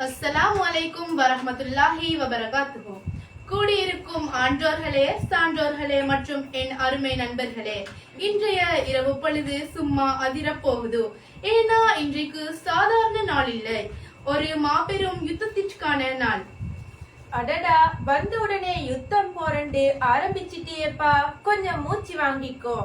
அஸ்ஸலாமு அலைக்கும் வரஹ்மத்துல்லாஹி வபரகாத்துஹு. கூடியிருக்கும் ஆன்றோர்களே, சான்றோர்களே மற்றும் என் அருமை நண்பர்களே, இன்றைய இரவு பொழுது சும்மா அதிரப் போகுது. ஏன்னா இன்றைக்கு சாதாரண நாள் இல்லை, ஒரு மாபெரும் யுத்தத்திற்கான நாள். அடடா, வந்த உடனே யுத்தம் போரண்டு ஆரம்பிச்சிட்டியேப்பா, கொஞ்சம் மூச்சு வாங்கிக்கோ.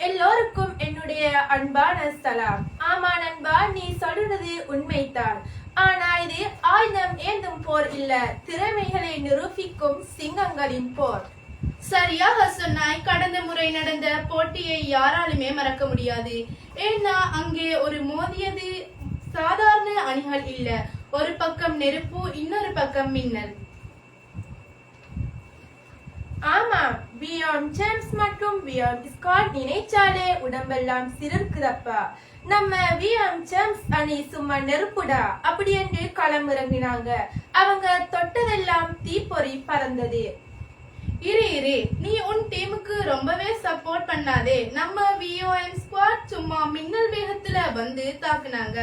எல்லோருக்கும் என்னுடைய அன்பான சலாம். ஆமா நண்பா, நீ சொல்றது உண்மைதான். ஆனா இது ஆயுதம் ஏந்தும் போர் இல்ல, திறமைகளை நிரூபிக்கும் சிங்கங்களின் போர். சரியாக சொன்னாய். கடந்த முறை நடந்த போட்டியை யாராலுமே மறக்க முடியாது. ஏன்னா அங்கே ஒரு மோதியது சாதாரண அணிகள் இல்ல. ஒரு பக்கம் நெருப்பு, இன்னொரு பக்கம் மின்னல். ஆமா, பியாண்ட் ஜேம்ஸ் மற்றும் பியாண்ட் ஸ்காட் நினைச்சாலே உடம்பெல்லாம் சிலிர்க்குதப்பா. நம்ம பியாண்ட் ஜேம்ஸ் அணி சும்மா நெருப்புடா அப்படி என்று களம் இறங்கினாங்க. அவங்க தொட்டதெல்லாம் தீப்பொறி பறந்தது. இரு, நீ உன் டீமுக்கு ரொம்பவே சப்போர்ட் பண்ணாதே. நம்ம விஓஎம் ஸ்குவாட் சும்மா மின்னல் வேகத்துல வந்து தாக்குனாங்க.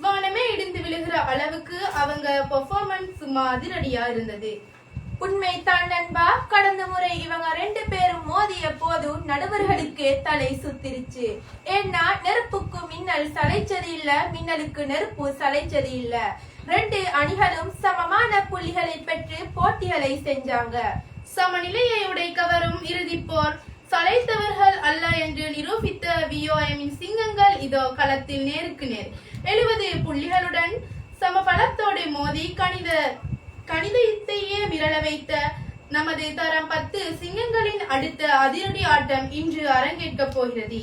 வானமே இடிந்து விழுகிற அளவுக்கு அவங்க பெர்ஃபார்மன்ஸ் சும்மா அதிரடியா இருந்தது. உண்மைதான் நண்பா, கடந்த முறை இவங்க 2 பேரும் மோதிய போது நடுவர்களுக்கு தலை சுத்திருச்சு. ஏன்னா நெருப்புக்கு மின்னல் சளைச்சது இல்ல, மின்னலுக்கு நெருப்பு சளைச்சது இல்ல. 2 அணிகளும் சமமான புள்ளிகளை பெற்று போட்டிகளை செஞ்சாங்க. சமநிலையை உடைக்க வரும் இறுதிப் போர். சளைத்தவர்கள் அல்ல என்று நிரூபித்த விஓஎம்மின் சிங்கங்கள் இதோ களத்தில் நேருக்கு நேர். 70 புள்ளிகளுடன் சமபலத்தோடு மோதி கணிதத்தையே மிரள வைத்த நமது தரம் 10 சிங்கங்களின் அடுத்த அதிரடி ஆட்டம் இன்று அரங்கேற்கப் போகிறது.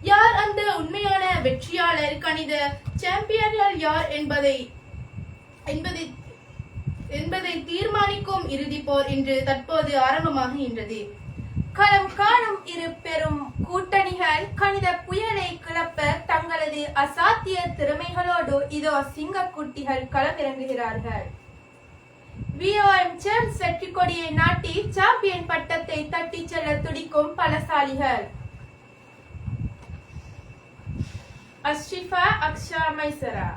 யார் அந்த உண்மையான வெற்றியாளர், கணித சாம்பியன்கள் யார் என்பதை தீர்மானிக்கும் இறுதி போர் இன்று தற்போது ஆரம்பமாகின்றது. களம் காணும் இரு பெரும் கூட்டணிகள் கணித புயலை கிளப்ப தங்களது அசாத்திய திறமைகளோடு இதோ சிங்கக்குட்டிகள் களமிறங்குகிறார்கள். விஓஎம் ஜேம்ஸ் வெற்றி கொடியை நாட்டி சாம்பியன் பட்டத்தை தட்டி செல்ல துடிக்கும் பலசாலிகள். அஷ்ரிஃபா, அக்ஷா, மைசரா.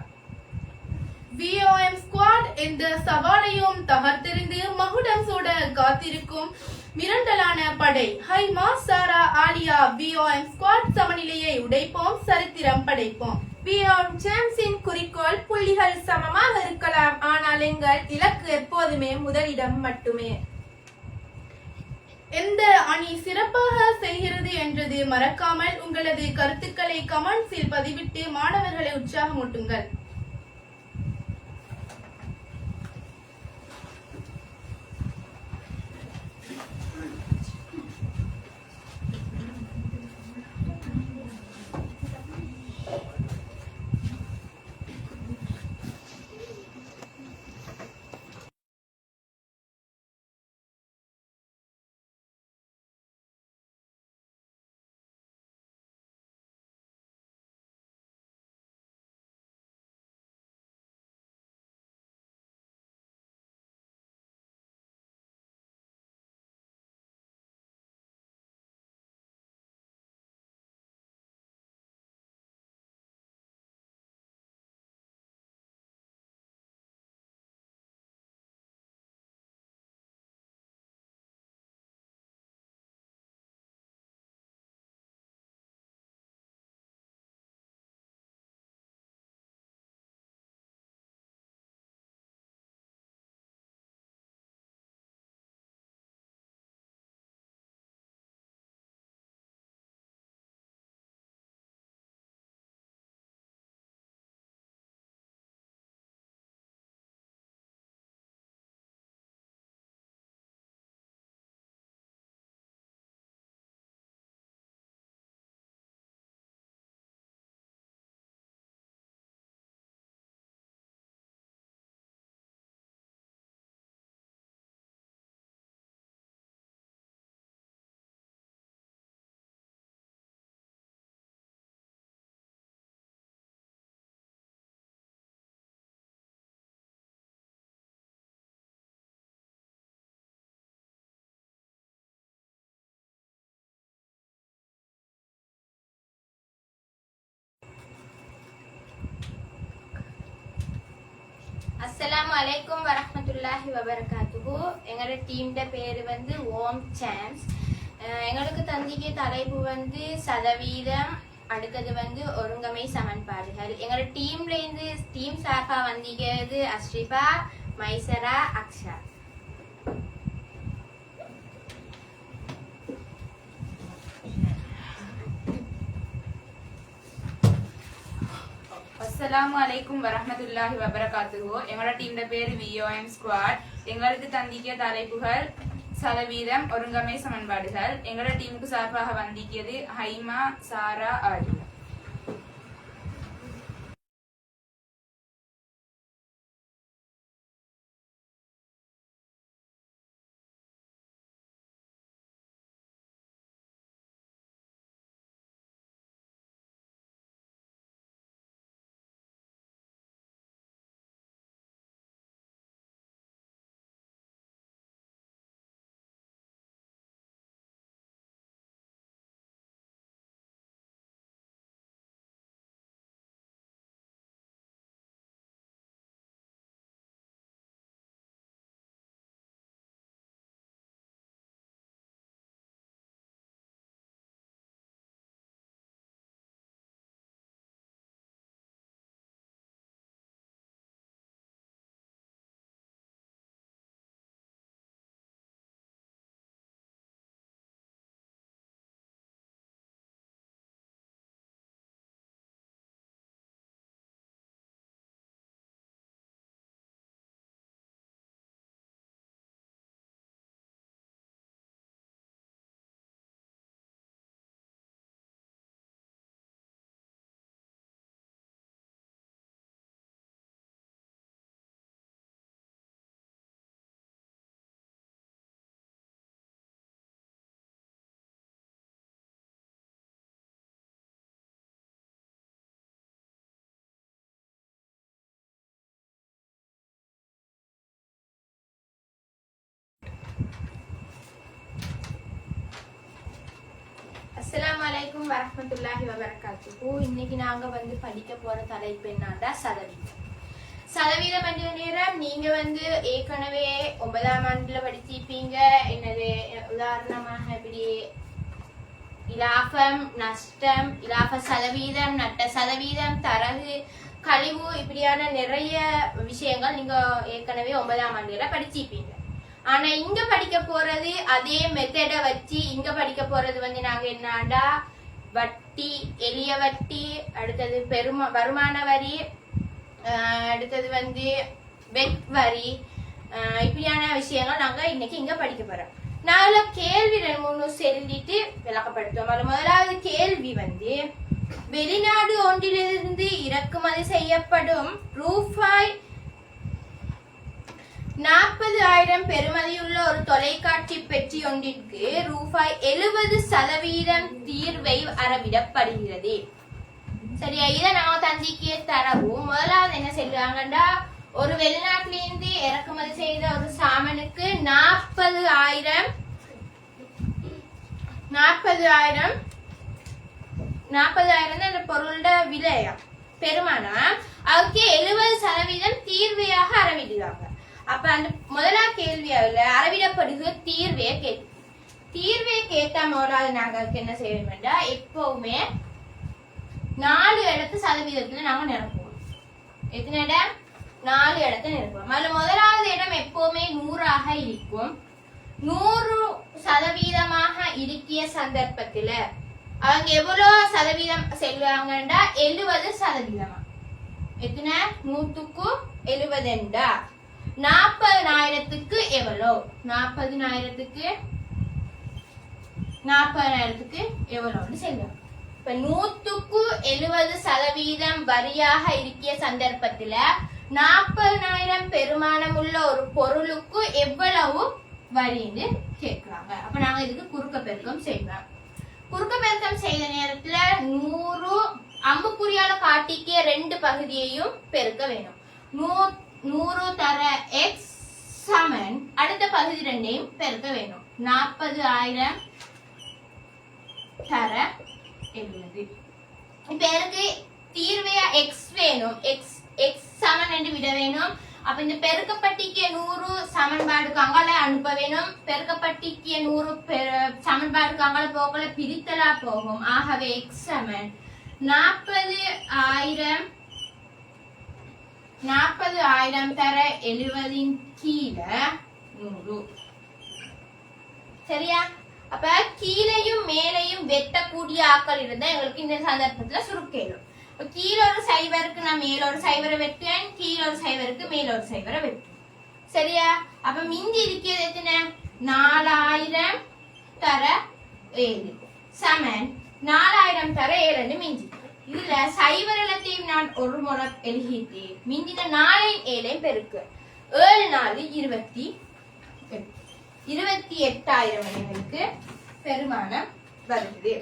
விஓஎம் ஸ்குவாட் எந்த சவாலையும் தகர்த்தெறிந்து மகுடம் சூட காத்திருக்கும் மிரண்டலான படை. ஹைமா, சாரா, ஆலியா. விஓஎம் ஸ்குவாட் சமநிலையை உடைப்போம், சரித்திரம் படைப்போம். விஓஎம் ஜேம்ஸின் குறிக்கோள் புள்ளிகள் சமமாக இருக்கலாம், ஆனால் எங்கள் இலக்கு எப்போதுமே முதலிடம் மட்டுமே. எந்த அணி சிறப்பாக செய்கிறது என்றது மறக்காமல் உங்களது கருத்துக்களை கமெண்ட்ஸில் பதிவிட்டு மாணவர்களை உற்சாகமூட்டுங்கள். அஸ்ஸலாமு அலைக்கும் வரஹ்மத்துல்லாஹி வபரகாத்துஹு. எங்களோட டீம்ட பேரு வந்து ஓம் சாம்ஸ். எங்களுக்கு தந்திக்க தலைப்பு வந்து சதவீதம், அடுத்தது வந்து ஒருங்கமை சமன்பாடுகள். எங்களோட டீம்ல இருந்து டீம் சார்பா வந்திக்கிறது அஸ்ரிபா, மைசரா, அக்ஷா. அஸ்ஸலாமு அலைக்கும் வரஹ்மத்துல்லாஹி வபரகாத்துஹு. எங்களோட டீம்ல பேரு VOM ஸ்குவாட். எங்களுக்கு தந்திக்க தலைப்புகள் சதவீதம், ஒருங்கமை சமன்பாடுகள். எங்களோட டீமுக்கு சார்பாக வந்திக்கிறது ஹைமா, சாரா, ஆலியா. அஸ்ஸலாமு அலைக்கும் வரஹ்மத்துல்லாஹி வபரகாத்துஹு. இன்னைக்கு நாங்க வந்து படிக்க போற தலைப்பு என்னன்னா சதவீதம். சதவீதம் என்ற நேரம் நீங்க வந்து ஏற்கனவே 9ஆம் ஆண்டுல படிச்சிருப்பீங்க. என்னது உதாரணமாக இப்படி இலாபம், நஷ்டம், இலாப சதவீதம், நட்ட சதவீதம், தரகு, கழிவு, இப்படியான நிறைய விஷயங்கள் நீங்க ஏற்கனவே 9ஆம் ஆண்டுல படிச்சிருப்பீங்க. ஆனா இங்க படிக்க போறது அதே மெத்தட வச்சு இங்க படிக்க போறது வந்து நாங்க என்னடா வட்டி, எளிய வட்டி, அடுத்தது வருமான வரி, அடுத்தது வந்து வெட் வரி, இப்படியான விஷயங்கள் நாங்க இன்னைக்கு இங்க படிக்க போறோம். நாங்கள கேள்வி 2-3 சொல்லிட்டு விளக்கப்படுத்துவோம். முதலாவது கேள்வி வந்து வெளிநாடு ஒன்றிலிருந்து இறக்குமதி செய்யப்படும் ரூபாய் 40,000 பெறுமதியுள்ள ஒரு தொலைக்காட்சி பெட்டி ஒன்றிற்கு ரூபாய் 70% தீர்வை அறவிடப்படுகிறது. சரியா? இதை நாம தந்திக்கிய தரவு. முதலாவது என்ன சொல்றாங்கன்னா, ஒரு வெளிநாட்டிலிருந்து இறக்குமதி செய்த ஒரு சாமனுக்கு 40,000 அந்த பொருளோட விலையா பெருமானம், அதுக்கு 70% தீர்வையாக அறவிடுறாங்க. அப்ப அந்த முதலா கேள்வியாவில் அறவிடப்படுகிற தீர்வையை கேட்டு தீர்வையை கேட்டா முதலாவது நாங்க என்ன செய்வோம்னா, எப்பவுமே 4 இடத்து சதவீதத்துல நாங்க நிரப்புவோம். எத்தனை இடம்? 4 இடத்தை நிரப்புவோம். அதுல முதலாவது இடம் எப்பவுமே 100ஆக இருக்கும். 100% இருக்கிய சந்தர்ப்பத்துல அவங்க எவ்வளவு சதவீதம் செல்வாங்கன்னா 70%. எத்தனை? 100க்கு 70. 40,000க்கு எவ்வளோ? 40,000க்கு எவ்வளோன்னு சொல்லுவாங்க. இப்ப 100க்கு 70% வரியாக இருக்கிய சந்தர்ப்பத்துல 40,000 பெருமானம் உள்ள ஒரு பொருளுக்கு எவ்வளவு வரின்னு கேட்கிறாங்க. அப்ப நாங்க இதுக்கு குறுக்க பெருக்கம் செய்வோம். குறுக்க பெருக்கம் செய்த நேரத்துல 100 அம்புக்குறியால காட்டிக்கிய 2 பகுதியையும் பெருக்க வேணும். 100 தர x சமன் அடுத்த பகுதி 2ஐயும் பெருக்க வேணும். 40,000 தர 70. இப்ப எனக்கு தீர்வையா x வேணும். x சமன் என்று விட வேணும். அப்ப இந்த பெருக்கப்பட்டிக்கு 100 சமன்பாடுக்கு அங்கால அனுப்ப வேணும். பெருக்கப்பட்டிக்கு 100 சமன்பாடுக்கு அங்கால போகல பிரித்தலா போகும். ஆகவே x சமன் 40,000 தர 70 கீழே 100. சரியா? அப்ப கீழையும் மேலையும் வெட்டக்கூடிய ஆக்கள் இருந்தா எங்களுக்கு இந்த சந்தர்ப்பத்துல சுருக்கேடும். கீழே ஒரு சைவருக்கு நான் மேல ஒரு சைவரை வெட்டுவேன், கீழே ஒரு சைவருக்கு மேல ஒரு சைவரை வெட்டுவேன். சரியா? அப்ப மிஞ்சி இருக்கிறது எத்தனை? 4000 தர 7 சமன் 4000 தர 7 மிஞ்சி. இதுல சைவர் எல்லாத்தையும் நான் ஒரு முறை எழுதிட்டு மிஞ்சின 4 7 பெருக்கு 7 4 28,000 மணிகளுக்கு பெருமானம் வருது.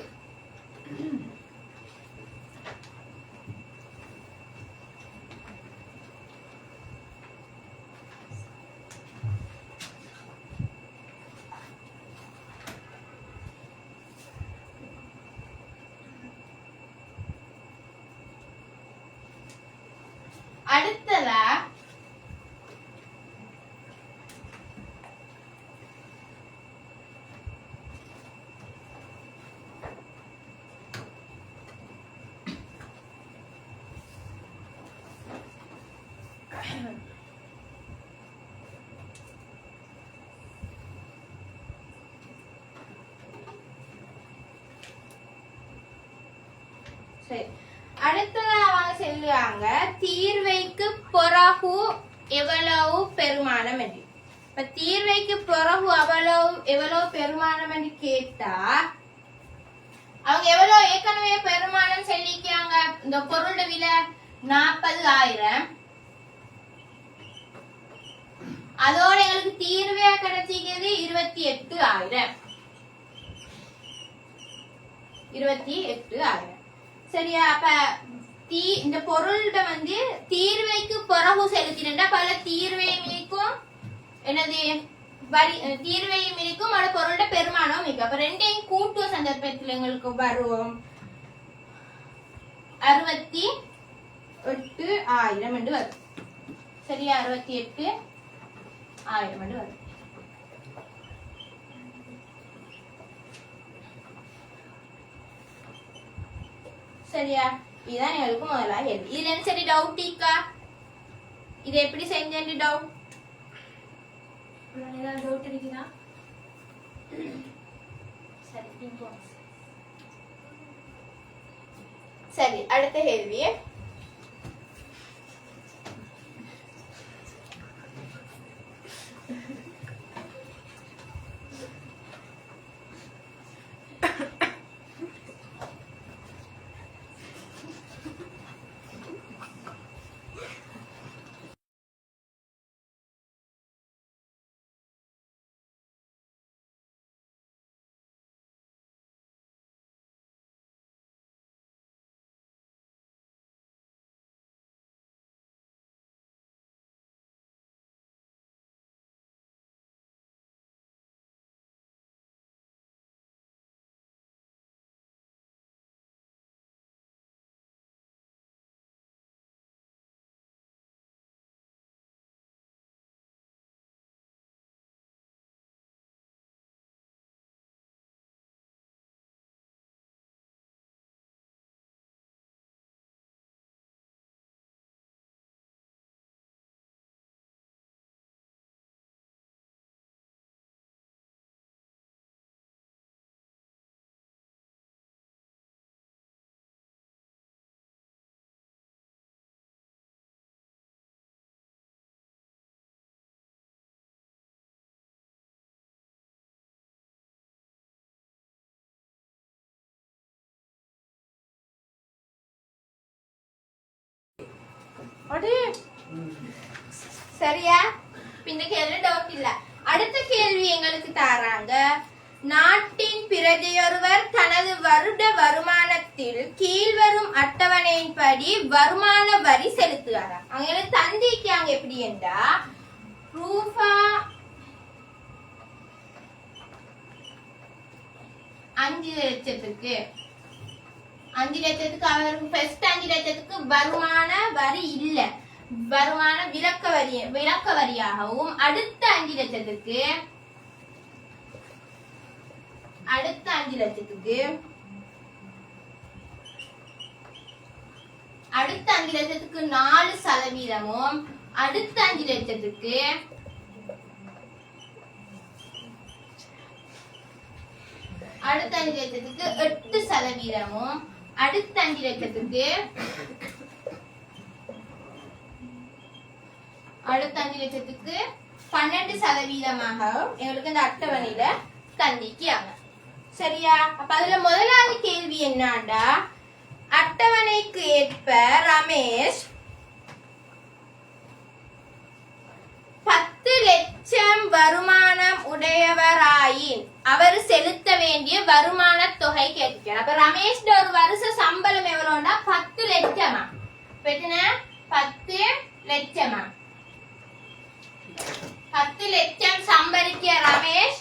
அடுத்ததா சரி, அடுத்ததா அவங்க சொல்லுவாங்க தீர்வைக்கு பிறகு எவ்வளவு பெருமானம் என்று. இப்ப தீர்வைக்கு பிறகு எவ்வளவு பெருமானம் என்று கேட்டா அவங்க எவ்வளவு ஏற்கனவே பெருமானம் சொல்லிக்காங்க. இந்த பொருளோட விலை 40,000. அதோட எங்களுக்கு தீர்வே கிடைச்சிக்கிறது 28,000. 28,000. சரியா? அப்ப இந்த பொருள்கிட்ட தீர்வைக்கு பிறகு செலுத்தினா பல தீர்வையும் இருக்கும், என்னது தீர்வையும் இருக்கும், அது பொருளோட பெருமானம் இருக்கும். அப்ப ரெண்டையும் கூட்டுவ சந்தர்ப்பத்தில் எங்களுக்கு வருவோம் 68,000 என்று வரும். சரியா? 68,000 என்று வரும். சரியா? இதுதான் எங்களுக்கு முதல்ல கேள்வி. இதுல என்ன சரி டவுட் இருக்கா? இது எப்படி செஞ்சேன்னு டவுட் டவுட் இருக்குதா? சரி, அடுத்த கேள்வி. சரியா? இந்த கேள்வி டவுட் இல்ல. அடுத்த கேள்வி எங்களுக்கு தாராங்க. நாட்டின் பிரஜையொருவர் தனது வருட வருமானத்தில் கீழ்வரும் அட்டவணையின்படி வருமான வரி செலுத்துகிறார். அங்க தந்திக்காங்க எப்படி என்றா ரூபா 5,00,000 5,00,000 அவருக்கு ஃபர்ஸ்ட் 5,00,000 வருமான வரி இல்ல. வருமான விலக்க வரியாகவும் அடுத்த 5 லட்சத்துக்கு 4%, அடுத்த 5 லட்சத்துக்கு 8%, அடுத்த 5 லட்சத்துக்கு 12% எங்களுக்கு இந்த அட்டவணையில தந்திக்காங்க. சரியா? அப்ப அதுல முதலாவது கேள்வி என்னண்டா, அட்டவணைக்கு ஏற்ப ரமேஷ் 10 லட்சம் வருமானம் உடையவராயின் அவர் செலுத்த வேண்டிய வருமான தொகை கேட்கிறார். அப்ப ரமேஷ் ஒரு வருஷ சம்பளம் எவ்வளவுனா 10 லட்சமா? 10 லட்சமா? 10 லட்சம் சம்பாதிக்கிற ரமேஷ்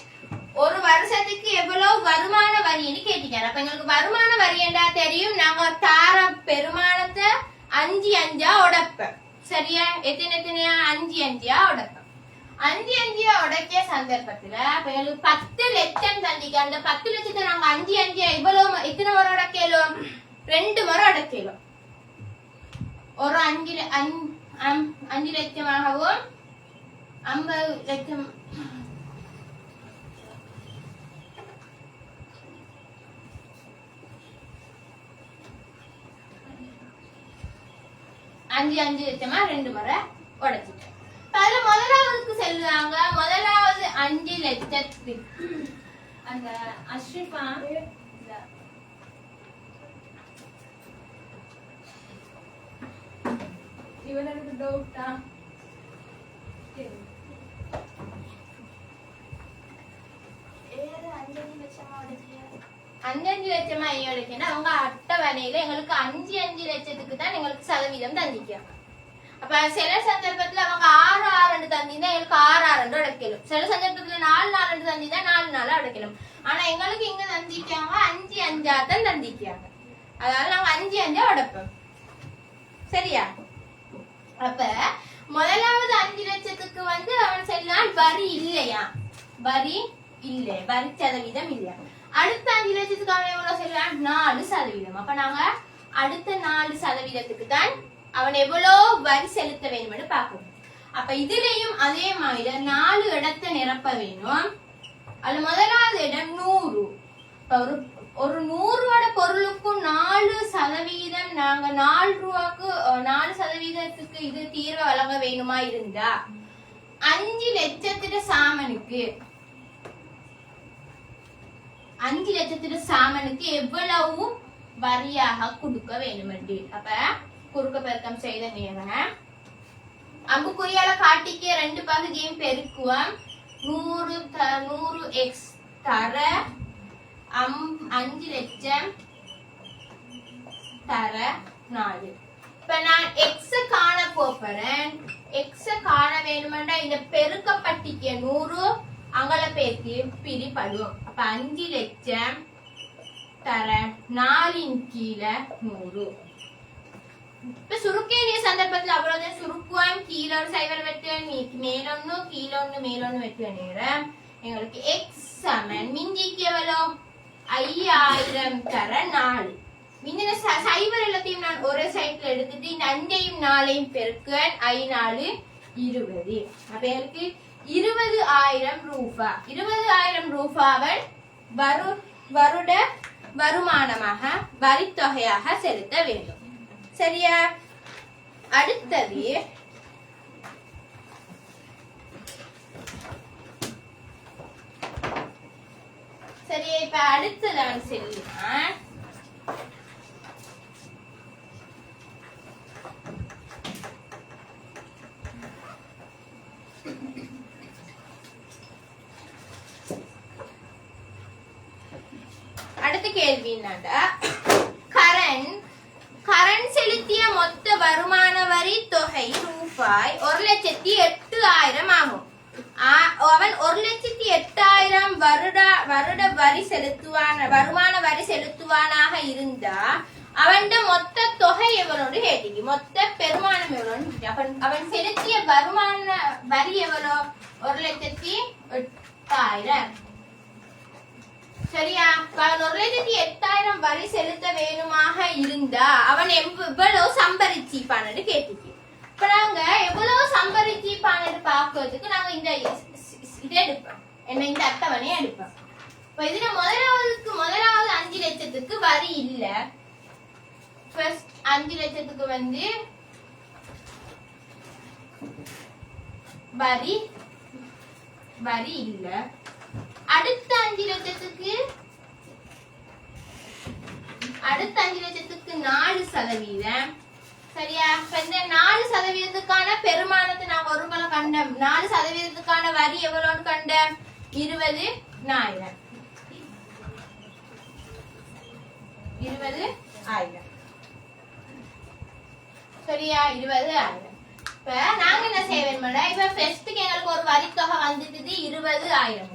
ஒரு வருஷத்துக்கு எவ்வளவு வருமான வரின்னு கேட்டீங்க. அப்ப எங்களுக்கு வருமான வரி என்றா தெரியும், நாங்க தார பெருமானத்தை 5 உடைப்போம். சரியா? எத்தனையா 5 உடைப்போம். 5 உடைக்கிய சந்தர்ப்பத்துல அப்ப எங்களுக்கு 10 லட்சம் தந்திக்க. அந்த 10 லட்சத்தை நாங்க 5 இவ்வளவு எத்தனை முறை உடைக்கலும்? 2 முறை உடைக்கலும். ஒரு 5 லட்சமாகவும் 50 லட்சம் 5 லட்சமா 2 முறை உடைச்சிட்டேன். அதுல முதலாவதுக்கு செல்லுவாங்க. முதலாவது 5 லட்சத்துக்கு அந்த அஷ்ரிஃபா இவனுக்கு டவுட்டா 5 லட்சமா ஐயோடைக்குன்னா அவங்க அட்டவணையில எங்களுக்கு 5 லட்சத்துக்கு தான் எங்களுக்கு சதவீதம் தந்திக்காங்க. அப்ப சில சந்தர்ப்பத்துல அவங்க 6 தந்தினா எங்களுக்கு 6 அடைக்கலும். சில சந்தர்ப்பத்துல 4 தந்தினா 4 அடைக்கலும். ஆனா எங்களுக்கு இங்க தந்திக்காங்க 5 தான் தந்திக்காங்க. அதனால நாங்க 5 உடைப்போம். சரியா? அப்ப முதலாவது 5 லட்சத்துக்கு அவன் செல்லால் வரி இல்லையா? வரி இல்லை, வரி சதவீதம் இல்லையா? அடுத்த 5 லட்சத்துக்கு அவன் எவ்வளவு செல்வான்? 4%. அப்ப நாங்க அடுத்த 4%க்கு தான் அவன் எவ்வளவு வரி செலுத்த வேணும்னு பார்க்கணும். அப்ப இதுலயும் அதே மாதிரி 4 இடத்தை நிரப்ப வேணும். அது முதலாவது இடம் 100. ஒரு 100 பொருளுக்கும் 4% நாங்க 4 ரூபாய்க்கு 4%க்கு இது தீர்வை வழங்க வேணுமா இருந்தா 5 லட்சத்திட சாமனுக்கு 5 லட்சத்திட சாமனுக்கு எவ்வளவு வரியாக கொடுக்க வேணும். அப்ப குறுக்க பெருக்கம் செய்த நேரம் அம்புக்குறியால காட்டிக்க 2 பகுதியும் பெருக்குவோம். 100x தர 5 லட்சம் தர 4. இப்ப நான் x காண போறேன். x காண வேணுமெண்டா இந்த பெருக்கப்பட்டிக்க 100 அங்கல பேத்தி பிரிப்படும். அப்ப 5 லட்சம் தர 4 கீழே 100. இப்ப சுருக்கேறிய சந்தர்ப்பத்துல அவ்வளவுதான் சுருக்குவான். கீழே ஒரு சைவர் வெட்டு, மேலொன்னு கீழொன்னு மேலொன்னு வெட்டுவ நேரம் எங்களுக்கு x சமன் மிஞ்சிக்கு எவ்வளோ 5000 தர 4. மிஞ்சின சைவர் எல்லாத்தையும் நான் ஒரே சைட்ல எடுத்துட்டு இந்த 5ஐயும் 4ஐயும் பெருக்குவேன். 5 4 20. அப்ப எனக்கு 20,000 ரூபாய். 20,000 ரூபாவன் வருட வருமானமாக வரித்தொகையாக செலுத்த வேண்டும். சரியா? அடுத்தது சரியா? இப்ப அடுத்ததான் செல்லுவேன். அடுத்த கேள்வி என்னடா, கரண் செலுத்திய மொத்த வருமான வரி தொகை ரூபாய் 1,08,000 ஆகும். அவன் 1,08,000 வருட வரி வருமான வரி செலுத்துவானாக இருந்தா அவன் மொத்த தொகை எவ்வளவு கேட்டீங்க? மொத்த பெருமானம் சதவீதம் எவ்வளோன்னு அவன் செலுத்திய வருமான வரி எவ்வளோ 1,08,000. சரியா? அவன் 1,08,000 வரி செலுத்த வேணுமாக இருந்தா அவன் எவ்வளவு சம்பரிச்சிப்பான்னு கேட்டுச்சு. இப்ப நாங்க எவ்வளவு சம்பரிச்சிப்பான்னு பாக்குறதுக்கு நாங்க இந்த இதை எடுப்போம், என்ன இந்த அட்டவணையை எடுப்போம். இப்ப இதுல முதலாவது 5 லட்சத்துக்கு வரி இல்ல. ஃபர்ஸ்ட் 5 லட்சத்துக்கு வந்து வரி இல்ல. அடுத்த 5 லட்சத்துக்கு 4%. சரியா? இந்த 4%க்கான பெருமானத்தை நான் ஒருமுறை கண்டேன். 4%க்கான வரி எவ்வளவுன்னு கண்டேன்? 20,000. 20,000. சரியா? 20,000. இப்ப நாங்க என்ன செய்வோம்? இப்ப ஃபர்ஸ்ட்க்கு எங்களுக்கு ஒரு வரி தொகை வந்துட்டு 20,000.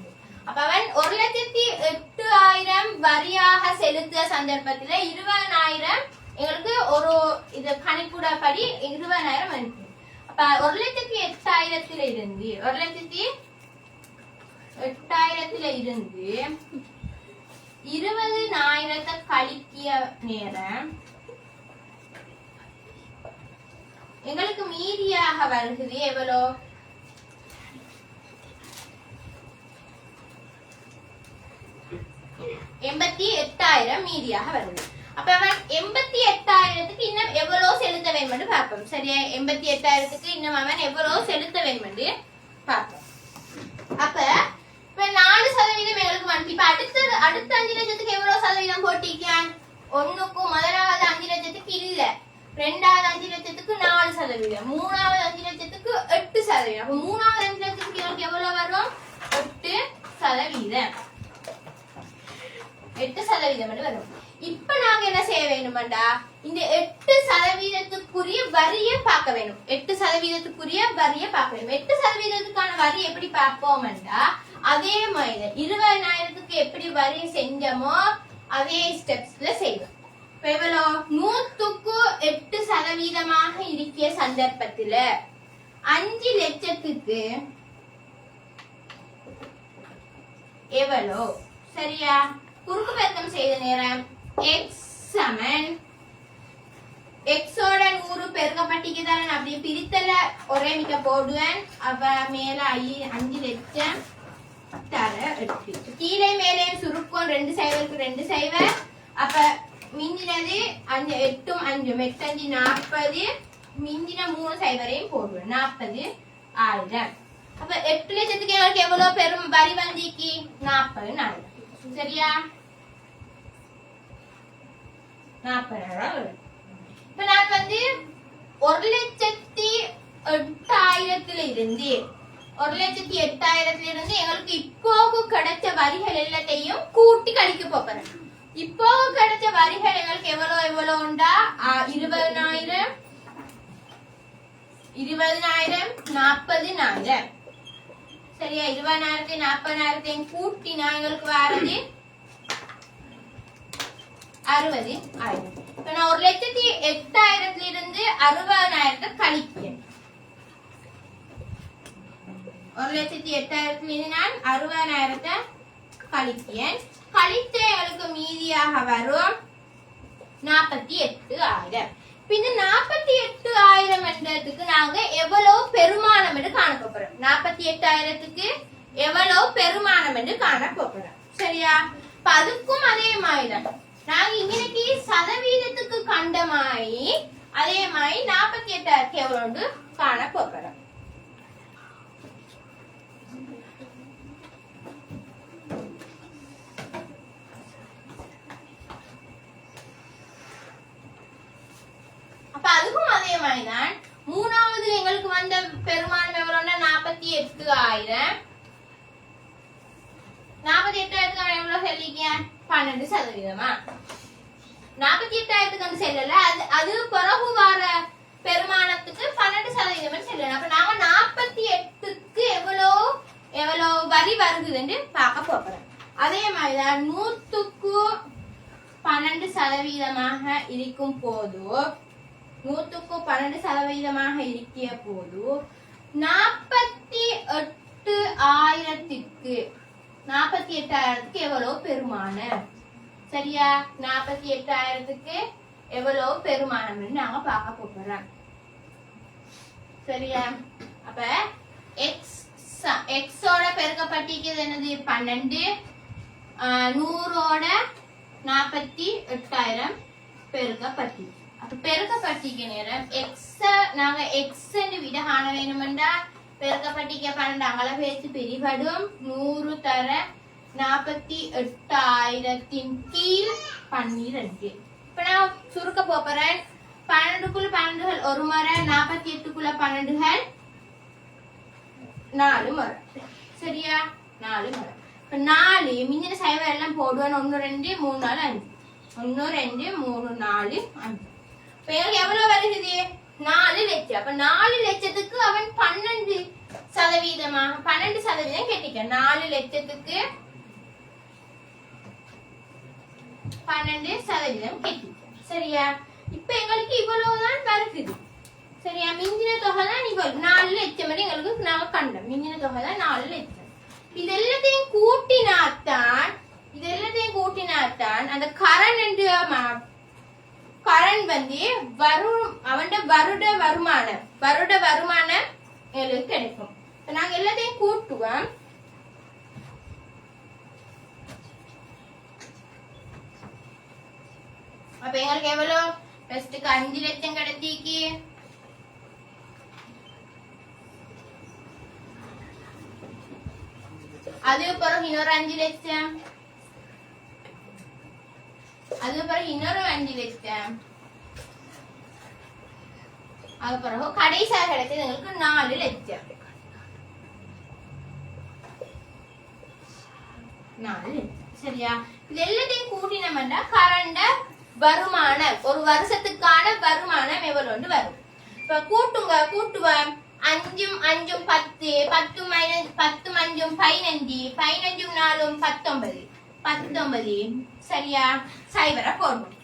அப்ப அவன் 1,08,000 வரியாக செலுத்திய சந்தர்ப்பத்துல 20,000 எங்களுக்கு ஒரு இது கணிப்புடப்படி 20,000 இருக்கு. அப்ப 1,08,000 இருந்து 20,000 கழிக்கிய நேரம் எங்களுக்கு மீதியாக வருகிறது எவ்வளோ? 88,000 மீதியாக வருது. அப்ப அவன் 88,000க்கு இன்னும் எவ்வளவு செலுத்த வேண்டும் பார்ப்போம். சரியா? 88,000க்கு இன்னும் அவன் எவ்வளவு செலுத்த வேண்டும் பார்ப்போம். அப்ப இப்ப 4% எங்களுக்கு வந்து இப்ப அடுத்த 5 லட்சத்துக்கு எவ்வளவு சதவீதம் போட்டிருக்கான்? ஒண்ணுக்கு முதலாவது 5 லட்சத்துக்கு இல்ல, ரெண்டாவது 5 லட்சத்துக்கு 4%, மூணாவது 5 லட்சத்துக்கு 8%. அப்ப மூணாவது 5 லட்சத்துக்கு எங்களுக்கு எவ்வளவு வரும்? 8%. 8% வரும். இப்ப நாங்க என்ன செய்ய வேணும்டா? இந்த 8%க்குரிய வரியை பார்க்க வேணும். 8%க்குரிய வரியை பார்க்க வேணும். 8%க்கான வரி எப்படி பார்ப்போம்டா? அதே மாதிரி 20,000க்கு எப்படி வரி செஞ்சோமோ அதே ஸ்டெப்ஸ்ல செய்வோம். எவ்வளோ? 100க்கு 8% இருக்கிற சந்தர்ப்பத்துல 5 லட்சத்துக்கு எவ்வளோ? சரியா? குறுக்கு பெருக்கம் செய்த நேரம் x சமன் xோட 100 பெருக்கப்பட்டிக்குதான அப்படியே பிரித்தல ஒரே மிக்க போடுவேன். அவ மேல 5 லட்சம் தர 8. கீழே மேலே சுருக்கம் 2 சைவருக்கு 2 சைவர். அப்ப மிஞ்சினது 5 8 5 8 40. மிஞ்சின 3 சைவரையும் போடுவேன். 40,000. அப்ப 8 லட்சத்துக்கு எங்களுக்கு எவ்வளவு பெரும் வரி வந்திக்கு? 40,000. சரியா? 40,000. இப்ப நான் வந்து 1,08,000 இருந்து 1,08,000 இருந்து எங்களுக்கு இப்போ கிடைச்ச வரிகள் எல்லாத்தையும் கூட்டி கழிக்க போறேன். இப்போ கிடைச்ச வரிகள் எங்களுக்கு எவ்வளவுண்டா? 20,000 40,000. சரியா? 20,000 40,000 கூட்டினா எங்களுக்கு வரது 60,000. இப்ப நான் 1,08,000 இருந்து 60,000 கழிக்கிறேன். 1,08,000 இருந்து நான் 60,000 கழிக்கிறேன். கழித்த எங்களுக்கு மீதியாக வரும் 48,000. இந்த 48,000 என்றதுக்கு நாங்க எவ்வளவு பெருமானம் என்று காண போறோம். 48,000க்கு எவ்வளவு பெருமானம் என்று காண போறோம். சரியா? அதுக்கும் அதே மாதிரிதான் நாங்க இன்னைக்கு சதவீதத்துக்கு கண்டமாயி அதே மாதிரி 48,000 எவ்வளவு காண போறோம். அப்ப அதுக்கும் அதே மாதிரிதான் மூணாவது எங்களுக்கு வந்த பெருமானம் எவ்வளவுன்னா 48,000. 48,000 எவ்வளவு சொல்லிக்க? 12%. 48,000 செல்லல, அது பிறகு வர பெருமானத்துக்கு 12% செல்லணும். அப்ப நாம 48க்கு எவ்வளவு வரி வருகுதுன்னு பார்க்க போறோம். அதே மாதிரிதான் 100க்கு 12% இருக்கும் போது 100% இருக்கிய போது 48,000க்கு எவ்வளவு பெருமானம்? சரியா? 48,000க்கு எவ்வளவு பெருமானம் நாங்க பார்க்க போறோம். சரியா? அப்ப x ஓட பெருக்கப்பட்டிருக்கிறது என்னது? 12. 100ஓட 48,000 பெருக்கப்பட்டி. அப்ப பெருக்கப்பட்டிக்கு நேரம் x நாங்க x ன்னு விட காண வேணுமெண்டா பெருக்கப்பட்டிக்கு 12 அங்கல பேச்சு பிரிபடும். 100 தர 48,000 கீழ் 12. இப்ப நான் சுருக்க போறேன். 12க்குள்ள 12கள் ஒரு முறை, 48க்குள்ள 12கள் 4 முறை. சரியா? 4 முறை. இப்ப 4 மிஞ்சின சைவர் எல்லாம் போடுவேன். 1 2 3 4 5. 1 2 3 4 5. இப்ப எங்களுக்கு எவ்வளவு வருகிறது? 4 லட்சம். அப்ப 4 லட்சத்துக்கு அவன் 12% கேட்டிக்க. 4 லட்சத்துக்கு 12% கேட்டிக்க. சரியா? இப்ப எங்களுக்கு இவ்வளவுதான் வருகிறது. சரியா? மிஞ்சின தொகை தான் இவ்வளவு 4 லட்சம் வரை எங்களுக்கு நாங்க கண்டோம். மிஞ்சின தொகை தான் 4 லட்சம். இது எல்லாத்தையும் கூட்டினாத்தான் அந்த கரண் வந்து அவன் வருட வருமானம் எங்களுக்கு கிடைக்கும். நாங்க எல்லாத்தையும் கூட்டுவோம். அப்ப எங்களுக்கு எவ்வளவு? ஃபர்ஸ்ட்க்கு 5 லட்சம் கிடைச்சிக்கு. அது பிறகு இன்னொரு 5 லட்சம். அது பிறகு இன்னொரு 5 லட்சம். அது பிறகு கடைசியாக கிடைச்சது எங்களுக்கு 4 லட்சம். 4 லட்சம். சரியா? இது எல்லாத்தையும் கூட்டினோம்னா கரண்ட வருமானம், ஒரு வருஷத்துக்கான வருமானம் எவ்வளவு வரும்? இப்ப கூட்டுவேன். 5 5 10, 10 10 5 15, 15 4 19, 19. சரியா? சைபரை போடணும்.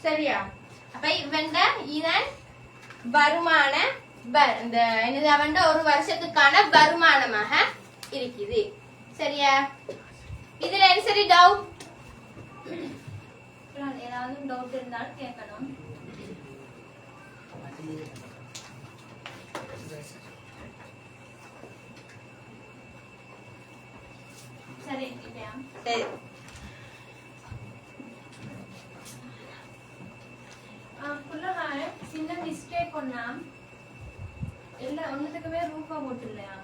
சரியா? அப்ப இதன் வருமான என்னது ஒரு வருஷத்துக்கான வருமானமாக இருக்குது. சரியா? இதுல சரி டவுட் ஏதாவது டவுட் இருந்தாலும் கேட்கணும். சரி சரி. சின்ன மிஸ்டேக் ஒண்ணா எல்லா ஒண்ணுத்துக்குமே ரூபா போட்டு இல்லையா?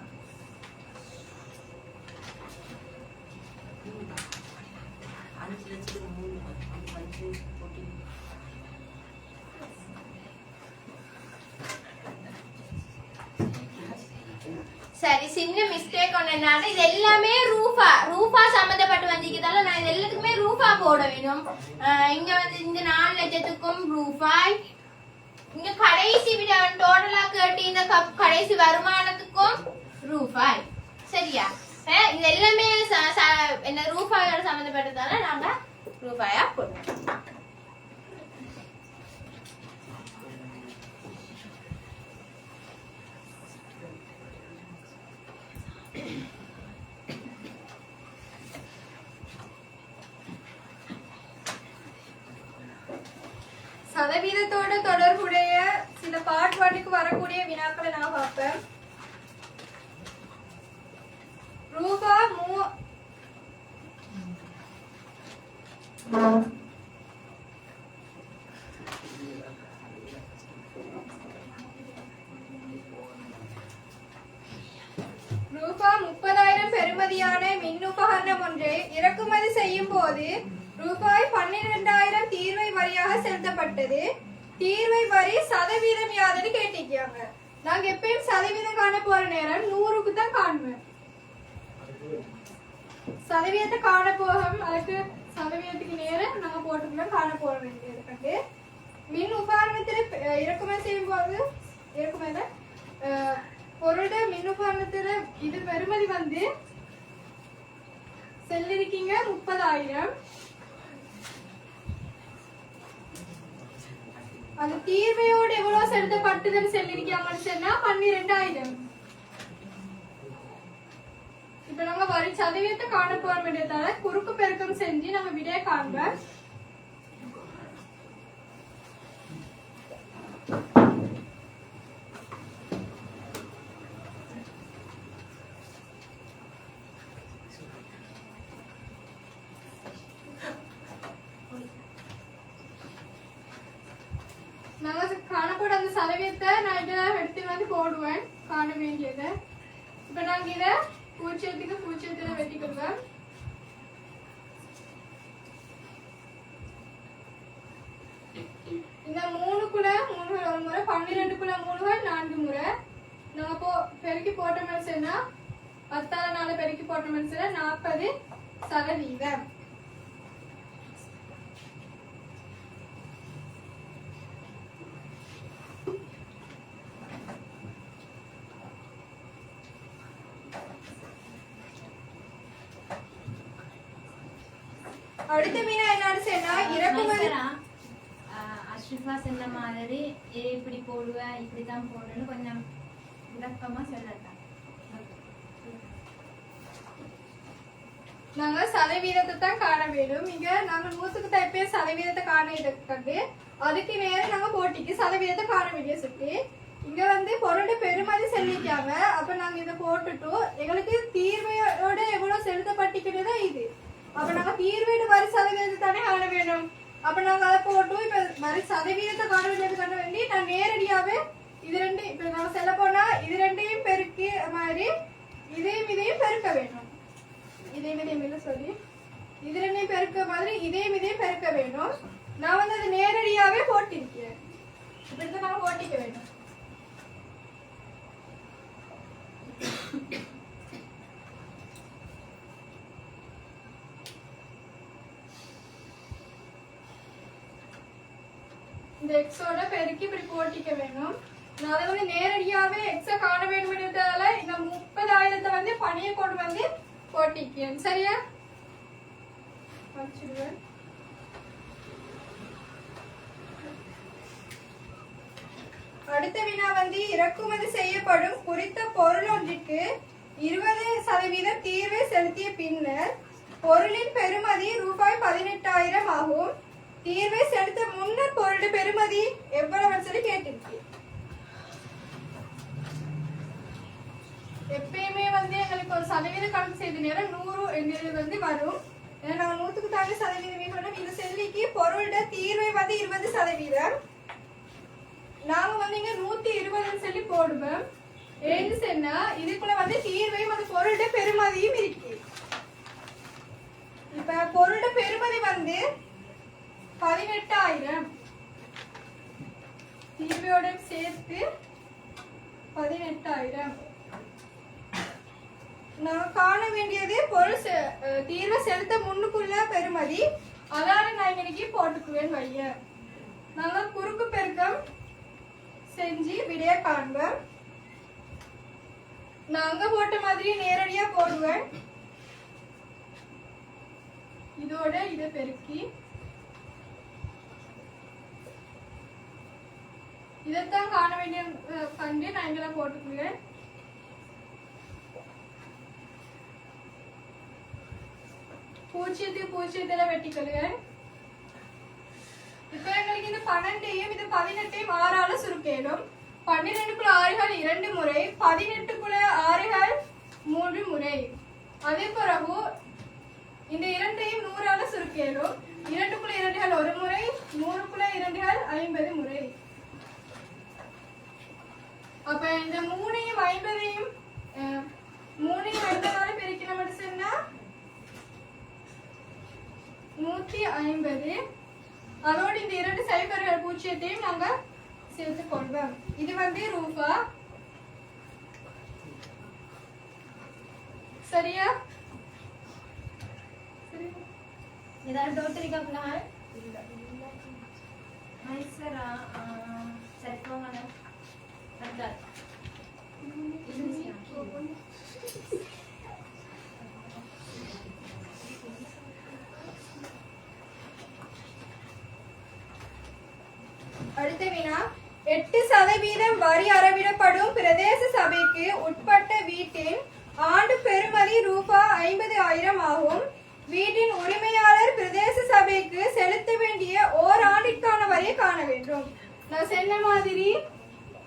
சரி, சின்ன மிஸ்டேக் ஒண்ணுனால இது எல்லாமே ரூபா சம்பந்தப்பட்டு வந்திருக்கிறதால நான் இது எல்லாத்துக்குமே ரூபா போட வேணும். இங்க இந்த 4 லட்சத்துக்கும் ரூபாய், இங்க கடைசி டோட்டலா கேட்டு இந்த கடைசி வருமானத்துக்கும் ரூபாய். சரியா? இது எல்லாமே என்ன ரூபாயோட சம்பந்தப்பட்டதால நாங்க ரூபாயா போடுவோம். சதவீதத்தோட தொடர்புடைய சில பாட்டுக்கு வரக்கூடிய வினாக்களை நான் பார்ப்பேன். ரூபா ரூபா 30,000 பெறுமதியான மின்னுபகரணம் ஒன்றை இறக்குமதி செய்யும் போது ரூபாய் 12,000 தீர்வை வரியாக செலுத்தப்பட்டது. தீர்வை வரி சதவீதம் யாதுன்னு கேட்டிருக்காங்க. நாங்க எப்பயும் சதவீதம் காண போற நேரம் 100க்கு தான் காணுவேன். சதவீதத்தை காண போகும், அதுக்கு சதவீதத்துக்கு நேரம் நாங்க போட்டுக்கலாம் காண போற வேண்டியது கண்டு. மின் உபகரணத்தில் இறக்குமதி செய்யும் போது பொருளுடைய மின்னுபகரணத்துல இது பெறுமதி வந்து செல்லிருக்கீங்க 30,000. அந்த தீர்வையோடு எவ்வளவு செலுத்தப்பட்டதுன்னு செல்லிருக்காங்கன்னு சொன்னா 12,000. இப்ப நாங்க வரி சதவீதத்தை காண போற வேண்டியதால குறுக்கு பெருக்கம் செஞ்சு நம்ம விடைய காண்போம். நாங்க காணப்போட அந்த சதவீதத்தை நான் இதை எடுத்து வந்து போடுவேன் காண வேண்டியதை. இப்ப நாங்க இதை பூஜ்ஜியத்துல வெட்டிக்கொள்வேன். இந்த 3க்குள்ள 3 ஒரு முறை, 12க்குள்ள 3 4 முறை நாங்க பெருக்கி போட்ட மனுஷன்னா 10 பெருக்கி போட்ட மனுஷனா 40%. அடுத்த வினா என்னன்னு சொன்னா இறக்குமதி. அஷ்ரிஃபா சொன்ன மாதிரி இப்படி போடுவேன் இப்படிதான் போடணும்னு கொஞ்சம் விளக்கமா சொல்லலாம். நாங்க சதவீதத்தை தான் காண வேண்டும். இங்க நாங்க 100க்கு தப்பே சதவீதத்தை காண எடுக்கண்டு அதுக்கு நேரம் நாங்க போட்டிக்கு சதவீதத்தை காண வேண்டிய சுட்டி. இங்க வந்து பொருளோட பெருமதி செலுத்திக்காங்க. அப்ப நாங்க இதை போட்டுட்டு எங்களுக்கு தீர்வையோட எவ்வளவு செலுத்தப்பட்டிக்கிறதோ இது. அப்ப நாங்க தீர்வையோட வரி சதவீதத்தை தானே காண வேண்டும். அப்ப நாங்க அதை போட்டு இப்ப வரி சதவீதத்தை காண வேண்டி நான் நேரடியாவே இது ரெண்டு இப்ப நாங்க செல்ல போனா இது ரெண்டையும் பெருக்கி மாதிரி இதையும் பெருக்க வேண்டும். இதையும் சொல்லி இது ரெண்டையும் பெருக்க மாதிரி இதையும் பெருக்க வேண்டும். நான் வந்து அது நேரடியாவே போட்டிருக்கேன். இப்படி நாங்க போட்டிக்க வேண்டும். இந்த எக்ஸோட பெருக்கி இப்படி போட்டிக்க வேணும். நான் அதை வந்து நேரடியாவே எக்ஸ காண வேண்டும்ன்றதால இந்த 30,000 வந்து பணியை கொண்டு வந்து போட்டிக்கேன். சரியா? அடுத்த வினா வந்து இறக்குமதி செய்யப்படும் குறித்த பொருள் ஒன்றிற்கு 20% தீர்வை செலுத்திய பின்னர் பொருளின் பெறுமதி ரூபாய் 18,000 ஆகும். தீர்வை செலுத்த முன்னர் பொருள் பெறுமதி எவ்வளவு சொல்லி கேட்டிருக்கு. எப்பயுமே வந்து எங்களுக்கு ஒரு சதவீத கணக்கு செய்த நேரம் 100 எங்களுக்கு வந்து வரும். ஏன்னா நாங்க 100க்கு தாண்டி சதவீதம் இந்த செல்விக்கு பொருளோட தீர்வை வந்து 20%. நாங்க வந்து இங்க 120 சொல்லி போடுவோம். ஏன்னு சொன்னா இதுக்குள்ள வந்து தீர்வையும் அந்த பொருளோட பெறுமதியும் இருக்கு. இப்ப பொருளோட பெறுமதி வந்து 18,000 தீர்வையோட சேர்த்து 18,000. நான் காண வேண்டியது பொருள் தீர்வை செலுத்த முன்னுக்குள்ள பெறுமதி. அதான நான் இன்னைக்கு போட்டுக்குவேன் வைய. நாங்க குறுக்கு பெருக்கம் செஞ்சு விடைய காண்போம். நாங்க போட்ட மாதிரி நேரடியா போடுவேன். இதோட இதை பெருக்கி இதைத்தான் காண வேண்டிய கண்டு நான் இங்க போட்டுக்குவேன். பூஜ்ஜியத்துல வெட்டிக்கொள்ளுவேன். இப்ப எங்களுக்கு இந்த 12ஐயும் இது 18ஐயும் 6ஆல சுருக்கேடும். 12க்குள்ள 6கள் 2 முறை, 18க்குள்ள 6கள் 3 முறை. அதே பிறகு இந்த 2ஐயும் 100ஆல சுருக்கேடும். 2க்குள்ள 2கள் 1 முறை, 3க்குள்ள 2கள் 50 முறை. அப்ப இந்த 3ஐயும் 50ஐயும் 50ஆல பெருக்கினோம்னு சொன்னா 150. அதோடு இந்த 2 சைபர்கள் பூஜ்ஜியத்தையும் நாங்க சேர்த்து கொள்வோம். இது வந்து ரூபா. சரியா? ஏதாவது டவுட் இருக்கா பிள்ளைகள்? சரி போங்க. அடுத்த வினா 8% வரி அறவிடப்படும் பிரதேச சபைக்கு உட்பட்ட வீட்டின் ஆண்டு பெறுமதி ரூபாய் 50,000 ஆகும். வீட்டின் உரிமையாளர் பிரதேச சபைக்கு செலுத்த வேண்டிய ஓராண்டிற்கான வரியை காண வேண்டும். நான் சொன்ன மாதிரி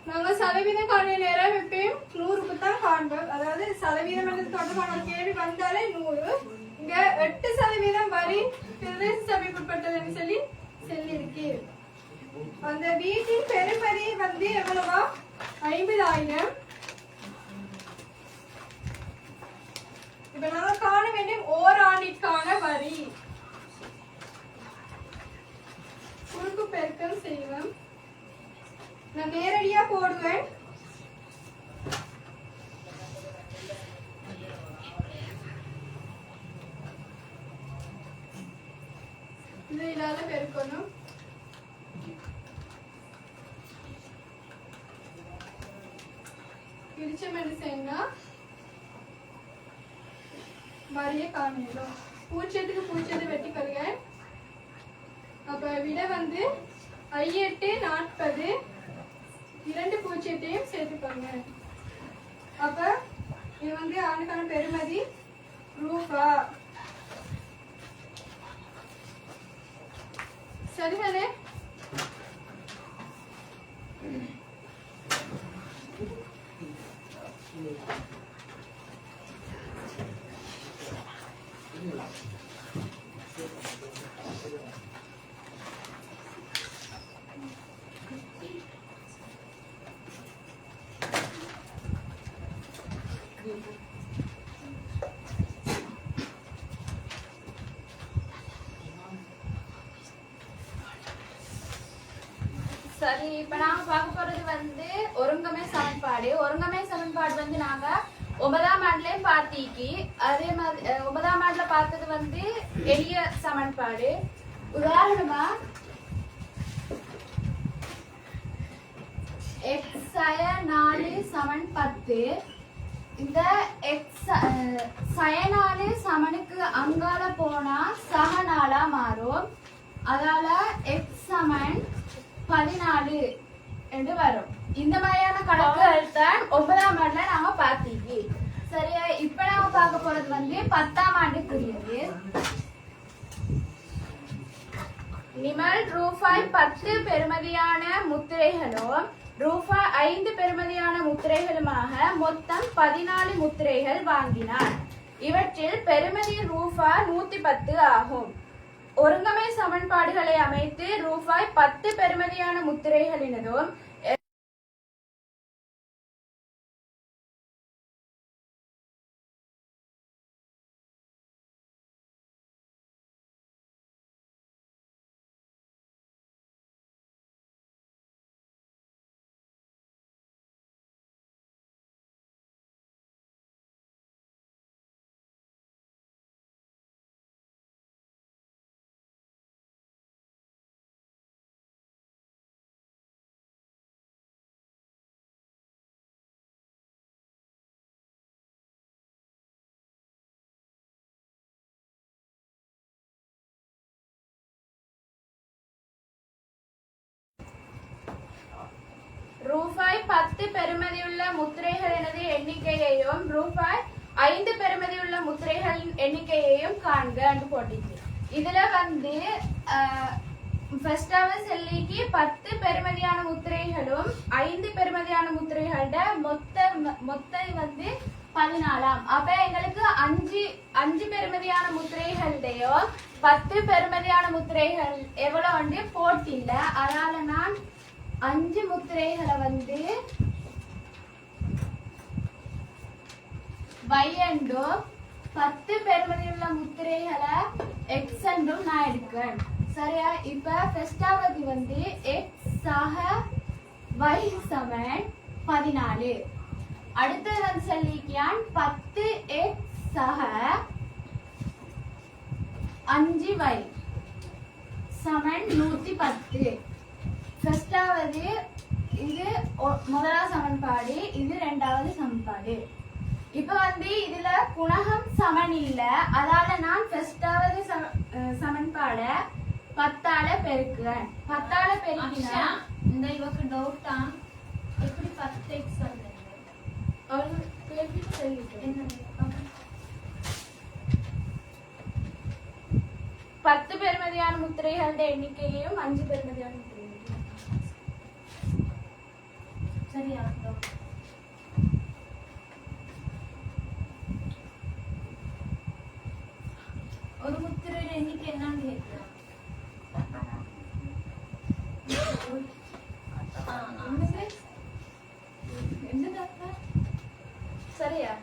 நாங்க சதவீதம் காண நேரம் எப்பயும் 100க்கு தான் காண்போம். அதாவது சதவீதம் என்பது தொடர்பான ஒரு கேள்வி வந்தாலே 100. இங்க 8% வரி பிரதேச சபைக்கு உட்பட்டதுன்னு சொல்லியிருக்கு. அந்த வீட்டின் பெறுமதி வந்து எவ்வளவா? 50,000. இப்ப நாங்க காண வேண்டிய ஓராண்டிற்கான வரி. குறுக்கு பெருக்கம் செய்வோம். நான் நேரடியா போடுவேன். இது இல்லாத பெருக்கணும். பிரிச்சம் எடுத்தேன்னா வரியை காணிடும். பூச்சத்துக்கு பூச்சத்தை வெட்டிக்கொள்க. அப்ப விட வந்து 5,840. 2 பூச்சத்தையும் சேர்த்துக்கோங்க. அப்ப இது வந்து ஆண்டுக்கான பெறுமதி ரூபா. சரிதானே? சரி, இப்ப நாங்க பார்க்க போறது வந்து ஒருங்கமை சமன்பாடு. ஒருங்கமை சமன்பாடு வந்து நாங்க 9ஆம் ஆண்டுலயும் பார்த்திக்கி. அதே மாதிரி 9ஆம் ஆண்டுல பார்த்தது வந்து எளிய சமன்பாடு. உதாரணமா x சய 4 சமன் 10. இந்த x சய 4 சமனுக்கு அங்கால போனா சக 4 மாறும். அதால x சமன் 14 என்று வரும். இந்த மாதிரியான கணக்குகள் தான் 9ஆம் ஆண்டுல நாம பார்த்தீங்க. சரியா? இப்ப நாம பார்க்க போறது வந்து 10ஆம் ஆண்டுக்குரியது. நிமல் ரூபாய் 10 பெறுமதியான முத்திரைகளும் ரூபாய் 5 பெறுமதியான முத்திரைகளுமாக மொத்தம் 14 முத்திரைகள் வாங்கினார். இவற்றில் பெறுமதி ரூபாய் 110 ஆகும். ஒருங்கமை சமன்பாடுகளை அமைத்து ரூபாய் 10 பெறுமதியான முத்திரைகளினதும் ரூபாய் 10 பெறுமதியுள்ள முத்திரைகளினது எண்ணிக்கையையும் ரூபாய் 5 பெறுமதியுள்ள முத்திரைகளின் எண்ணிக்கையையும் காண்க என்று போட்டிச்சு. இதுல வந்து ஃபர்ஸ்டாவது செல்லிக்கு 10 பெறுமதியான முத்திரைகளும் 5 பெறுமதியான முத்திரைகளோட மொத்த வந்து 14. அப்ப எங்களுக்கு 5 பெறுமதியான முத்திரைகள்டையும் 10 பெறுமதியான முத்திரைகள் எவ்வளவு வந்து போட்டில்ல. அதனால நான் 5 முத்திரைகளை வந்து y என்றும் 10 பெறுமதியுள்ள முத்திரைகளை x என்றும் நான் எடுக்கிறேன். சரியா? இப்ப ஃபர்ஸ்டாவது வந்து x சக y சமன் 14. அடுத்தது வந்து சொல்லிக்கியான் 10x சக 5y சமன் 110. ஃபர்ஸ்டாவது இது முதலாவது சமன்பாடு, இது இரண்டாவது சமன்பாடு. இப்ப இதுல குணகம் சமன் இல்ல, அதால நான் ஃபர்ஸ்டாவது சமன்பாட 10ஆல பெருக்குறேன். 10ஆல பெருக்கினா இந்த இவக்கு டவுட்டா எப்படி 10x சொல்றீங்க? அவரு பெருக்கிட்டு சொல்லிட்டு என்ன 10 பெருமதியான முத்திரைகளோட எண்ணிக்கையையும் 5 பெருமதியான முத்திரைகளையும் சரியா? ஒரு முத்திரை எண்ணிக்கை என்னன்னு கேட்கிறேன். சரியா?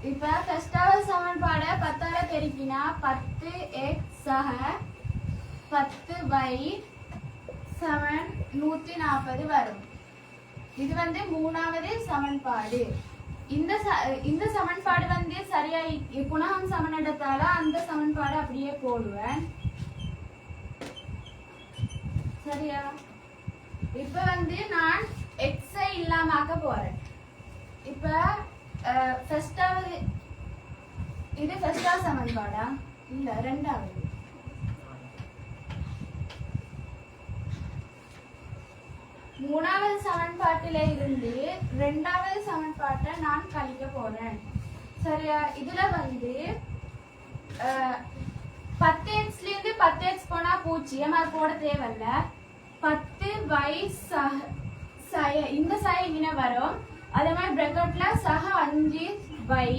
இப்ப ஃபர்ஸ்டாவது சமன்பாட 10ஆல பெருக்கினா 10x சக 10y சமன் 140 வரும். இது மூணாவது சமன்பாடு. இந்த சமன்பாடு சரியா குணகம் சமன் எடுத்தால அந்த சமன்பாடு அப்படியே போடுவேன். சரியா? இப்ப நான் x ஐ இல்லாமக்க போறேன். இப்ப ஃபர்ஸ்டாவது இது ஃபர்ஸ்டாவது சமன்பாடா இல்ல ரெண்டாவது? மூணாவது சமன்பாட்டில இருந்து ரெண்டாவது சமன்பாட்டை நான் கழிக்க போறேன். சரியா? இதுல 10x இருந்து 10x போனா 0 அது போட தேவையில்ல. 10y இந்த சய இங்க வரும். அதே மாதிரி பிராக்கெட்ல சக 5y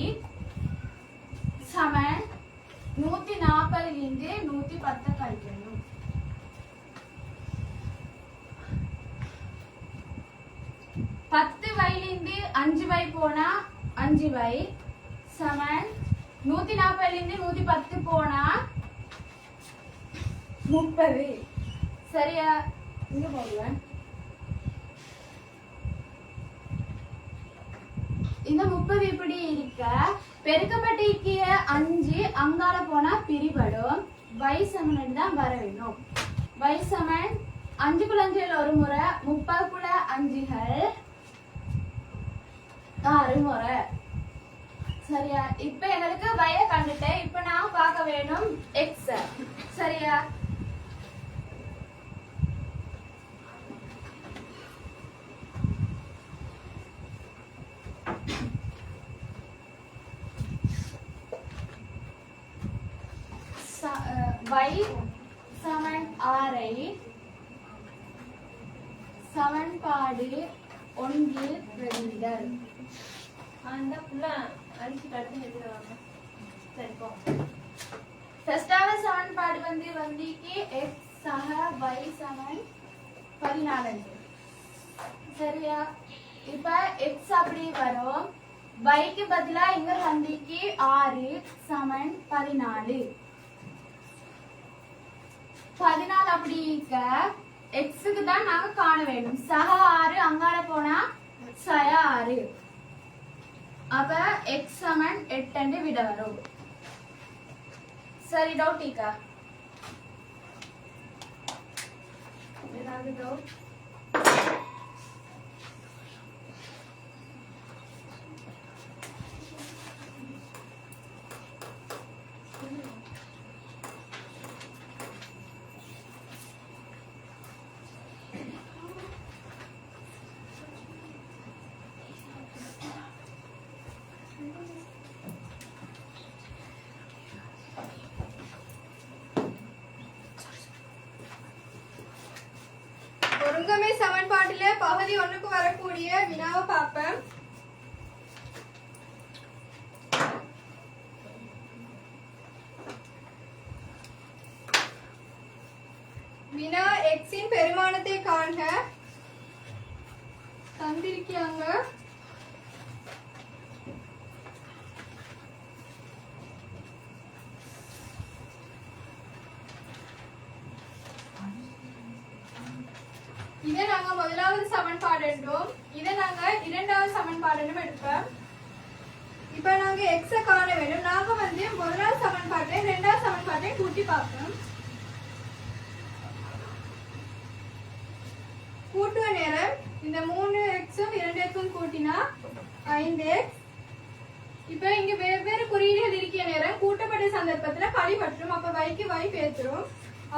சமன் 140 இருந்து 110 கழிக்கணும். 10y இருந்து 5y போனா 5y சமன் 140 இருந்து 110 போனா 30. சரியா? இங்க போடுவேன். இந்த 30 இப்படி இருக்க பெருக்கப்பட்டிருக்கிற 5 அங்கால போனா பிரிபடும். y சமன் தான் வர வேணும். y சமன் 5 5 ஒரு முறை 30 5கள் 6 முறை. சரியா? இப்ப எங்களுக்கு y கண்டுட்டேன். இப்ப நான் பார்க்க வேணும் x. சரியா? y சமன் 6 ஐ சமன்பாடு 1 பிரதியிடல். அந்த புள்ள அடிச்சு கட்டி எடுத்துறாங்க. சரி போ. ஃபர்ஸ்டாவது சமன்பாடு வந்திக்கு x சக y சமன் 14. சரியா? இப்ப x அப்படி வரும். y க்கு பதிலா இங்க வந்திக்கு 6 சமன் 14. 14 அப்படி இருக்க x க்கு தான் நாங்க காண வேண்டும். சக 6 அங்கால போனா சய 6. அப்ப x சமன் 8 என்று விட வரும். சரி, டவுட் இருக்கா? ஏதாவது டவுட்? ஒருங்கமை சமன்பாட்டில பகுதி 1க்கு வரக்கூடிய வினாவை பார்ப்பேன். வினா x இன் பெருமானத்தை காண்க. தந்திருக்காங்க. இதை நாங்க முதலாவது சமன்பாடு என்றும் இதை நாங்க இரண்டாவது சமன்பாடு என்றும் எடுப்போம். இப்ப நாங்க x காண வேண்டும். நாங்க முதலாவது சமன்பாட்டை இரண்டாவது சமன்பாட்டை கூட்டி பார்ப்போம். கூட்டுவ நேரம் இந்த 3x-உம் 2x-உம் கூட்டினா 5x. இப்ப இங்க வெவ்வேறு குறியீடுகள் இருக்கிற நேரம் கூட்டப்பட்ட சந்தர்ப்பத்துல கழிவற்றும். அப்ப வைக்கு வை பேத்துரும்.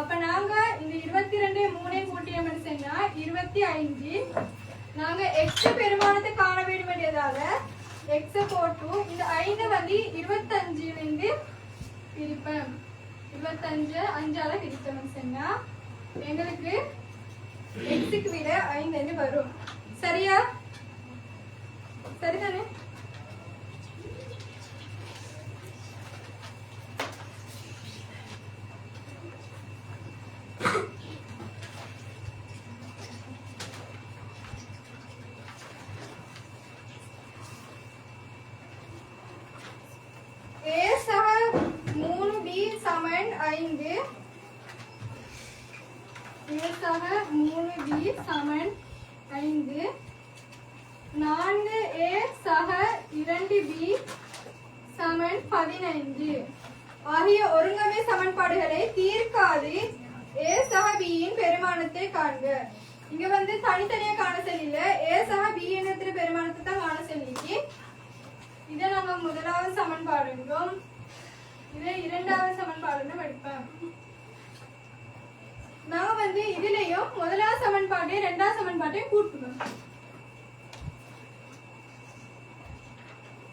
அப்ப நாங்க இந்த 22 3 கூட்டினோம்னு சொன்னா 25. நாங்க x பெருமானத்தை காண வேண்டியதால x போட்டு இந்த 5 வந்து 25 இருந்து பிரிப்போம். 25 5ஆல பிரிப்போம்னு சொன்னா எங்களுக்கு x-க்கு விட 5 வரும். சரியா? சரிதானே? A சக 3b சமன் 5. A சக 3b சமன் 5. 4a சக 2b சமன் 15 ஆகிய ஒருங்கமை சமன்பாடுகளை தீர்க்காது a சக b இன் பெருமானத்தை காண்க. இங்க வந்து தனித்தனியா காண சொல்லில, a சக b என்ற பெருமானத்தை தான் காண சொல்லிக்கு. இதை நாங்க முதலாவது சமன்பாடுங்கும், இதை இரண்டாவது சமன்பாடுன்னு படிப்போம். நான் வந்து இதுலயும் முதலாவது சமன்பாட்டை இரண்டாவது சமன்பாட்டையும் கூட்டுவேன்.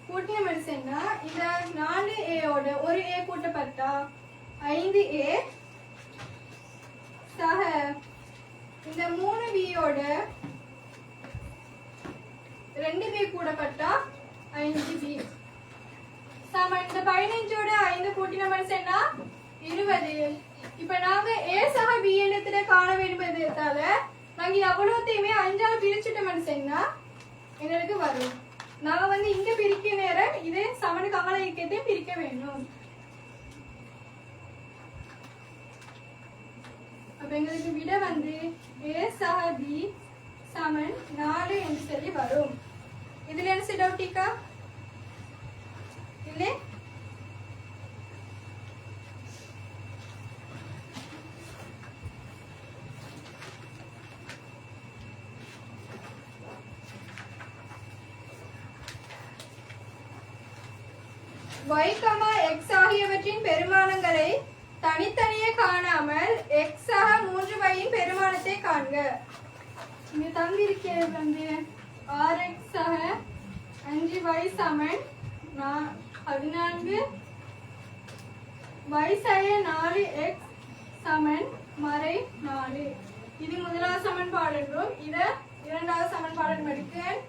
கூட்டின மனுஷன்னா இந்த 4a-ஓட ஒரு a கூட்டப்பட்டா 5a சக இந்த 3b-ஓட 2b கூட்டப்பட்டா 5b சமன் இந்த 15ஓட 5 கூட்டின மனுஷன்னா 20. இப்ப நாங்க a சக b இடத்துல காண வேண்டியதால நாங்க எவ்வளவுத்தையுமே 5ஆல பிரிச்சுட்ட மனுஷன்னா எங்களுக்கு வரும். நாங்க வந்து இங்க பிரிக்க நேரம் இது சமனுக்கு அகல இயக்கத்தையும் பிரிக்க வேண்டும். அப்ப எங்களுக்கு விட வந்து a சக b சமன் 4 என்று சொல்லி வரும். இதுல என்ன டவுட்டிக்கா இல்ல? y, x ஆகியவற்றின் பெருமானங்களை தனித்தனியே காணாமல் x ஆக 3y-இன் பெருமானத்தை காண்க. இங்க தந்திருக்கிறது வந்து 6x ஆக 5y சமன் 14, y சக 4x சமன் மறை 4. இது முதலாவது சமன்பாடு என்றும் இத இரண்டாவது சமன்பாடு எடுக்கிறேன்.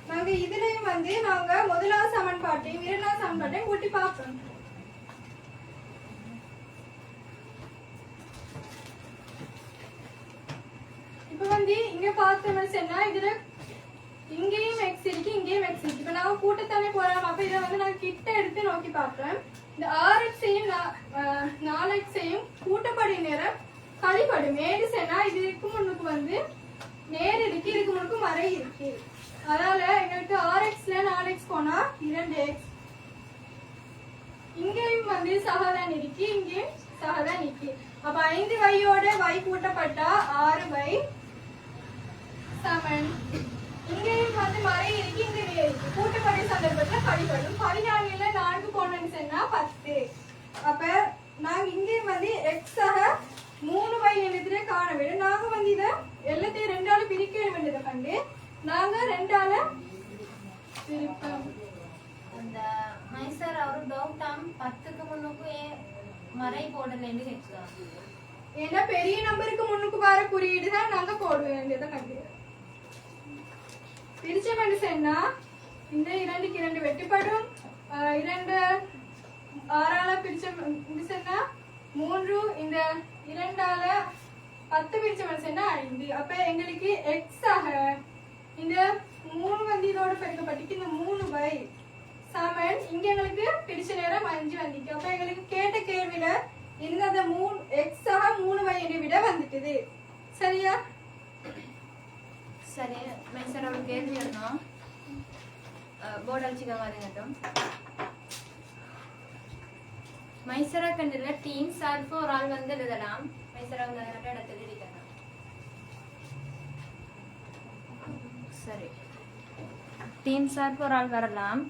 நாங்க இதுலயும் வந்து நாங்க முதலாவது சமன்பாட்டையும் இரண்டாவது சமன்பாட்டையும் கூட்டி பார்ப்போம். இப்ப வந்து இங்க பார்த்தோம்னா சொன்னா இதுல இங்கேயும் x இருக்கு, இங்கேயும் x இருக்கு. இப்ப நாங்க கூட்டத்தானே போறோம். அப்ப இதை வந்து நான் கிட்ட எடுத்து நோக்கி பார்ப்பேன். இந்த 6x-ஐயும் 4x-ஐயும் கூட்டப்படி நேரம் கழிப்படும். மேடு சொன்னா இதுக்கு முன்னுக்கு வந்து நேர் இருக்கு, இதுக்கு முன்னுக்கு மறை இருக்கு. அதனால எங்களுக்கு 6x-ல 4x போனா 2x. இங்கேயும் வந்து சகதான் இருக்கு, இங்கேயும் சகதான் இருக்கு. அப்ப 5y-ஓட y கூட்டப்பட்டா 6y சமன் இங்கேயும் வந்து மறை இருக்கு, இங்க நேர் இருக்கு. கூட்டப்பட்ட சந்தர்ப்பத்துல கழிப்படும். 14-ல 4 போனோம்னு சொன்னா 10. அப்ப நாங்க இங்கேயும் வந்து x ஆக 3y எழுத்துல காண வேண்டும். நாங்க வந்து இத எல்லாத்தையும் 2ஆல பிரிக்க வேண்டியதை கண்டு நாங்க 2ஆல பிரிப்போம். அந்த மைசர் ஒரு டவுட்டாம் 10க்கு முன்னுக்கு மறை போடலன்னு கேட்குறாங்க. ஏன்னா பெரிய நம்பருக்கு முன்னுக்கு வர குறியீடு தான் நாங்க போட வேண்டியதை கண்டு பிரிச்ச மனுஷன்னா இந்த 2க்கு 2 வெட்டுப்படும். 2 6ஆல பிரிச்ச மனுஷன்னா 3, இந்த 2ஆல 10 பிரிச்ச மனுஷன்னா 5. அப்ப எங்களுக்கு x ஆக இந்த 3 வந்து இதோட பெருக்கப்பட்டு இந்த 3y சமன் இங்க எங்களுக்கு பிரிச்ச நேரம் 5 வந்துச்சு. அப்ப எங்களுக்கு கேட்ட கேள்வியில இந்த 3 x ஆக 3y என்ற விட வந்துட்டுது. சரியா? சரி மைசர் ஒரு கேள்வி வரணும். போர்டு அடிச்சுக்க மாதிரி நட்டும் மைசரா கண்டில் டீம் சார்பு ஒரு ஆள் வந்து எழுதலாம். மேசரம் இடத்துல இருக்கணும். சரி, டீம் சார்பு ஒரு ஆள் வரலாம்.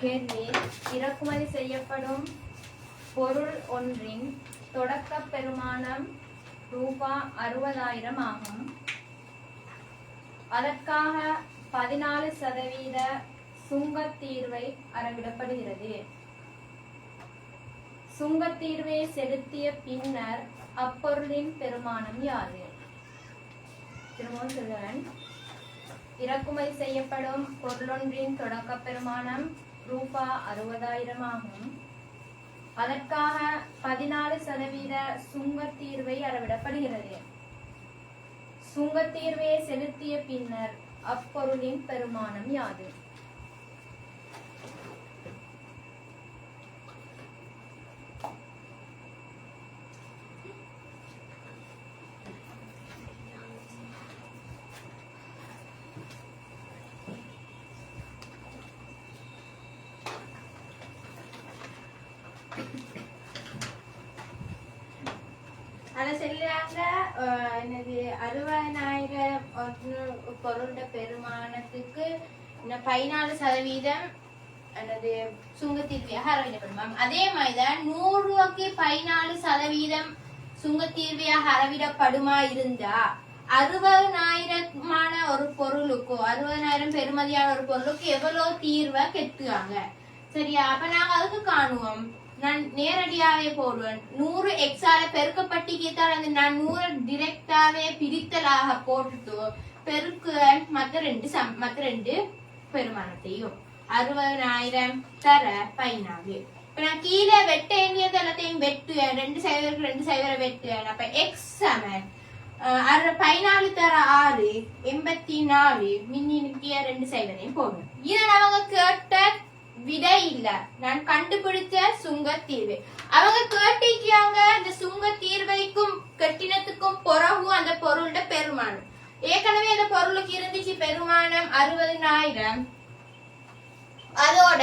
கேள்வி: இறக்குமதி செய்யப்படும் பொருள் ஒன்றின் தொடக்க பெறுமானம் ரூபாய் 60,000 ஆகும். அதற்காக 14% சுங்கத்தீர்வை அறவிடப்படுகிறது. சுங்கத்தீர்வை செலுத்திய பின்னர் அப்பொருளின் பெறுமானம் யாது? திரும்பவும் சொல்லுவேன். இறக்குமதி செய்யப்படும் பொருளொன்றின் தொடக்க பெறுமானம் ரூபாய் 60,000 ஆகும். அதற்காக 14% சுங்கத்தீர்வை அறவிடப்படுகிறது. சுங்கத்தீர்வை செலுத்திய பின்னர் அப்பொருளின் பெறுமானம் யாது? அதை சொல்லுறாங்க. என்னது 60,000 பொருளோட பெருமானத்துக்கு 14% அல்லது சுங்கத்தீர்வையாக அறவிடப்படும். அதே மாதிரிதான் 100 ரூபாய்க்கு 14% சுங்கத்தீர்வையாக அறவிடப்படுமா இருந்தா 60,000 ஒரு பொருளுக்கோ 60,000 பெருமதியான ஒரு பொருளுக்கு எவ்வளவு தீர்வை கெட்டுவாங்க. சரியா? அப்ப நாங்க அதுக்கு காணுவோம். நான் நேரடியாவே போடுவேன். 100 எக்ஸால பெருக்கப்பட்டிக்கிட்டால் அந்த நான் 100 டிரெக்டாவே பிரித்தலாக போட்டு பெருக்குவேன் மற்ற ரெண்டு பெருமானத்தையும். 60,000 தர 14. இப்ப நான் கீழே வெட்ட வேண்டியது எல்லாத்தையும் வெட்டுவேன். 2 வெட்டுவேன். அப்ப எக்ஸ் சமன் 14 தர 6 84 மின்னினுக்கிய 2 போடுவேன். இதை அவங்க கேட்ட விடை இல்ல, நான் கண்டுபிடிச்ச சுங்கத்தீர்வு. அவங்க கேட்டிக்காங்க இந்த சுங்கத்தீர்வைக்கும் கட்டினத்துக்கும் பிறகு அந்த பொருளோட பெருமானம். ஏற்கனவே அந்த பொருளுக்கு இருந்துச்சு பெருமானம் 60,000. அதோட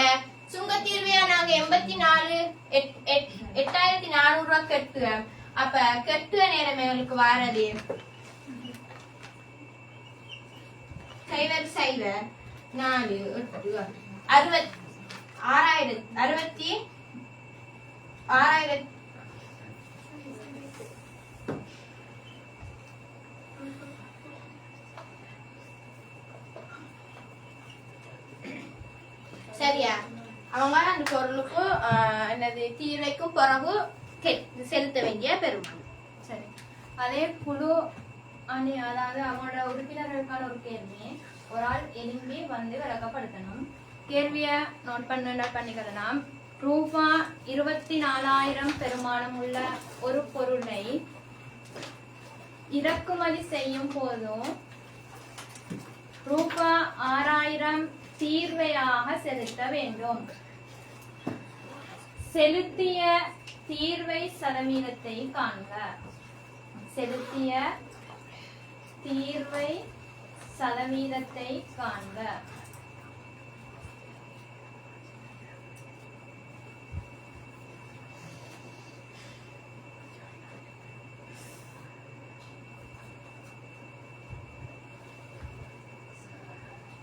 சுங்கத்தீர்வையா நாங்க 8,400 ரூபாய் கட்டுவேன். அப்ப கட்டுவ நேரம் எங்களுக்கு வாரது 0 4 8 66,000 சரியா? அவங்க அந்த பொருளுக்கு என்னது தீர்வைக்கும் பிறகு செலுத்த வேண்டிய பெருமானம். சரி, அதே குழு அணி, அதாவது அவங்களோட உறுப்பினர்களுக்கான ஒரு கேள்வி. ஒரு ஆள் எலும்பி வந்து விளக்கப்படுத்தணும். கேள்வியை நோட் பண்ணிக்கலாம். ரூபாய் 24,000 பெருமானம் உள்ள ஒரு பொருளை இறக்குமதி செய்யும் போதும் ரூபாய் 6,000 தீர்வையாக செலுத்த வேண்டும். செலுத்திய தீர்வை சதவீதத்தை காண்க. செலுத்திய தீர்வை சதவீதத்தை காண்க.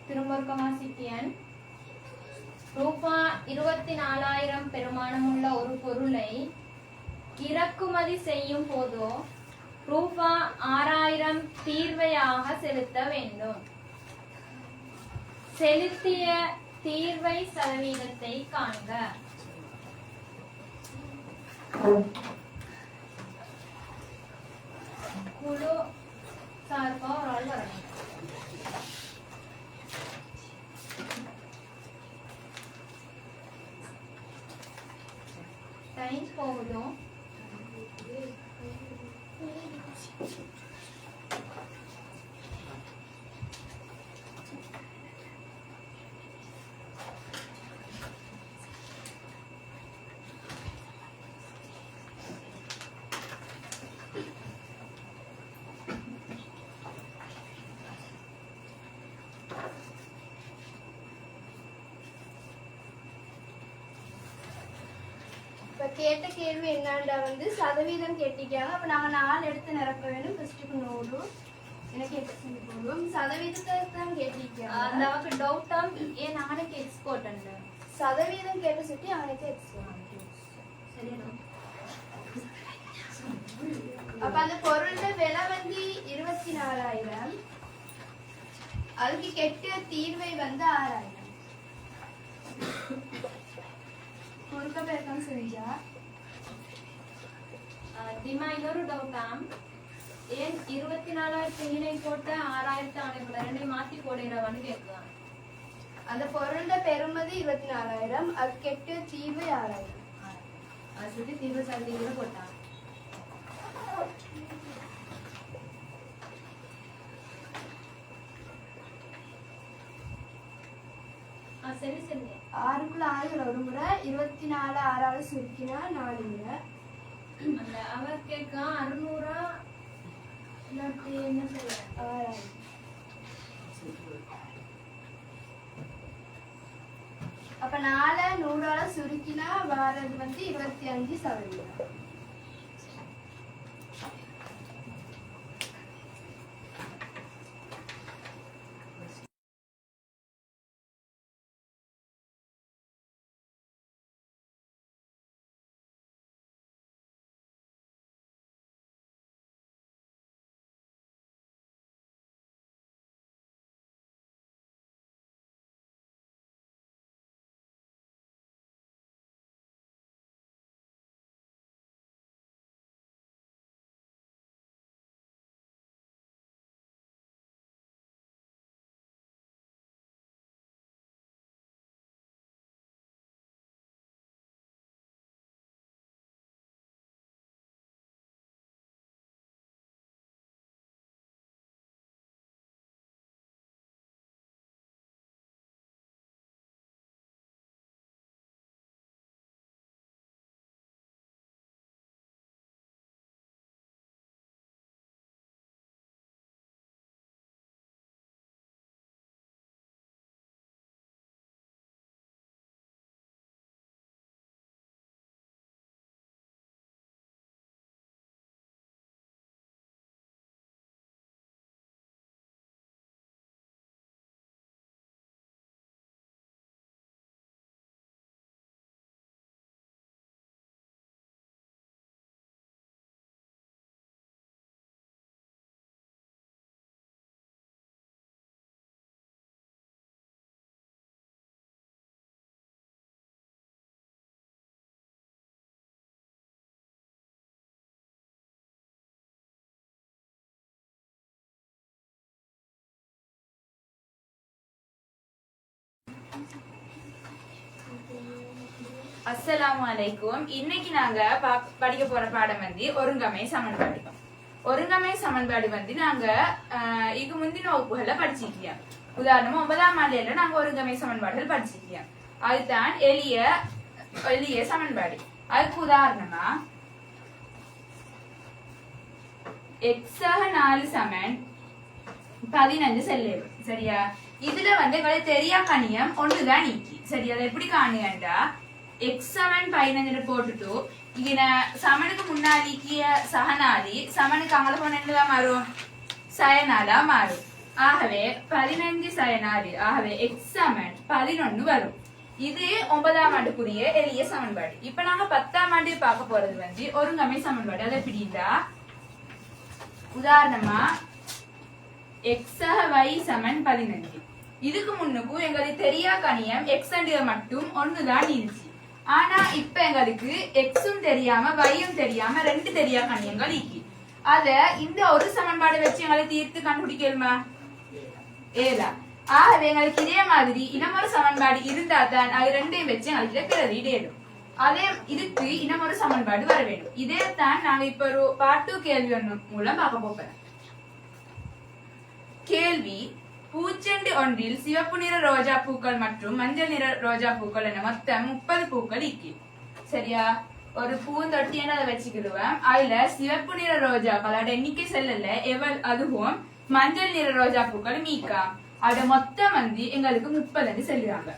திருமொருக்கமாசிட்டியன் ரூபாய் 24,000 பெருமானமுள்ள ஒரு பொருளை இறக்குமதி செய்யும் போதோ ரூபாய் 6,000 தீர்வையாக செலுத்த வேண்டும். செலுத்திய தீர்வை சதவீதத்தை காண்க. குழு சார்பா ஒரு ஆள் வரணும். டைம் போகுதும். இப்ப கேட்ட கேள்வி என்னண்டா வந்து சதவீதம் கேட்டிருக்காங்க. அப்ப நாங்க 4 எடுத்து நிரப்ப வேணும். ஃபர்ஸ்ட்டுக்கு 100 எனக்கு எக்ஸ் போடுவோம். சதவீதத்தை தான் கேட்டிருக்காங்க. நமக்கு டவுட்டா ஏன் அவனுக்கு எக்ஸ்போர்ட் அந்த சதவீதம் கேட்டு சுட்டி அவனுக்கு எக்ஸ். சரியா? அப்ப அந்த பொருளோட விலை வந்து 24,000. அதுக்கு கெட்ட தீர்வை வந்து 6,000. குறுக்க பேக்கம் செஞ்சா திமா இன்னொரு டவுட்டாம் ஏன் 24,000 இணை போட்டு 6,000 அவனை ரெண்டையும் மாத்தி போடுறவன்னு கேட்கலாம். அந்த பொருளோட பெறுமதி 24,000. அது கெட்ட தீர்வு 6,000. அதை சுற்றி தீர்வு சதவீதம் போட்டான். சரி சரி 6க்குள்ள 6 ஒரு முறை 24 6ஆல சுருக்கினா 4 முறை. அந்த அவர் கேட்க 600 இல்லாட்டி என்ன சொல்ல 6,000. அப்ப 4 100ஆல சுருக்கினா வாரது வந்து 25%. அஸ்ஸலாமு அலைக்கும். இன்னைக்கு நாங்க படிக்க போற பாடம் வந்து ஒருங்கமை சமன்பாடு. ஒருங்கமை சமன்பாடு வந்து நாங்க இதுக்கு முந்தின வகுப்புகள்ல படிச்சிருக்கோம். உதாரணமா 9ஆம் ஆண்டுல நாங்க ஒருங்கமை சமன்பாடுகள் படிச்சிருக்கோம். அதுதான் எளிய சமன்பாடு. அதுக்கு உதாரணமா x/4 சமன் 15 செல்லேவு. சரியா? இதுல வந்து எங்களுக்கு தெரியா கணியம் ஒண்ணுதான் நீக்கி. சரி, அதை எப்படி காணுங்கண்டா x/15 போட்டுட்டு இங்க சமனுக்கு முன்னாடிக்கிய சகநாளி சமனுக்கு அங்கே போன என்னதான் மாறும்? சயனாலா மாறும். ஆகவே 15 சயனாலி. ஆகவே x/11 வரும். இது 9ஆம் ஆண்டுக்குரிய எளிய சமன்பாடு. இப்ப நாங்க 10ஆம் ஆண்டு பார்க்க போறது வந்து ஒருங்கமை சமன்பாடு. அதை எப்படின்னா உதாரணமா x/y சமன் 15. இதுக்கு முன்னுக்கும் எங்களுக்கு தெரியா கணியம் x மட்டும் ஒண்ணுதான் இருந்துச்சு. ஆனா இப்ப எங்களுக்கு எக்ஸும் தெரியாம வையும் தெரியாம 2 தெரியா கணியங்கள் இருக்கு. அத இந்த ஒரு சமன்பாடு வச்சு எங்களுக்கு தீர்த்து கண்டுபிடிக்கலுமா? ஏலா. ஆகவே எங்களுக்கு இதே மாதிரி இன்னமொரு சமன்பாடு இருந்தா தான் அது 2ஐயும் வச்சு எங்களுக்கு பிரதியிடும். அதே இதுக்கு இன்னமொரு சமன்பாடு வர வேண்டும். இதே தான் நாங்க இப்ப ஒரு part 2 கேள்வி ஒன்று மூலம் பார்க்க போறோம். கேள்வி: பூச்செண்டு ஒன்றில் சிவப்பு நிற ரோஜா பூக்கள் மற்றும் மஞ்சள் நிற ரோஜா பூக்கள் என மொத்தம் 30 பூக்கள் இருக்கு. சரியா? ஒரு பூந்தொட்டி அதை வச்சுக்கிடுவேன். அதுல சிவப்பு நிற ரோஜாக்கள் அதோட எண்ணிக்கை செல்லல அதுவும் மஞ்சள் நிற ரோஜா பூக்கள் மீக்கா. அதோட மொத்தம் வந்து எங்களுக்கு 30 செல்லுறாங்க.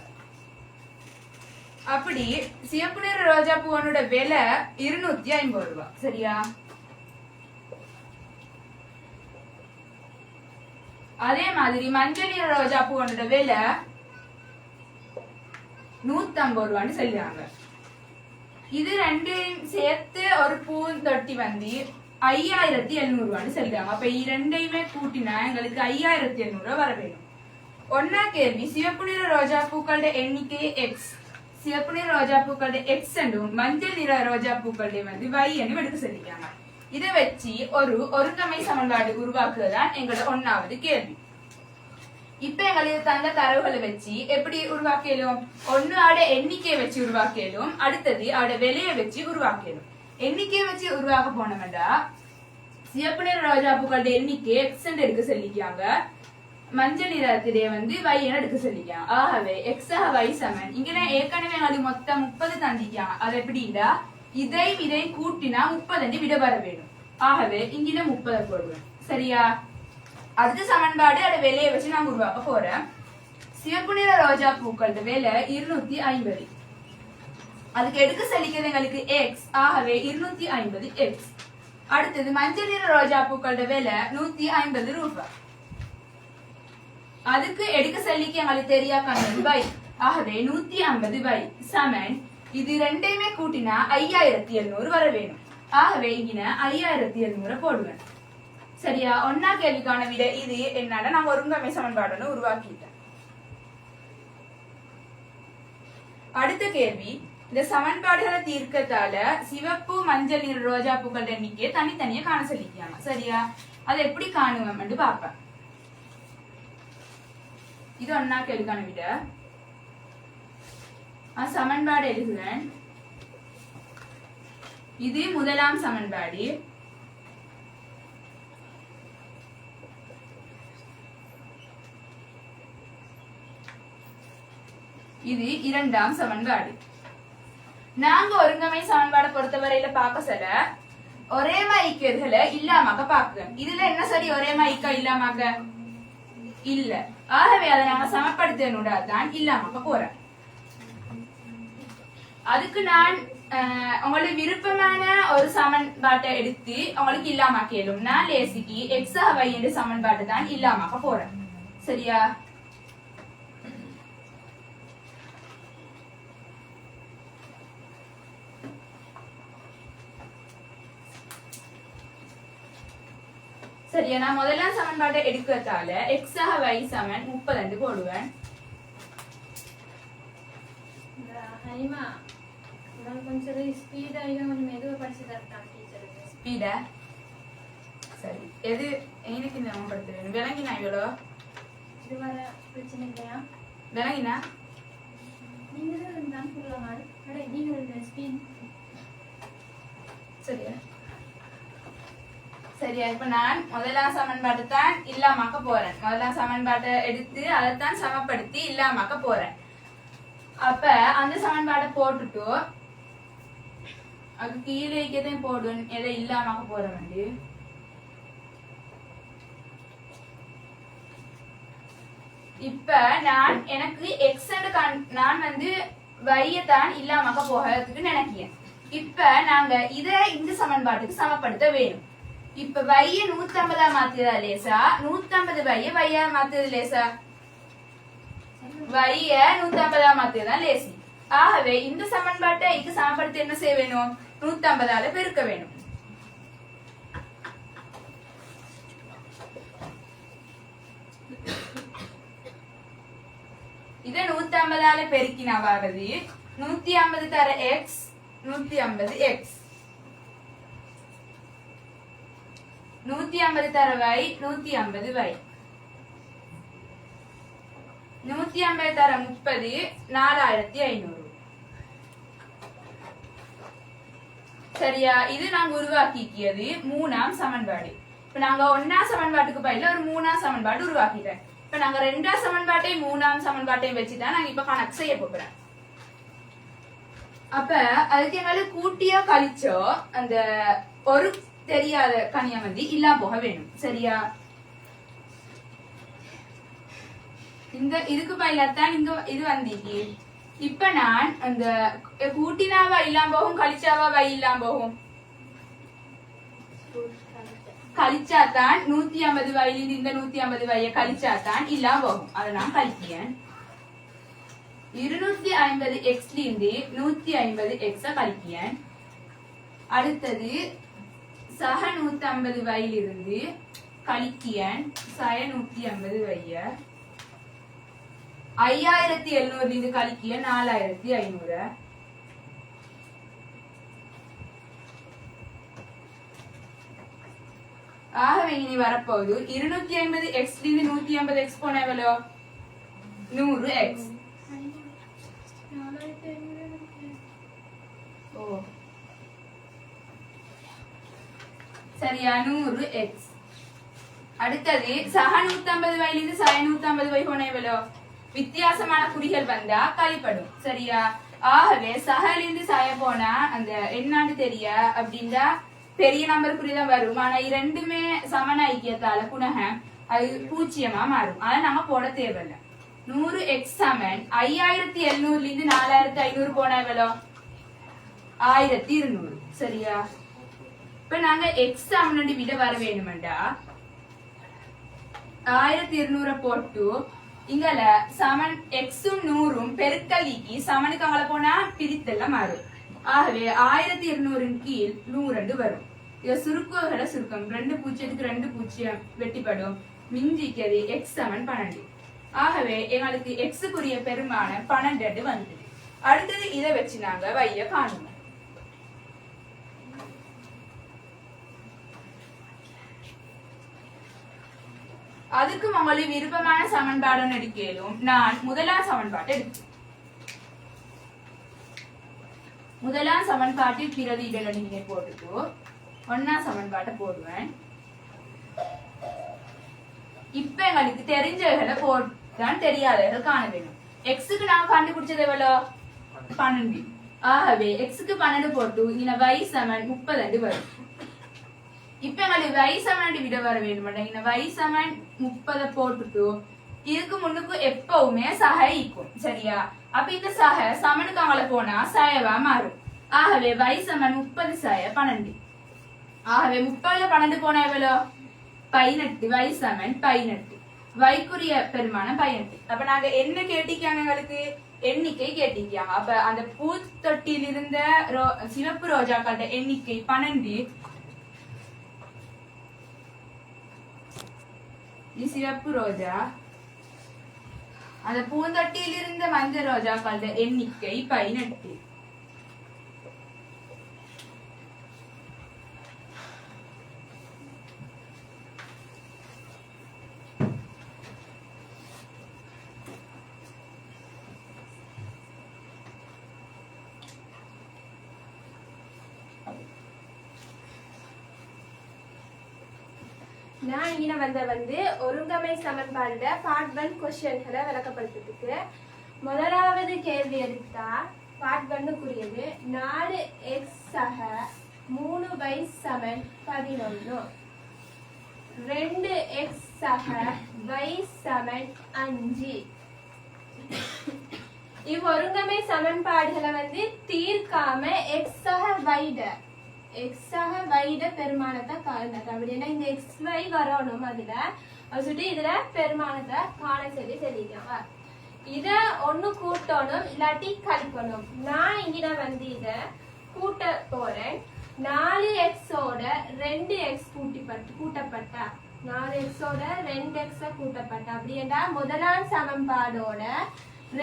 அப்படி சிவப்பு நிற ரோஜா பூவனோட விலை 250 ரூபாய். சரியா? அதே மாதிரி மஞ்சள் நிற ரோஜா பூவனோட விலை 150 ரூபான்னு சொல்றாங்க. இது ரெண்டையும் சேர்த்து ஒரு பூந்தொட்டி வந்து 5700 ரூபான்னு சொல்றாங்க. அப்ப ரெண்டையுமே கூட்டினா எங்களுக்கு 5700 ரூபாய் வர வேணும். ஒன்னா கேள்வி, சிவப்பு நிற ரோஜா பூக்களோட எண்ணிக்கை எக்ஸ், சிவப்பு நிற ரோஜா பூக்களோட எக்ஸ் என்றும் மஞ்சள் நிற ரோஜா பூக்களோட வந்து y என்று எடுக்க சொல்லிருக்காங்க. இதை வச்சு ஒரு ஒருங்கமை சமன்பாடு உருவாக்குறதுதான் எங்களோட 1வது கேள்வி. இப்ப எங்களுக்கு தந்த தரவுகளை வச்சு எப்படி உருவாக்கலும்? ஒன்னோட எண்ணிக்கையை வச்சு உருவாக்கலும், அடுத்தது அவட விலையை வச்சு உருவாக்கலும். எண்ணிக்கையை வச்சு உருவாக்க போனோம்டா சிவப்பு நிற ரோஜா பூக்களோட எண்ணிக்கை எக்ஸ் எடுக்க சொல்லிக்காங்க, மஞ்சள் நிறத்திலே வந்து y எடுக்க சொல்லிக்காங்க. ஆகவே எக்ஸ் y சமன் இங்க ஏற்கனவே எங்களுக்கு மொத்தம் 30 தந்திக்காங்க. அது எப்படின்னா இதை கூட்டினா 30 விட வர வேணும். ஆகவே இங்க 30 போடுவேன். சரியா? அதுக்கு சமன்பாடு அட விலையை வச்சு நான் உருவாக்க போறேன். சிவப்பு நிற ரோஜா பூக்களோட விலை 250, அதுக்கு எடுக்க சொல்லிக்கிறது எங்களுக்கு எக்ஸ். ஆகவே 250 எக்ஸ். அடுத்தது மஞ்சள் நிற ரோஜா பூக்களோட விலை 150 ரூபாய், அதுக்கு எடுக்க சொல்லிக்க எங்களுக்கு தெரியா கண்ணு பை. ஆகவே 150 பை சமன் இது ரெண்டையுமே கூட்டினா 5700 வர வேணும். ஆகவே இங்க 5700 போடுவேன். சரியா? ஒன்னா கேள்விக்கான விட இது என்னடா நான் ஒருங்கமை சமன்பாடுன்னு உருவாக்கிட்டேன். அடுத்த கேள்வி, இந்த சமன்பாடுகளை தீர்க்கத்தால சிவப்பு மஞ்சள் நிற ரோஜா பூக்கள் எண்ணிக்கையை தனித்தனியா காண சொல்லிக்காங்க. சரியா? அதை எப்படி காணுவோம் பாப்பேன். இது ஒன்னா கேள்விக்கான விட. சமன்பாடு எழுதுவேன். இது முதலாம் சமன்பாடு, இது இரண்டாம் சமன்பாடு. நாங்க ஒருங்கமை சமன்பாடை பொறுத்தவரையில பார்க்க சொல்ல ஒரே ஐக்கியர்களை இல்லாமக்க பாக்குறோம். இதுல என்ன சரி ஒரே ஐக்கா இல்லாமக்க இல்ல. ஆகவே அதை நாங்க சமப்படுத்தணுடாதான் இல்லாமக்க போறேன். அதுக்கு நான் உங்களுக்கு விருப்பமான ஒரு சமன்பாட்டை எடுத்து உங்களுக்கு இல்லாமக்கலும் நான் லேசிக்கு எக்ஸ் y என்ற சமன்பாட்டை தான் இல்லாமக்க போறேன். சரியா? சரியா? நான் முதலாம் சமன்பாட்டை எடுக்கிறதால எக்ஸ் y சமன் 30 போடுவேன். கொஞ்சம் ஸ்பீடா கொஞ்சம் மெதுவா படிச்சு தரட்டான் டீச்சருக்கு. ஸ்பீடா? சரி, எது எனக்கு ஞாபகப்படுத்துறேன். விளங்கினா இவ்வளோ இது வர பிரச்சனை இல்லையா? விளங்கினா நீங்க தான் சொல்லலாம். நீங்க ஸ்பீட் சரியா? சரியா? இப்ப நான் முதலாம் சமன்பாட்டை தான் இல்லாமக்க போறேன். முதலாம் சமன்பாட்டை எடுத்து அதைத்தான் சமப்படுத்தி இல்லாமக்க போறேன். அப்ப அந்த சமன்பாட்டை போட்டுட்டு அது கீழே எதையும் போடுவேன். எதை இல்லாமக்க போற வேண்டி இப்ப நான் எனக்கு எக்ஸ் நான் வந்து y தான் இல்லாமக்க போகிறதுக்கு நினைக்கிறேன். இப்ப நாங்க இத இந்த சமன்பாட்டுக்கு சமப்படுத்த வேணும். இப்ப y 150 மாத்துறதா லேசா, 150 y மாத்துறது லேசா? y 150 மாத்துறதா லேசி. ஆகவே இந்த சமன்பாட்டை இதுக்கு சமப்படுத்த என்ன செய்ய வேணும்? 150 பெருக்க வேணும். இத 150 பெருக்கினாவது 150 தர x 150 x, 150 தர y 150 y, 150 தர 30 4500. சரியா? இது நாங்க உருவாக்கிக்கியது மூணாம் சமன்பாடு. இப்ப நாங்க ஒன்னாம் சமன்பாட்டுக்கு பதிலா ஒரு மூணாம் சமன்பாடு உருவாக்கிட்டேன். இப்ப நாங்க ரெண்டாம் சமன்பாட்டையும் மூணாம் சமன்பாட்டையும் வச்சுதான் நாங்க இப்ப கணக்கு செய்ய போறோம். அப்ப அதுக்கு எங்களுக்கு கூட்டியோ கழிச்சோ அந்த ஒரு தெரியாத கணியம் வந்து இல்லா போக வேணும். சரியா? இந்த இதுக்கு பதிலாத்தான் இங்க இது வந்தீங்க. இப்ப நான் அந்த கூட்டினாவா இல்லாம போகும், கழிச்சாவா வை இல்லாம போகும்? கழிச்சாத்தான் 150 வயலில் இந்த 150 வய கழிச்சாத்தான் இல்லாம போகும். அதை நான் கழிக்கிறேன். 250 எக்ஸ்ல இருந்து 150 எக்ஸ கழிக்கிறேன். அடுத்தது சக 150 வயிலிருந்து கழிக்கிறேன் சய 150 வைய 5700 இருந்து கழிக்கிய 4500. ஆகவே இனி வரப்போகுது 250 எக்ஸ்ல இருந்து 150 எக்ஸ் போன எவ்வளோ? 100 எக்ஸ். சரியா? 100 எக்ஸ். அடுத்தது சக 150 வயிலிருந்து சய 150 வை போன எவ்வளோ? வித்தியாசமான குறிகள் வந்தா கழிப்படும். சரியா? ஆகவே சகலிருந்து சய போனா அந்த என்னான்னு தெரிய அப்படின்னா பெரிய நம்பர் குறிதான் வரும். ஆனா இரண்டுமே சமன ஐக்கியத்தால புனக அது பூஜ்ஜியமா மாறும். ஆனா நாங்க போட தேவையில்ல. 100 எக்ஸ் சமன் 5700 இருந்து 4500 போனா எவ்வளோ? 1200. சரியா? இப்ப நாங்க எக்ஸ் சமன் விட வர வேணுமெண்டா 1200 போட்டு இங்கல சமன் எக்ஸும் 100ம் பெருக்கலிக்கு சமனுக்கு அங்கல போனா பிரித்தெல்லாம் மாறும். ஆகவே 1200 கீழ் 100 வரும். இத சுருக்குகளை சுருக்கம் 2 பூஜ்ஜியத்துக்கு 2 பூஜ்ஜியம் வெட்டிப்படும். மிஞ்சிக்கிறது எக்ஸ் சமன் 12. ஆகவே எங்களுக்கு எக்ஸுக்குரிய பெருமான 12 வந்தது. அடுத்தது இதை வச்சு நாங்க வைய காணுங்க. அதுக்கு உங்களுக்கு விருப்பமான சமன்பாடு எடுக்கலும். நான் முதலாம் சமன்பாட்டை எடுத்து முதலாம் சமன்பாட்டில் பிறகு இடநிலை போட்டுட்டு ஒன்னாம் சமன்பாட்டை போடுவேன். இப்ப எங்களுக்கு தெரிஞ்சவர்களை போட்டுதான் தெரியாதவர்கள் காண வேணும். எக்ஸுக்கு நான் கண்டுபிடிச்சது எவ்வளோ? 12. ஆகவே எக்ஸுக்கு 12 போட்டு இங்க y சமன் 32 வரும். இப்ப எங்களுக்கு y சமன் விட வர வேணும். இங்க y சமன் 30 போட்டுட்டு இதுக்கு முன்னுக்கு எப்பவுமே சக ஈக்கும். சரியா? அப்ப இந்த சக சமனுக்கு அங்கல போனா சயவா மாறும். ஆகவே y சமன் 30 சய 12. ஆகவே 30ல 12 போனா எவ்வளோ? 18. y சமன் 18. வைக்குரிய பெருமானம் 18. அப்ப நாங்க என்ன கேட்டிருக்காங்க? எங்களுக்கு எண்ணிக்கை கேட்டிருக்காங்க. அப்ப அந்த பூத்தொட்டியில் இருந்த சிவப்பு ரோஜாக்களோட எண்ணிக்கை 12. சிவப்பு ரோஜா அந்த பூந்தொட்டியில் இருந்த மஞ்சள் ரோஜாக்களோட எண்ணிக்கை 18. நான் இங்க வந்து ஒருங்கமை சமன்பாடுல பார்ட் 1 கொஸ்டின்களை விளக்கப்படுத்துறதுக்கு முதலாவது கேள்வி எடுத்தா பார்ட் 1க்குரியது 4x சக 3y சமன் 11. 2x சக y சமன் 5. இவ்வொருங்கமை சமன்பாடுகளை வந்து தீர்க்காம x சக y பெருமானத்தை காணணும். அப்படின்னா இந்த xy வரணும். அதுல சொல்லிட்டு இதுல பெருமானத்தை காண சொல்லிருக்காங்க. இத ஒண்ணு கூட்டணும் இல்லாட்டி கழிக்கணும். நான் இங்க வந்து இத கூட்ட போறேன். 4x ஓட 2x கூட்டப்பட்டா 4x ஓட 2x கூட்டப்பட்டா அப்படின்னா முதலாம் சமன்பாடோட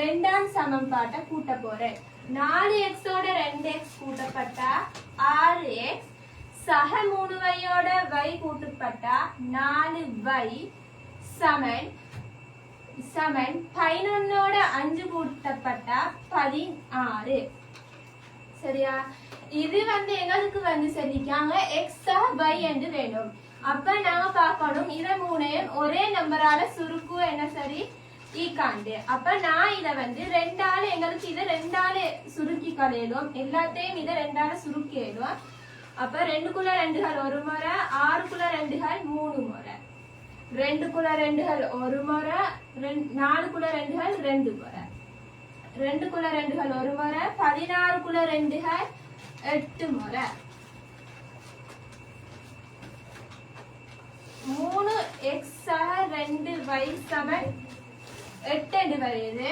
ரெண்டாம் சமன்பாட்டை கூட்ட போறேன். 4x ஓட 2x கூட்டப்பட்டா 6x சக 3yயோட y கூட்டப்பட்டா 4y சமன் 11ஓட 5 கூட்டப்பட்டா 16. சரியா? இது வந்து எங்களுக்கு வந்து சொல்லிக்காங்க x y என்று வேணும். அப்ப நாங்க பார்க்கணும் இத மூணையும் ஒரே நம்பரால சுருக்கு என்ன சரி ஈக்காண்டு. அப்ப நான் இத வந்து 2ஆல எங்களுக்கு இத 2ஆல சுருக்கி கலையிடும். எல்லாத்தையும் இத 2ஆல சுருக்கி எழுதும். அப்ப 2க்குள்ள 2கள் ஒரு முறை, 6க்குள்ள 2கள் 3 முறை, 2க்குள்ள 2கள் ஒரு முறை, 4க்குள்ள 2கள் 2 முறை, 2க்குள்ள 2கள் ஒரு முறை 16க்குள்ள 2கள் 8 முறை 3x சக 2y சமன் 8 என்று வருது.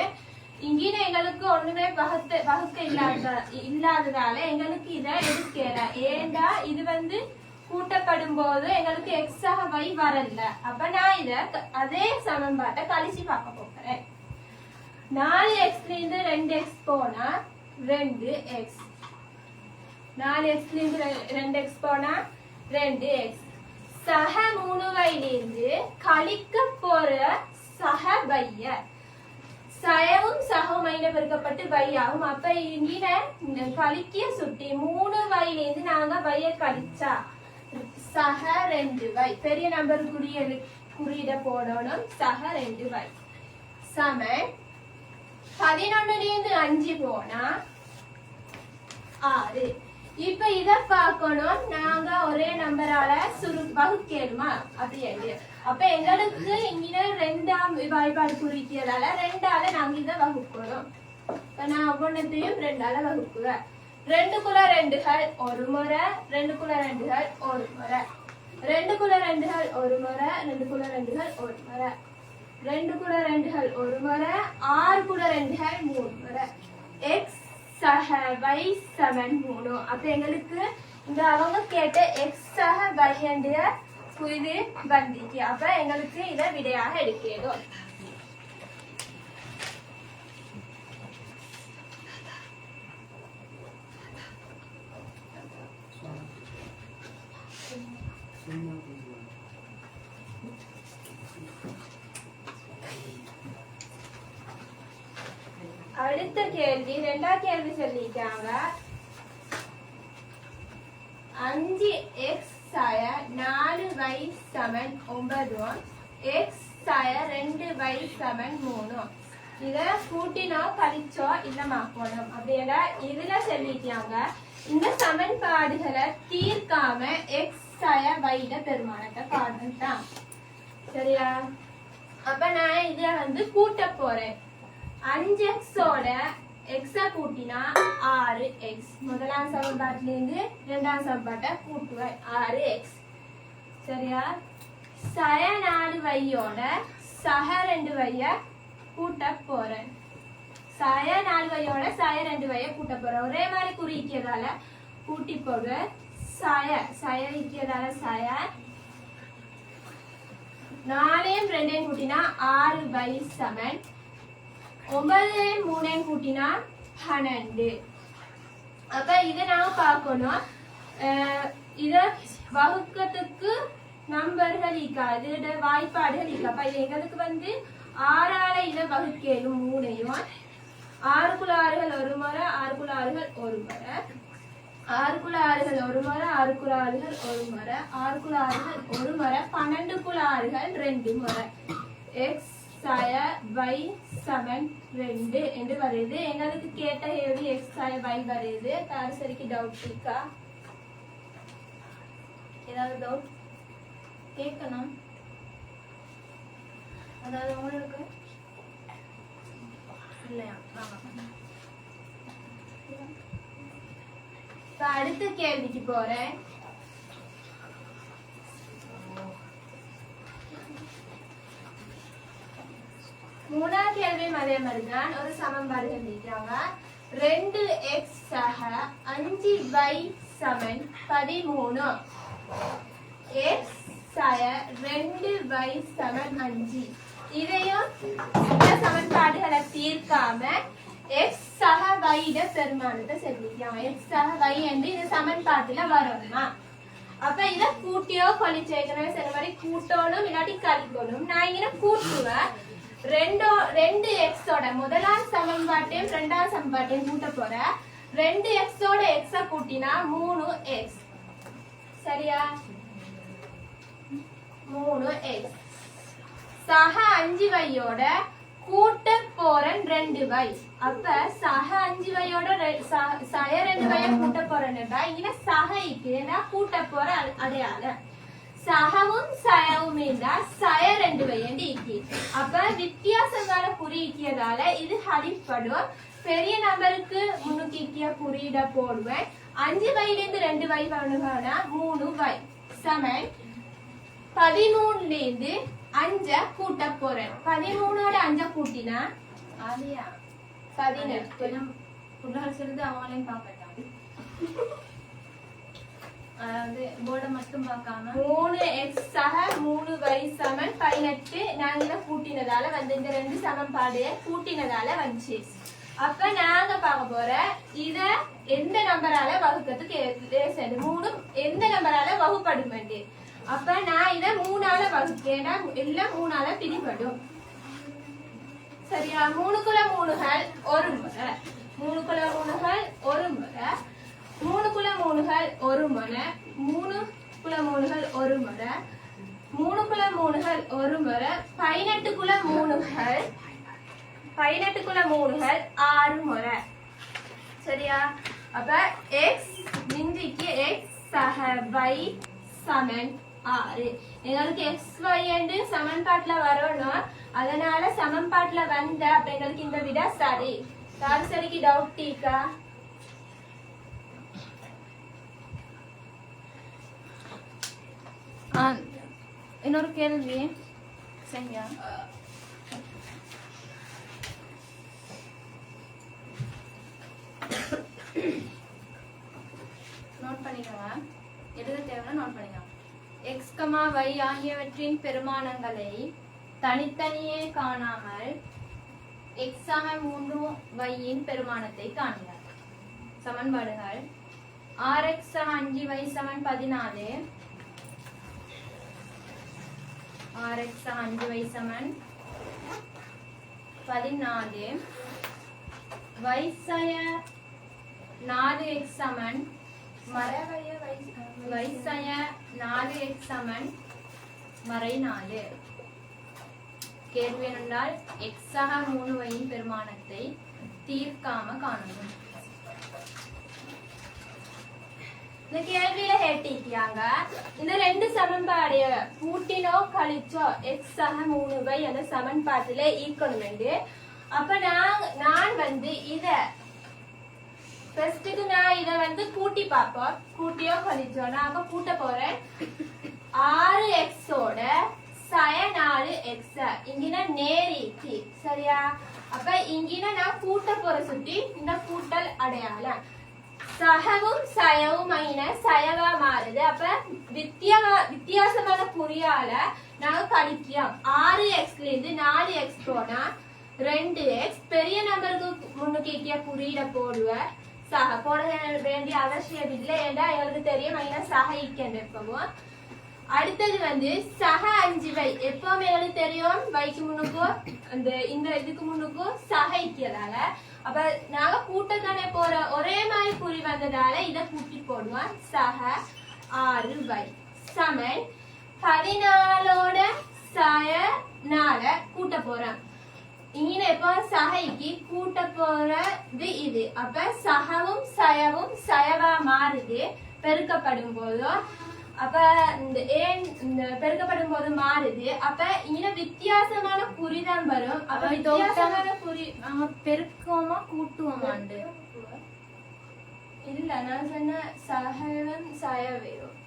இங்கே எங்களுக்கு ஒண்ணுமே வகுக்க இல்லாததால எங்களுக்கு இதை எடுக்கல. ஏண்டா இது வந்து கூட்டப்படும் போது எங்களுக்கு x சக y வரல. அப்ப நான் இத அதே சமன்பாட்டை கழிச்சு பார்க்க போறேன். 4x இருந்து 2x போனா 2x, 4x இருந்து 2x போனா 2x, சக 3y இருந்து கழிக்க போற சக y சயவும் சகவும் மைண்ட பெருக்கப்பட்டு y ஆகும். அப்ப இங்க கழிக்கிய சுட்டி 3y இருந்து நாங்க y கழிச்சா சக 2y பெரிய நம்பர் குறியிட போடணும். சக 2y சமன் 11 இருந்து 5 போனா 6. இப்ப இத பார்க்கணும், நாங்க ஒரே நம்பரால வகுக்கணுமா அப்படி. அப்ப எங்களுக்கு இங்க 2ஆம் வாய்ப்பாடு குறிக்கிறதால 2ஆல நாங்க இத வகுக்கணும். இப்ப நான் ஒவ்வொன்றத்தையும் 2ஆல வகுக்குவேன். 2க்குள்ள 2கள் ஒரு முறை, 2க்குள்ள 2கள் ஒரு முறை, 2க்குள்ள 2கள் ஒரு முறை, 2க்குள்ள 2கள் ஒரு முறை, 2க்குள்ள 2கள் ஒரு முறை, 6க்குள்ள 2கள் 3 முறை. x சக y சமன் 3. அப்ப எங்களுக்கு இந்த அவங்க கேட்ட x சக y என்ற இது வந்துச்சு. அப்ப எங்களுக்கு இத விடையாக எடுக்கணும். அடுத்த கேள்வி, 2ஆம் கேள்வி சொல்லிட்டாங்க. 5x சய 4y சமன் 9, x சய 2y சமன் 3. இத கூட்டினோ கழிச்சோ இல்ல மாக்கணும். அப்படின்னா இதுல சொல்லிட்டாங்க இந்த சமன்பாடுகளை தீர்க்காம x சய y பெருமானத்தை காணலாம். சரியா? அப்ப நான் இத வந்து கூட்ட போறேன். 5x ஓட x கூட்டினா 6x. முதலாம் சமன்பாட்டில இருந்து 2ஆம் சமன்பாட்டை கூட்டுவேன் 6x. சரியா? சய 4y ஓட சக 2y கூட்ட போறேன். சய 4y ஓட சய 2y கூட்ட போறேன். ஒரே மாதிரி குறிக்கிறதால கூட்டி போடுவேன். சய இருக்கிறதால சய 4யும் 2யும் கூட்டினா 6y சமன் 9யும் 3யும் கூட்டினா 12. அப்ப இத நாம பார்க்கணும். இத வகுக்கிறதுக்கு நம்பர்கள் இருக்கா, இதோட வாய்ப்பாடுகள் இருக்கா. அப்ப எங்களுக்கு வந்து 6ஆல இத வகுக்கணும் 3யும். 6க்குள்ள 6கள் ஒரு முறை, 6க்குள்ள 6கள் ஒரு முறை, 6க்குள்ள 6கள் ஒரு முறை, 6க்குள்ள 6கள் ஒரு முறை, 6க்குள்ள 6கள் ஒரு முறை, 12க்குள்ள 6கள் 2 முறை. x சய y சமன் 2 என்று வருது. எங்களுக்கு கேட்ட கேள்வி x சய y வருது. சரிக்கு டவுட் இருக்கா? ஏதாவது டவுட் கேட்கணும்? அதாவது உங்களுக்கு இல்லையா? அடுத்த கேள்விக்கு போறேன். மூணாவது கேள்வியும் அதே மாதிரிதான். ஒரு சமன்பாடு கண்டிருக்காங்க. 2x சக 5y சமன் 13. x சய 2y சமன் 5. இதையும் இந்த சமன்பாடுகளை தீர்க்காம x சக y பெருமானத்தை சொல்லிருக்காங்க. x சக y என்று இந்த சமன்பாட்டுல வரணுமா? அப்ப இத கூட்டியோ கழிச்சோ ஏற்கனவே சொன்ன மாதிரி கூட்டணும் இல்லாட்டி கழிக்கணும். நான் இங்க கூட்டுவேன். 2x ஓட முதலாம் சமன்பாட்டையும் 2ஆம் சமன்பாட்டையும் கூட்ட போறேன். 2x ஓட x கூட்டினா 3x. சரியா? 3x சக 5y ஓட கூட்ட போறேன் 2y. அப்ப சக 5y ஓட சய 2y கூட்ட போறேன்டா இங்க சகைக்கு நான் கூட்ட போற அடையாளம். சகவும் சயவும் இருந்தா சய 2y என்று இருக்கு. அப்ப வித்தியாசமான குறிக்கிறதால இது ஹரிப்படும். பெரிய நம்பருக்கு முன்னுக்கிய குறியிட போடுவேன். 5 வயிலிருந்து 2 வை பண்ணுங்கன்னா 3 வை சமன் 13ல 5 கூட்ட போறேன். 13ஓட 5 கூட்டினா ஆலியா 18. புள்ளகள் சொல்லுது அவங்களையும் பார்க்கட்டாங்க. அதாவது போர்டை மட்டும் பார்க்காம 3x சக 3y சமன் 18. நாங்க இதை கூட்டினதால வந்து இந்த ரெண்டு சமன்பாடு கூட்டினதால வந்துச்சு. அப்ப நாங்க பார்க்க போற இத எந்த நம்பரால வகுக்கிறதுக்கு 3 எந்த நம்பரால வகுப்படும். அப்ப நான் இத 3ஆல வகுக்கேன். எல்லாம் 3ஆல பிரிபடும். சரியா? 3 3கள் ஒரு முறை, 3 3கள் ஒரு முறை, 3 3கள் ஒரு முறை, 3 3கள் ஒரு முறை, 3 3கள் ஒரு முறை, 18 3கள் 6 முறை. சரியா? அப்ப x மிஞ்சிக்கு x சக y சமன் 6. எங்களுக்கு x y என்று சமன்பாட்டுல வரணும். அதனால சமன்பாட்டுல வந்த அப்ப எங்களுக்கு இந்த விட சரி. சரிக்கு டவுட் டீக்கா? இன்னொரு கேள்வி சரியா? நோட் பண்ணிக்கோங்க. எழுத தேவைன்னா நோட் பண்ணிக்கலாம். x, y ஆகியவற்றின் பெருமானங்களை தனித்தனியே காணாமல் x 3 y பெருமானத்தை காண்க. சமன்பாடுகள் 6x 5y 14, 6x 5y 14, y 4x சமன் y 4x சமன் மறை 4. கேள்வி என்றால் x 3 y பெருமானத்தை தீர்க்காம காணணும். இந்த கேள்வியில கேட்டிருக்காங்க இந்த ரெண்டு சமன்பாடு கூட்டினோ கழிச்சோ x 3 y அந்த சமன்பாட்டுல ஈக்கணும். அப்ப நான் வந்து இத ஃபர்ஸ்ட்டுக்கு நான் இத வந்து கூட்டி பார்ப்போம். கூட்டியோ கழிச்சோ நாங்க கூட்ட போறேன். 6x ஓட 4x இங்கின நேரிக்கு. சரியா? அப்ப இங்கின நான் கூட்ட போற சுத்தி இந்த கூட்டல் அடையாளம் சகவும் சயவும் சயவா மாறுது. அப்ப வித்தியாசமான குறியால நாங்க கழிக்கிறோம். 6xல இருந்து 4x போனா 2x. பெரிய நம்பருக்கு முன்னுக்கிய குறியிட போடுவேன். சக போட வேண்டிய அவசியம் இல்லை. ஏன்னா எங்களுக்கு தெரியும் சக இக்கணும். அடுத்தது வந்து சக 5y. எப்பவுமே எங்களுக்கு தெரியும் வைக்கு முன்னுக்கும் இந்த இதுக்கு முன்னுக்கும் சக இக்கிறதால அப்ப நாங்க கூட்டத்தானே போற ஒரே மாதிரி குறி வந்ததால இத கூட்டி போடுவோம். சக 6y சமன் 14ஓட 4 கூட்ட போறோம். இங்க எப்ப சகைக்கு கூட்ட போறது இது. அப்ப சகவும் சயவும் சயவா மாறுது பெருக்கப்படும் போதும். அப்ப இந்த பெருக்கப்படும் போது மாறுது. அப்ப இங்க வித்தியாசமான குறிதான் வரும். அப்ப வித்தியாசமான குறி பெருக்கமா கூட்டுவோமாண்டு இல்ல. நான் சொன்ன சகவும் சயவேரும்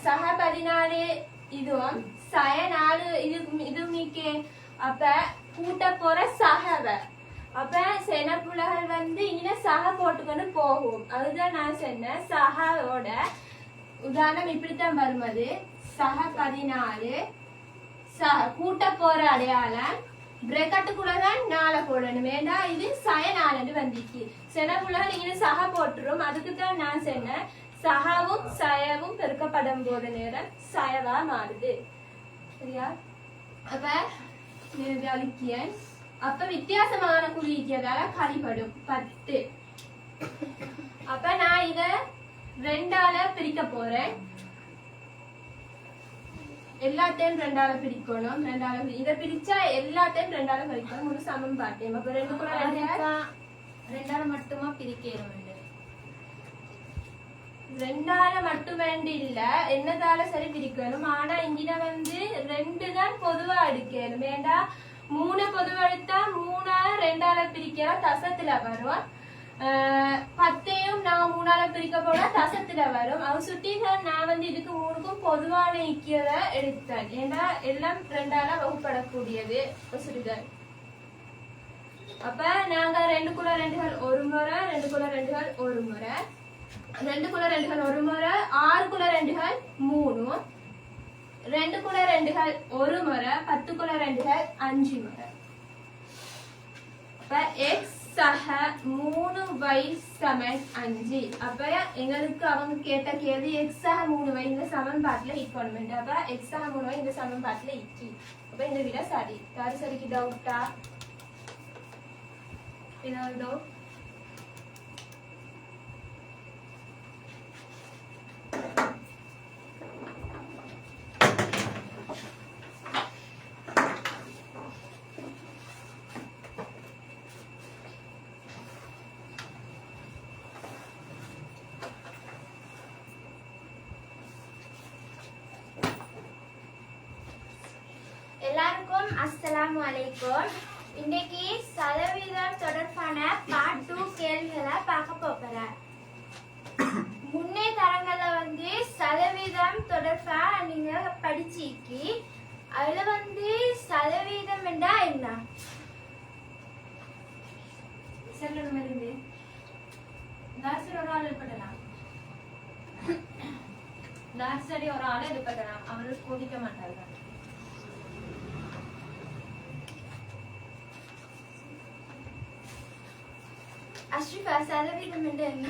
சக 14 இதுவும் சய 4 இது மீக்கே. அப்ப கூட்ட போற சகவ. அப்ப செனப்புலகள் வந்து இங்க சக போட்டுக்கொண்டு போகும். அதுதான் நான் சொன்னேன். சகோட உதாரணம் இப்படித்தான் வருவது. சக 14 சக கூட்ட போற அடையாளம் பிரக்கெட்டுக்குள்ளதான் 4 போடணும். வேண்டா இது சய 4 வந்துச்சு. செனப்புலகள் இங்க சக போட்டுரும். அதுக்குதான் நான் சொன்னேன் சகவும் சயவும் பெருக்கப்படும் போது நேரம் சயவா மாறுது. சரியா? அப்ப அழிக்கிய அப்ப வித்தியாசமான குறிக்கிறதால கழிப்படும் 10. அப்ப நான் இத 2ஆல பிரிக்க போறேன். எல்லாத்தையும் 2ஆல பிரிக்கணும். 2ஆல இத பிரிச்சா எல்லாத்தையும் 2ஆல பிரிக்கணும். ஒரு சமன்பாட்டை அப்ப 2ஆல மட்டுமா பிரிக்கணும். 2ஆல மட்டும் வேண்டி இல்ல என்னதால சரி பிரிக்கணும். ஆனா இங்க வந்து 2 தான் பொதுவா எடுக்கணும். வேண்டா 3 பொதுவெடுத்தா 3 2ஆல பிரிக்கிற தசத்துல வரும். 10ஐயும் நான் 3ஆல பிரிக்க போனா தசத்துல வரும். அது சுட்டி நான் வந்து இதுக்கு 3க்கும் பொதுவான இக்கியதை எடுத்தேன். ஏன்னா எல்லாம் 2ஆல வகுப்படக்கூடியது சுடிகள். அப்ப நாங்க 2 2கள் ஒரு முறை, 2 2கள் ஒரு முறை, 2 2கள் ஒரு முறை, 6 2கள் 3, 2 2கள் ஒரு முறை, 10 2கள் 5 முறை. அப்ப x சக 3y சமன் 5. அப்ப எங்களுக்கு அவங்க கேட்ட கேள்வி x சக 3y இந்த சமன்பாட்டுல ஈக்குவல்மெண்ட். அப்ப x சக 3y இந்த சமன்பாட்டுல இக்கி. அப்ப இந்த விட சரி. யாரு சரிக்கு டவுட்டா? ஏதாவது டவுட்? எல்லாருக்கும் அஸ்ஸலாமு அலைக்கும். இன்னைக்கு சதவீதம் தொடர்பான பார்ட் 2 கேள்விகளை பார்க்க போறேன். முன்னே தரங்கள்ல வந்து சதவீதம் தொடர்பா நீங்க படிச்சிக்கி. அதுல வந்து சதவீதம் என்றா என்ன சொல்லணும் இருந்து நர்சரி ஒரு ஆள் எழுப்பலாம். நர்சரி ஒரு ஆள் எழுப்பலாம். அவர்கள் கோதிக்க மாட்டார்கள். அஷ்ரிஃபா சதவீதம் என்று என்ன?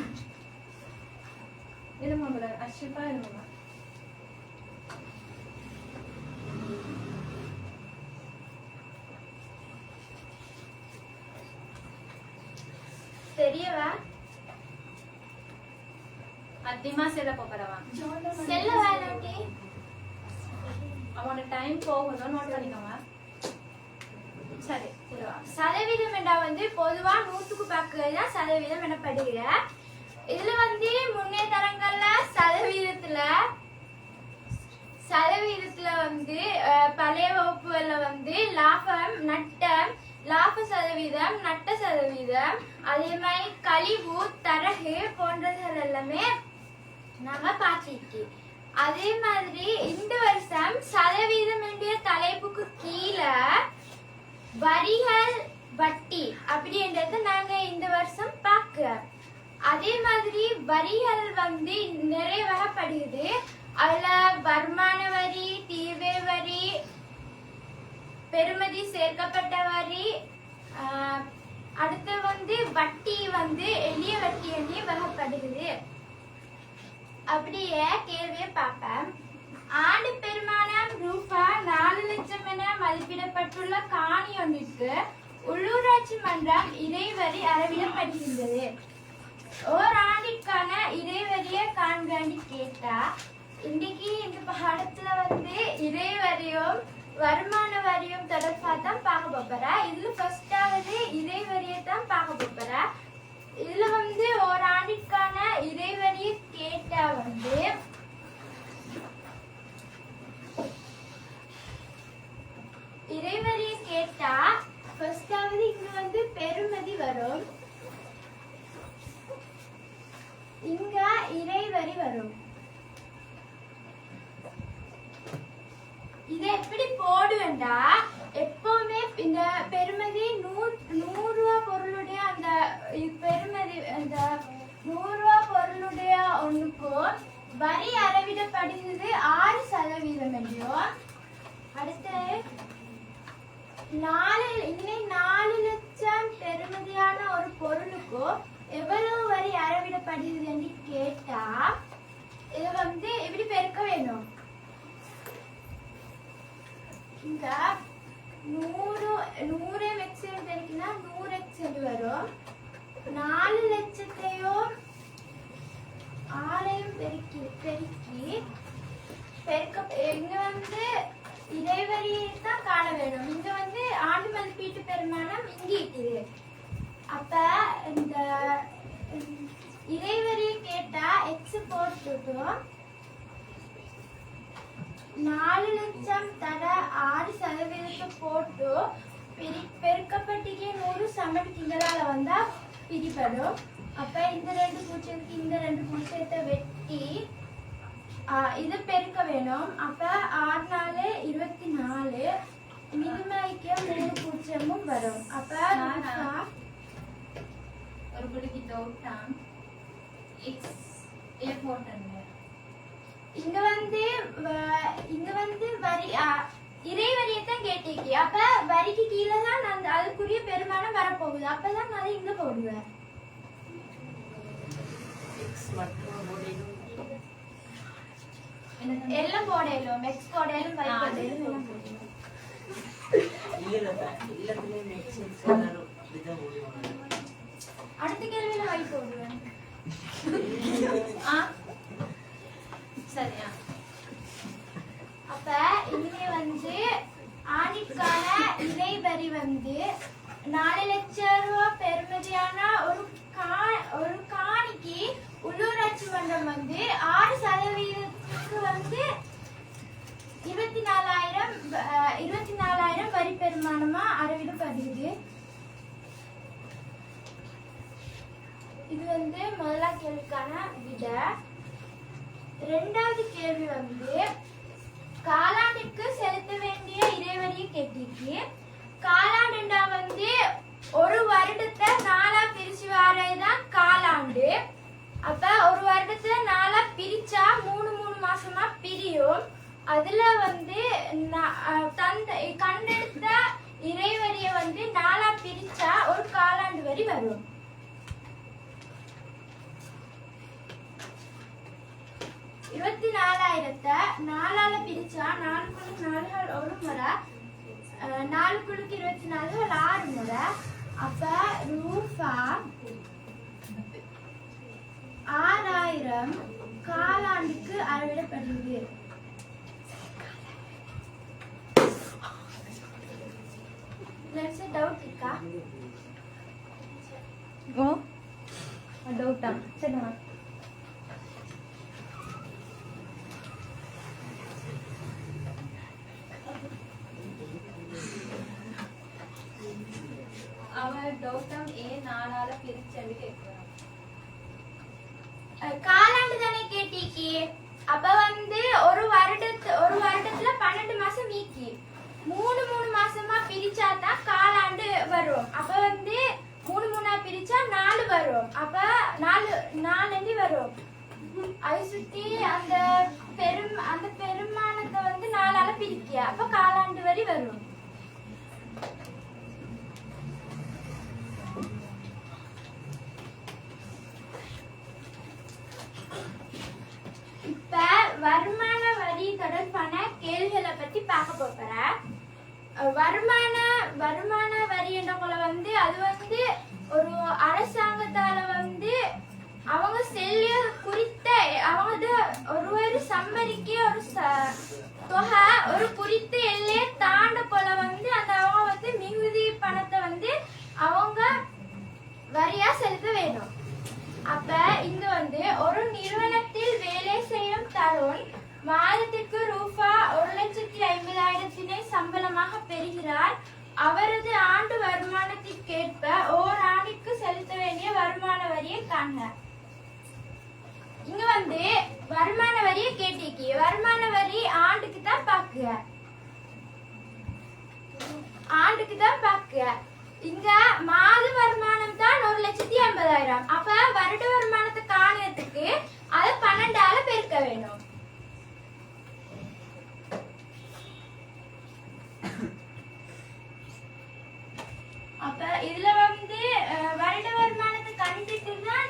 எழுமங்கள அஷ்ரிஃபா எழுமங்க. தெரியவா? அதிகமா செல்ல போறவா செல்ல வேணாட்டி அவனோட டைம் போகுதோ நோட் பண்ணிக்கோங்க. சரி சதவீதம் என்றா வந்து பொதுவா 100க்கு பக்கம் சதவீதம் எனப்படுகிற. இதுல வந்து முன்னே தரங்கள்ல சதவீதத்துல வந்து பழைய வகுப்புகள்ல வந்து லாபம் நட்டம், லாப சதவீதம், நட்ட சதவீதம், அதே மாதிரி கழிவு, தரகு போன்றதுகள் எல்லாமே நாம பார்த்திருக்கோம். அதே மாதிரி இந்த வருஷம் சதவீதம் என்ற தலைப்புக்கு கீழே வரிகள் வட்டி அப்படின்றது நாங்க இந்த வருஷம் பார்க்கிறோம். அதே மாதிரி வரிகள் வந்து நிறைய வகைப்படுகிறது. அதுல வருமான வரி, தீர்வை வரி, பெறுமதி சேர்க்கப்பட்ட வரி, அடுத்து வந்து வட்டி வந்து எளிய வட்டி என்று வகைப்படுகிறது. அப்படியே கேள்வியை பார்ப்பேன். ஆண்டு பெருமானம் ரூபாய் 4 லட்சம் என மதிப்பிடப்பட்டுள்ள காணி ஒன்றிற்கு உள்ளூராட்சி மன்றம் இறைவரி அறவிடப்படுகின்றது. ஓராண்டிற்கான இறைவரியை காண்காண்டி கேட்டா, இன்னைக்கு இந்த பாடத்துல வந்து இறைவரியும் வருமான வரியும் தொடர்பாக தான் பார்க்க போறா. இதுல ஃபர்ஸ்டாவது இறைவரியை தான் பார்க்க போறா. இதுல வந்து ஓராண்டிற்கான இறைவரியை கேட்டா வந்து இறைவரியை கேட்டா ஃபர்ஸ்டாவது இங்க வந்து பெறுமதி வரும், இங்க இறைவரி வரும். இதை எப்படி போடுவேண்டா, எப்பவுமே இந்த பெறுமதி 100 ரூபாய் பொருளுடைய அந்த பெறுமதி அந்த 100 ரூபாய் பொருளுடைய ஒண்ணுக்கும் வரி அறவிடப்படுகிறது 6% என்றும், அடுத்து 4 லட்சம் பெறுமதியான ஒரு பொருளுக்கும் எவ்வளவு வரி அறவிடப்படுகிறது என்று கேட்டா இதை வந்து எப்படி பெருக்க வேணும். இங்க 100 எக்ஸல் பெருக்கினா 100 எக்ஸல் வரும். 4 லட்சத்தையும் 6ஐயும் பெருக்கி இங்க வந்து இறைவரியை தான் காண வேணும். இங்க வந்து ஆண்டு மதிப்பீட்டு பெருமானம் இங்க இருக்குது. அப்ப இந்த இறைவரியை கேட்டா எக்ஸ் போட்டுட்டோம். 4 லட்சம் தர 6% போட்டு பெருக்கப்பட்டிக்கு 100 சமன் திங்களால வந்தா பிரிப்படும். அப்ப இந்த 2 பூஜ்ஜியத்துக்கு இந்த 2 பூஜ்ஜியத்தை வெட்டி இது பெருக்க வேணும். அப்ப 6 நாலு 24 மிதுமைக்கு 3 பூஜ்ஜியமும் வரும். அப்ப ஒரு குடிக்கு தோட்டம் எக்ஸ் ஏ போட்டேன். இங்க வந்து வரி இறைவரியத்தான் கேட்டீங்க. அப்ப வரிக்கு கீழே தான் அந்த அதுக்குரிய பெருமானம் வரப்போகுது. அப்பதான் நான் இங்க போடுவேன். எல்லாம் போடலும், எக்ஸ் போடலும், y போடலும் எல்லாம் போடலும். அடுத்த கேள்வியில y போடுவேன். சரியா? அப்ப இங்கே வந்து ஆணிக்கான இறைவரி வந்து 4 லட்சம் ரூபாய் பெறுமதியான ஒரு காணிக்கு உள்ளூராட்சி மன்றம் வந்து 6% வந்து 24,000 வரி பெருமானமா அறிவிக்கப்படுகிறது. இது வந்து முதலாம் கேள்விக்கான விட. இரண்டாவது கேள்வி வந்து காலாண்டுக்கு செலுத்த வேண்டிய இறைவரியை கேட்டிருக்கு. காலாண்டுண்டா வந்து ஒரு வருடத்தை 4ஆ பிரிச்சு வரதான் காலாண்டு. அப்ப ஒரு வருடத்தை 4ஆ பிரிச்சா 3 மாசமா பிரியும். அதுல வந்து கண்டெடுத்த இறைவரிய வந்து 4ஆ பிரிச்சா ஒரு காலாண்டு வரி வரும். 24,000 4ஆல பிரிச்சா 4 நாளுகள் ஒரு முறை, 4 24 6 முறை. அப்ப ரூபா 6,000 காலாண்டுக்கு அளவிடப்படுகிறது. டவுட் இருக்கா? டவுட்டா? சரி. அவன் டோட்டம் ஏ 4ஆல பிரிச்சன்னு கேக்குறான். காலாண்டு தானே கேட்டீக்கி. அப்ப வந்து ஒரு வருடத்துல 12 மாசம் மீக்கி 3 மாசமா பிரிச்சாதான் காலாண்டு வரும். அப்ப வந்து 3 பிரிச்சா 4 வரும். அப்ப 4 வரும். அது சுத்தி அந்த பெருமானத்தை வந்து 4ஆல பிரிக்க அப்ப காலாண்டு வரி வரும். இப்ப வருமான வரி தொடர்பான கேள்விகளை பத்தி பார்க்க போறேன். வருமான வரி என்ற போல வந்து அது வந்து ஒரு அரசாங்கத்தால வந்து அவங்க செல்லிய குறித்த அவங்க ஒரு சம்பரிக்க ஒரு தொகை ஒரு குறித்த எல்லையை தாண்ட போல வந்து அந்த அவங்க வந்து மிகுதி பணத்தை வந்து அவங்க வரியா செலுத்த வேணும். அப்ப இங்க வந்து ஒரு நிறுவனத்தில் வேலை செய்யும் தருண் மாதத்திற்கு ரூபா 1,50,000 சம்பளமாக பெறுகிறார். அவரது ஆண்டு வருமானத்திற்கேற்ப ஓராண்டிற்கு செலுத்த வேண்டிய வருமான வரியை காண்க. இங்க வந்து வருமான வரியை கேட்டிருக்கு. வருமான வரி ஆண்டுக்கு தான் பாக்குக. இங்க மாத வருமானம் தான் 1,50,000. அப்ப வருட வருமானத்தை காணறதுக்கு அதை 12ஆல பெருக்க வேணும். அப்ப இதுல வந்து வருட வருமானத்தை கண்டுட்டு தான்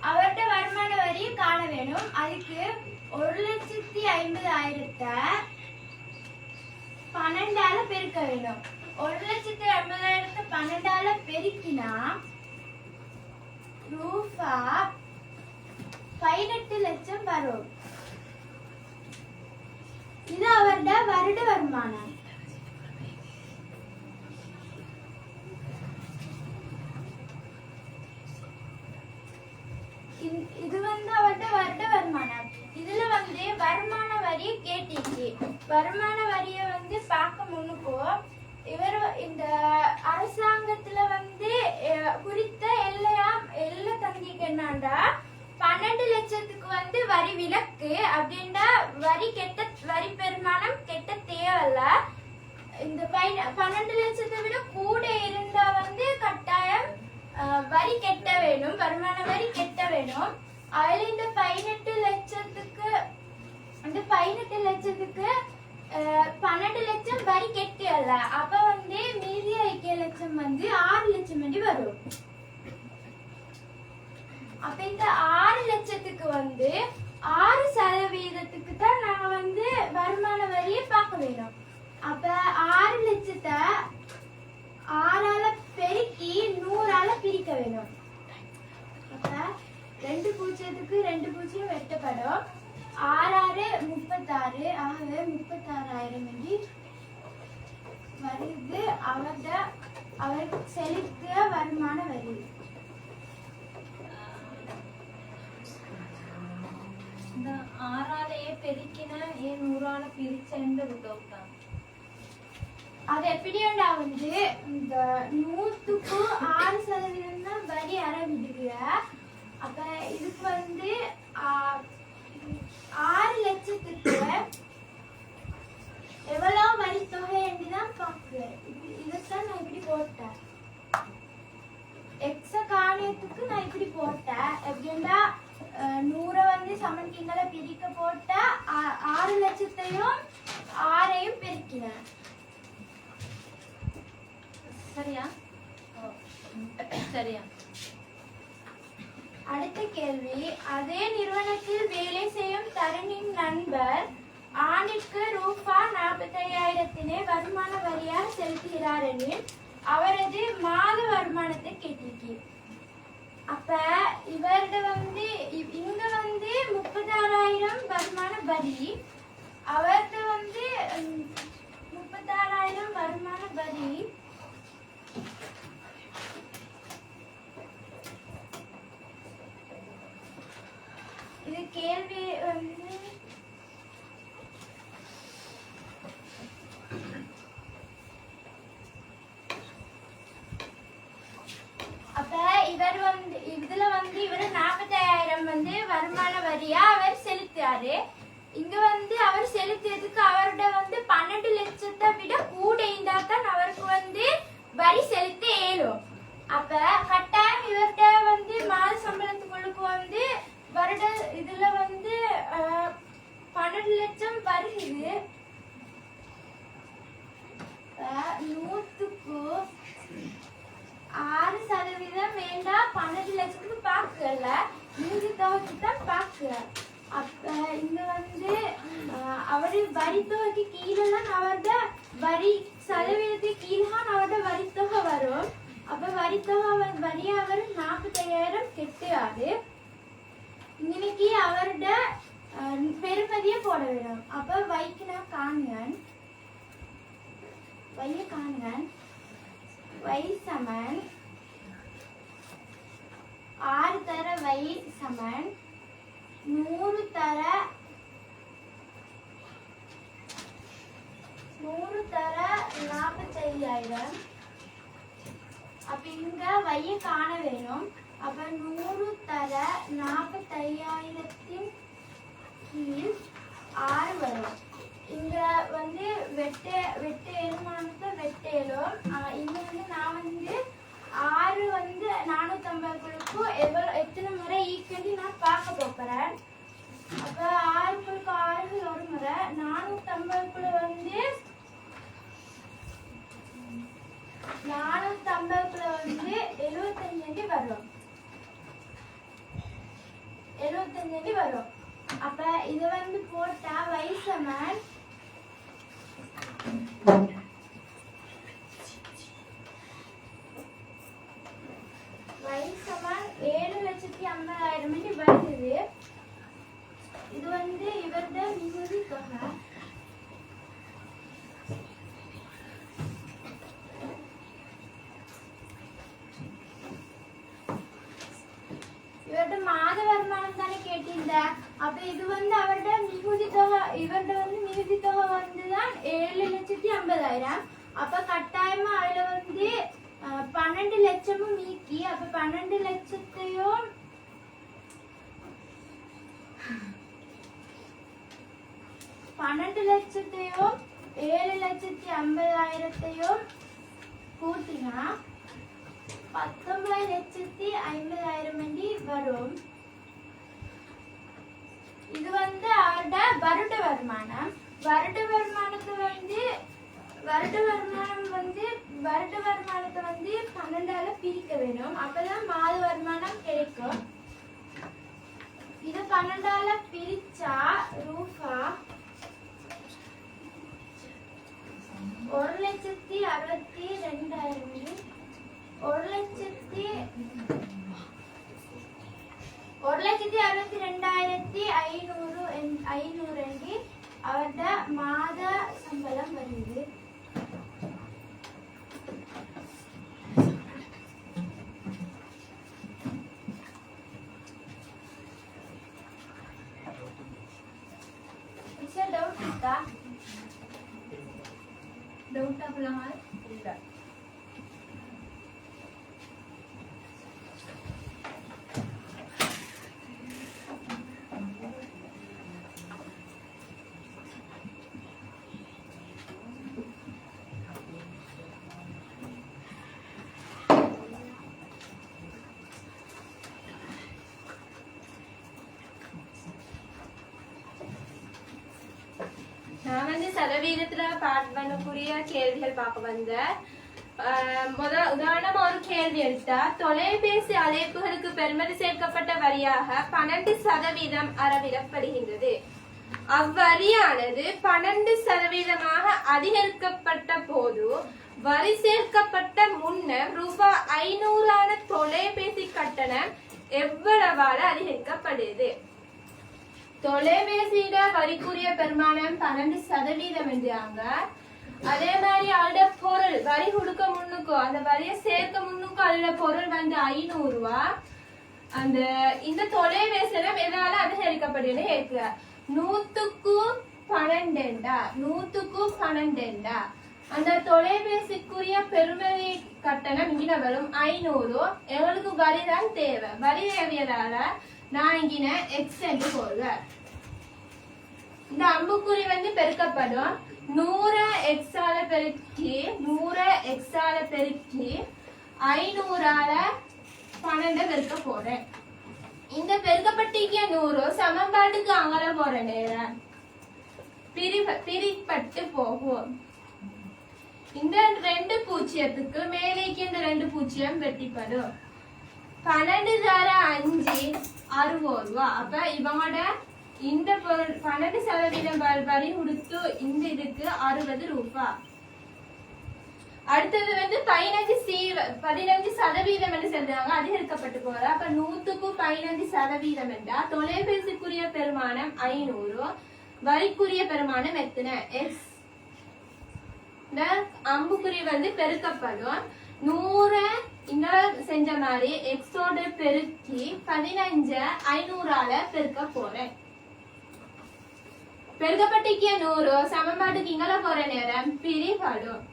அவர்கிட்ட வருமான வரியை காண வேணும். அதுக்கு 1,50,000 12ஆல பெருக்க வேணும். 1,50,000 12ஆல பெருக்கினா ரூபா 18 லட்சம் வரும். இது அவருடைய வருட வருமானம். இது வந்து அவருடைய வருட வருமானம். இதுல வந்து வருமான வரியை கேட்டீங்க. வருமான வரியை வந்து பார்க்க முன்னுக்கோ இவர் இந்த குறித்த எல்லை தங்கிக்கு என்னண்டா 12 லட்சத்துக்கு வந்து வரி விலக்கு அப்படின்னா வரி பெருமானம் கெட்ட தேவையில்ல. இந்த 12 லட்சத்தை விட கூட இருந்தா வந்து கட்டாயம் வரி கெட்ட வேணும், வருமான வரி கெட்ட வேணும். அதுல இந்த 18 லட்சத்துக்கு 12 லட்சம் வரி கெட்டல. அப்ப வந்து மீதி 5 லட்சம் வந்து 6 லட்சம் வண்டி வரும். அப்ப இந்த 6 லட்சத்துக்கு வந்து 6% தான் நாங்க வந்து வருமான வரியை பார்க்க வேணும். அப்ப 6 லட்சத்தை 6ஆல பெருக்கி 100ஆல பிரிக்க வேணும். அப்ப 2 பூஜ்ஜியத்துக்கு 2 பூஜ்ஜியம் வெட்டப்படும். 6 36, ஆகவே 36,000 வண்டி வருது. அவர் செலுத்திய வருமான வரி. இந்த 6ஆலேயே பெருக்கின ஏன் 100ஆல பிரிச்சேன்னு விட்டோம். அது எப்படியாண்டா வந்து இந்த 100க்கு 6% தான் வரி விடுகிற. அப்ப இதுக்கு வந்து 6 லட்சத்துக்கு எவ்வளவு வரி தொகை என்றுதான் பாக்குறேன். இதுதான் நான் இப்படி போட்டேன். எக்ஸ காணியத்துக்கு நான் இப்படி போட்டேன். எப்படின்னா 100 வந்து சமன்கீங்களை பிரிக்க போட்ட 6 லட்சத்தையும் 6ஐயும் பெருக்கினேன். சரியா? சரியா? அடுத்த கேள்வி, அதே நிறுவனத்தில் வேலை செய்யும் தருணின் நண்பர் ஆண்டிற்கு ரூபாய் 45,000 வருமான வரியாக செலுத்துகிறார் எனில் அவரது மாத வருமானத்தை கேட்டிருக்கு. அப்ப இவர்கிட்ட வந்து இங்க வந்து 36,000 வருமான வரி, அவர்கிட்ட வந்து 36,000 வருமான வரி. இது கேள்வி வந்து அப்ப இவர் வந்து இதுல வந்து இவர் 45,000 வந்து வருமான வரியா அவர் செலுத்தாரு. இங்க வந்து அவர் செலுத்தியதுக்கு அவரோட வந்து 12 லட்சத்தை விட கூட இருந்தா தான் அவருக்கு வந்து வரி செலுத்த இயலும். அப்ப கட்டாயம் இவர்கிட்ட வந்து மாத சம்பளத்துக்குள்ளுக்கு வந்து வருட இதுல வந்து 12 லட்சம் வருகிறது. 100க்கு 6% வேண்டாம், 12 லட்சத்துக்கு பாக்கல, மீதி தொகைக்கு தான் பாக்குற. அப்ப இங்க வந்து அவரு வரி தொகைக்கு கீழே தான் அவரோட வரி சதவீதத்துக்கு கீழே தான் அவரோட வரி தொகை வரும். அப்ப வரி தொகை வரியா அவர் 45,000 கெட்டுவாரு. இன்னைக்கு அவரோட பெருமதியை போட வேணும். அப்ப வைக்கினா காண்கன் வை சமன் 6 தர வை சமன் 100 தர 45,000. அப்ப இங்க வைய காண வேணும். அப்ப 100 தர 45,000 கீழ் 6 வரும். இங்க வந்து வெட்ட ஏழுமானத்தை வெட்டேலும். இங்க வந்து நான் வந்து 6 வந்து 450 எத்தனை முறை ஈக்குவலி நான் பார்க்க போறேன். அப்ப 6 ஒரு முறை 450 வந்து 75 வரும். 75 வரும். அப்ப இது வந்து போட்டா y சமன் y சமன் 7,50,000 வருது. இது வந்து இவரது மிகுதி தொகை. இவரோட மாத வருமானம் தானே கேட்டிருந்த. அப்ப இது வந்து அவரோட மிகுதி தொகை, இவரோட வந்து மிகுதி தொகை வந்துதான் 7,50,000. அப்ப கட்டாயமா அதுல வந்து 12 12 லட்சமும் மீக்கி அப்ப 12 லட்சத்தையும் 7,50,000 கூட்டினா 19,50,000 வரும். இது அவரோட வருட வருமானம். வருட வருமானத்தை வந்து 12ஆல பிரிக்க வேணும். அப்பதான் மாத வருமானம் கிடைக்கும். இது 12ஆல பிரிச்சா ரூபா 1,62,500 அவரோட மாத சம்பளம் வருது. டவுட் இருக்கா? டவுட் ஆகலாமா? இல்ல நான் வந்து சதவீதத்துல பார்ட் பண்ணக்கூடிய கேள்விகள் பார்க்க வந்தேன். உதாரணமா ஒரு கேள்வி எடுத்தா, தொலைபேசி அழைப்புகளுக்கு பெறுமதி சேர்க்கப்பட்ட வரியாக 12% அறவிடப்படுகின்றது. அவ்வரியானது 12% அதிகரிக்கப்பட்ட போது வரி சேர்க்கப்பட்ட முன்னர் ரூபாய் 500 தொலைபேசி கட்டணம் எவ்வளவால அதிகரிக்கப்படுது? தொலைபேசியில வரிக்குரிய பெருமானம் 12% என்றாங்க. அதே மாதிரி அதோட பொருள் வரி கொடுக்க முன்னுக்கோ அந்த வரியை சேர்க்க முன்னுக்கோ அதோட பொருள் வந்து 500 ரூபாய். அந்த இந்த தொலைபேசியில எதால அதிகரிக்கப்படுதுன்னு கேட்க 100க்கு 12 அந்த தொலைபேசிக்குரிய பெருமதி கட்டணம் இங்கின வரும் 500. எங்களுக்கு வரி தான் தேவை. வரி தேவையதால நான் இங்கின எக்ஸ் என்று போடுவேன். இந்த அம்புக்குறி வந்து பெருக்கப்படும். 100 எக்ஸால பெருக்கி 500ஆல 12 பெருக்க போறேன். இந்த பெருக்கப்பட்டிக்கு 100 சமன்பாட்டுக்கு அங்கல போற நேரம் பிரிப்பட்டு போகும். இந்த 2 பூஜ்ஜியத்துக்கு மேலேக்கு இந்த 2 பூஜ்ஜியம் வெட்டிப்படும். 12 தர 5 60 ரூபா. அப்ப இவங்களோட இந்த 12% வரி கொடுத்து இந்த இதுக்கு 60 ரூபா. அடுத்தது வந்து 15% சொல்றாங்க அதிகரிக்கப்பட்டு போற. அப்ப 100க்கு 15% என்றா தொலைபேசிக்குரிய பெருமானம் 500, வரிக்குரிய பெருமானம் எத்தனை? எக்ஸ். இந்த அம்புக்குறி வந்து பெருக்கப்படும். 100 இந்த செஞ்ச மாதிரி எக்ஸோட பெருக்கி 15 500ஆல பெருக்க போறேன். பெருக்கப்பட்டிக்கு 100 சமன்பாட்டுக்கு இங்கல போற நேரம் பிரிபடும்.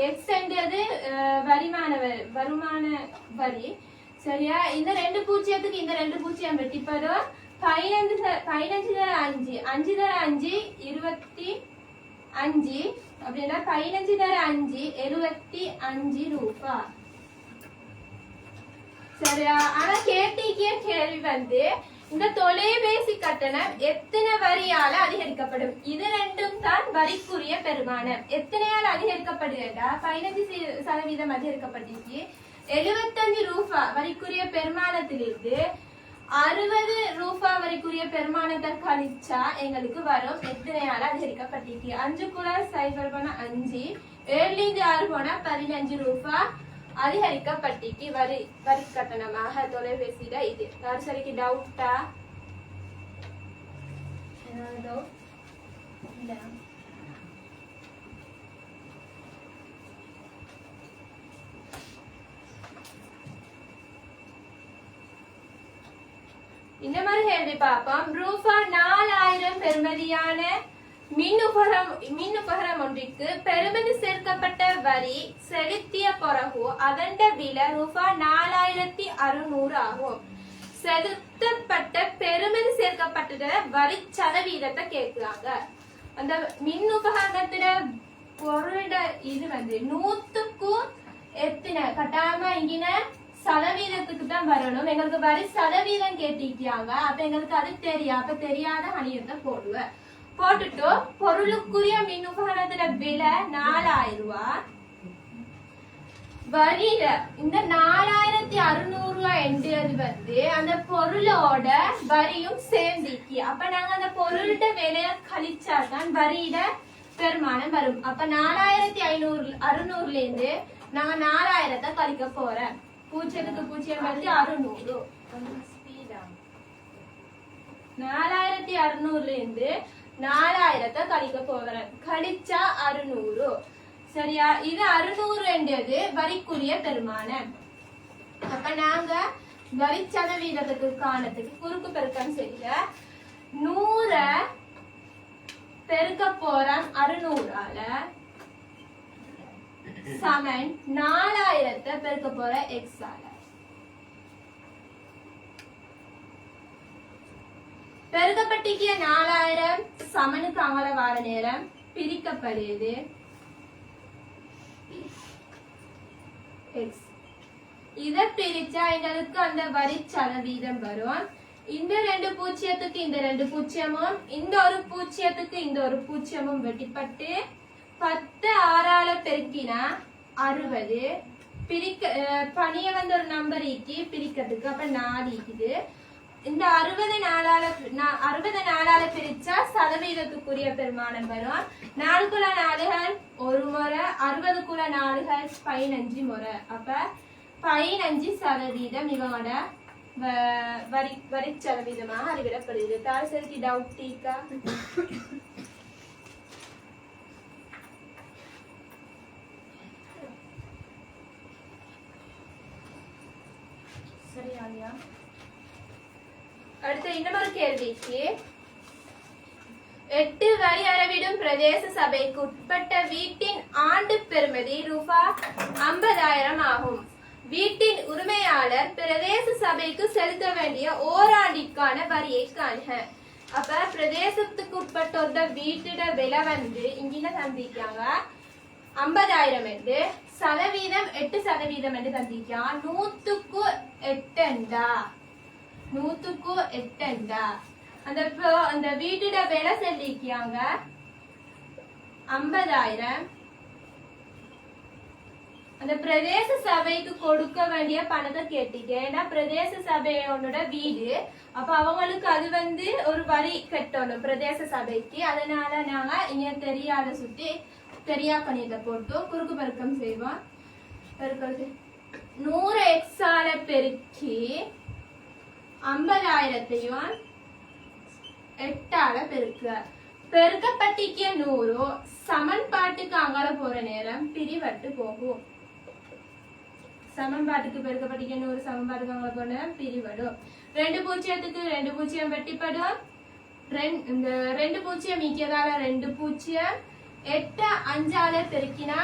எக்ஸ் என்றது வருமான வரி. சரியா? இந்த 2 பூஜ்ஜியத்துக்கு இந்த 2 பூஜ்ஜியம் வெட்டிப்படும். 15 தர 5 5 தர 5 25 அப்படின்னா 15 தர 5 75 ரூபா. சரியா? ஆனா கேள்வி வந்து இந்த தொலைபேசி கட்டணம் எத்தனை வரியால அதிகரிக்கப்படும்? இது ரெண்டும் தான் வரிக்குரிய பெருமானம். எத்தனையால் அதிகரிக்கப்படுகிறதா? 15% அதிகரிக்கப்பட்டுச்சு. 75 ரூபா வரிக்குரிய பெருமானத்திலிருந்து 60 ரூபா வரைக்குரிய பெருமானத்தை கழிச்சா எங்களுக்கு வரும் எத்தனையால அதிகரிக்கப்பட்டிருக்கு? 5 கூட 0 போனா 5, 7 6 போனா 15 ரூபா அதிகரிக்கப்பட்டிருக்கு வரி கட்டணமாக தொலைபேசியில. இது நர்சரிக்கு டவுட்டா? இந்த மாதிரி கேள்வி பார்ப்போம். ரூபா 4000 பெறுமதியான மின்னுபகரம் ஒன்றிற்கு பெறுமதி சேர்க்கப்பட்ட வரி செலுத்திய பிறகு அதன் விலை ரூபாய் 4600 ஆகும். செலுத்தப்பட்ட பெறுமதி சேர்க்கப்பட்ட வரி சதவீதத்தை கேட்கிறாங்க. அந்த மின் உபகரணத்துல பொருளோட இது 100க்கு எத்தனை கட்டாயமா இங்கின சதவீதத்துக்கு தான் வரணும். எங்களுக்கு வரி சதவீதம் கேட்டிருக்காங்க. அப்ப எங்களுக்கு அது தெரியும். அப்ப தெரியாத அணியத்தை போடுவேன். போட்டுட்டு பொருளுக்குரிய மின் உபகரணத்துல விலை 4000 ரூபாய். வரியில இந்த 4600 ரூபாய் என்றது அந்த பொருளோட வரியும் சேர்ந்துக்கு. அப்ப நாங்க அந்த பொருளோட விலைய கழிச்சாதான் வரியில பெருமானம் வரும். அப்ப 4600 இருந்து நாங்க 4000 கழிக்க போறேன். பூஜ்ஜியத்துக்கு பூஜ்ஜியம் வந்து 600. 4600 இருந்து 4000 கழிக்க போறேன். கழிச்சா 600. சரியா? இது 600 என்றது வரிக்குரிய பெருமானம். அப்ப நாங்க வரி சதவீதத்துக்கு காணத்துக்கு குறுக்கு பெருக்கம் செய்ய 100 பெருக்க போறோம் 600ஆல சமன் 4000 பெருக்க போற x ஆல. பெருக்கப்பட்டிக்கு 4000 சமனுக்கு அமல வார நேரம் பிரிக்கப்படுது x. இத பிரிச்சா எங்களுக்கு அந்த வரி சதவீதம் வரும். இந்த 2 பூஜ்ஜியத்துக்கு இந்த 2 பூஜ்ஜியமும் இந்த ஒரு பூஜ்ஜியத்துக்கு இந்த ஒரு பூஜ்ஜியமும் வெட்டிப்பட்டு 10 6ஆல பெருக்கினா 60. பிரிக்க பணிய வந்து ஒரு நம்பர் ஈக்கி பிரிக்கிறதுக்கு அப்ப 4 ஈக்குது. இந்த 60 4ஆல பிரிச்சா சதவீதத்துக்குரிய பெருமானம் வரும். 4க்குள்ள 4கள் ஒரு முறை, 60க்குள்ள 4கள் 15 முறை. அப்ப 15% இவங்களோட வரி சதவீதமாக அறிவிடப்படுகிறது. தாசருக்கு டவுட் டீக்கா? சரியா? அடுத்த இன்னொரு கேள்விக்கு 8 வரி அளவிடும் பிரதேச சபைக்கு உட்பட்ட வீட்டின் ஆண்டு பெறுமதி ரூபாய் 50,000 ஆகும். வீட்டின் உரிமையாளர் பிரதேச சபைக்கு செலுத்த வேண்டிய ஓராண்டிற்கான வரியை காண்க. அப்ப பிரதேசத்துக்கு உட்பட்ட ஒரு வீட்டோட விலை வந்து இங்க தந்திருக்காங்க 50,000 என்று. சதவீதம் 8% என்று தந்திருக்காங்க. 100க்கு 8 அந்த வீட்டோட விலை சொல்லிருக்காங்க 50,000. அந்த பிரதேச சபைக்கு கொடுக்க வேண்டிய பணத்தை கேட்டீங்க. ஏன்னா பிரதேச சபையோட வீடு. அப்ப அவங்களுக்கு அது வந்து ஒரு வரி கட்டணும் பிரதேச சபைக்கு. அதனால நாங்க இங்க தெரியாத சுத்தி தெரியா கணித போட்டு குறுக்கு பெருக்கம் செய்வோம். 100 எக்ஸால பெருக்கி 50,000 8ஆல பெருக்க. பெருக்கப்பட்டிக்கு 100 சமன்பாட்டுக்கு அங்கால போற நேரம் பிரிவட்டு போகும். சமன்பாட்டுக்கு பெருக்கப்பட்டிக்கு 100 சமன்பாட்டுக்கு அங்கால போற நேரம் பிரிவடும். 2 பூஜ்ஜியத்துக்கு 2 பூஜ்ஜியம் வெட்டிப்படும். இந்த 2 பூஜ்ஜியம் மீக்கியதால 2 பூஜ்ஜியம் 8 5ஆல பெருக்கினா